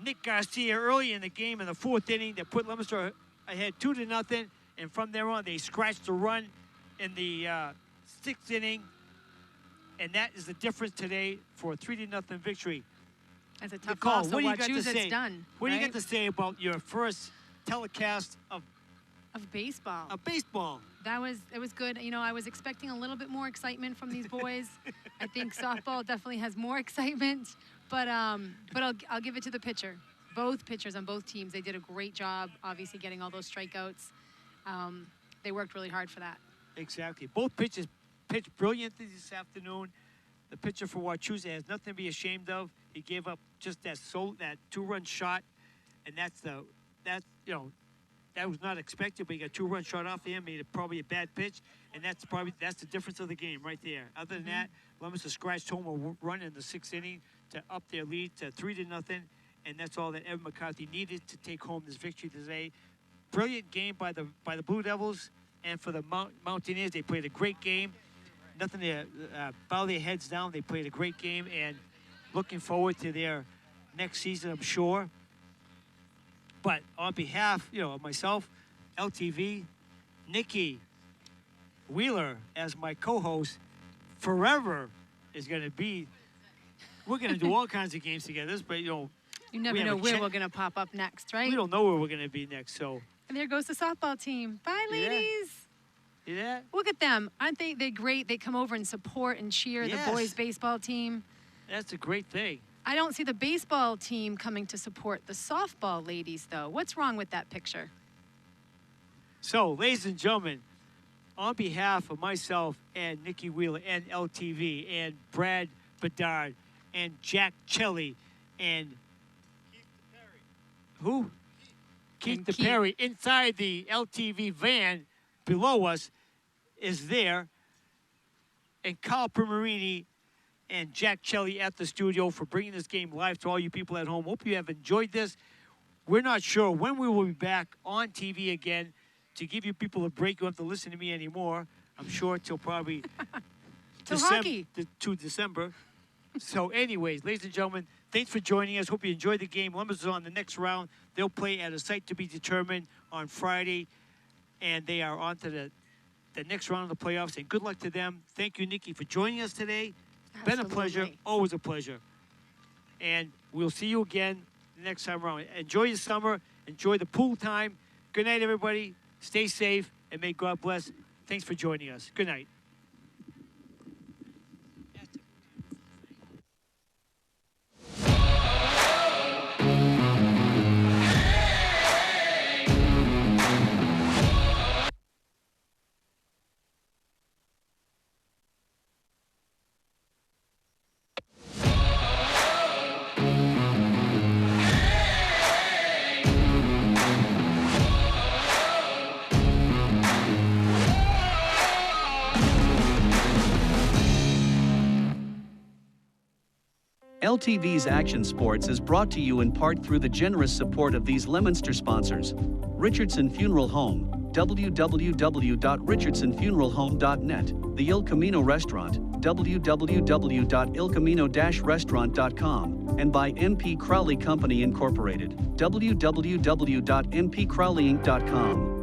Nick Garcia early in the game in the 4th inning that put Leominster ahead 2-0, and from there on they scratched a run in the 6th inning, and that is the difference today for a 3-0 victory. That's a tough Nicole, call. So what do you got to say? Done. What do you right? got to say about your first telecast of baseball? baseball. It was good. You know, I was expecting a little bit more excitement from these boys. I think softball definitely has more excitement, but I'll give it to the pitcher. Both pitchers on both teams, they did a great job, obviously getting all those strikeouts. They worked really hard for that. Exactly. Both pitchers pitched brilliantly this afternoon. The pitcher for Wachusett has nothing to be ashamed of. He gave up just that 2-run shot, and that was not expected, but he got a 2-run shot off him, made it probably a bad pitch, and that's the difference of the game right there. Other than that, Leominster scratched home a run in the 6th inning to up their lead to 3-0, and that's all that Evan McCarthy needed to take home this victory today. Brilliant game by the Blue Devils, and for the Mountaineers, they played a great game. nothing to bow their heads down. They played a great game, and looking forward to their next season, I'm sure. But on behalf, of myself, LTV, Nikki Wheeler as my co-host, forever is going to be. We're going to do all kinds of games together, but you never know where we're going to pop up next, right? We don't know where we're going to be next, so. And there goes the softball team. Bye, ladies. See that? Look at them. Aren't they're great? They come over and support and cheer the boys' baseball team. That's a great thing. I don't see the baseball team coming to support the softball ladies, though. What's wrong with that picture? So, ladies and gentlemen, on behalf of myself and Nikki Wheeler and LTV and Brad Bedard and Jack Chelly and who? Keith DePerry inside the LTV van below us is there, and Carl Primarini and Jack Chelly at the studio for bringing this game live to all you people at home. Hope you have enjoyed this. We're not sure when we will be back on TV again to give you people a break. You don't have to listen to me anymore. I'm sure till probably to December. So anyways, ladies and gentlemen, thanks for joining us. Hope you enjoyed the game. Lemons is on the next round. They'll play at a site to be determined on Friday, and they are on to the next round of the playoffs. And good luck to them. Thank you, Nikki, for joining us today. Absolutely. Been a pleasure. Always a pleasure. And we'll see you again the next time around. Enjoy your summer. Enjoy the pool time. Good night, everybody. Stay safe, and may God bless. Thanks for joining us. Good night. LTV's Action Sports is brought to you in part through the generous support of these Leominster sponsors: Richardson Funeral Home, www.richardsonfuneralhome.net, the Il Camino Restaurant, www.ilcamino-restaurant.com, and by MP Crowley Company Incorporated, www.mpcrowleyinc.com.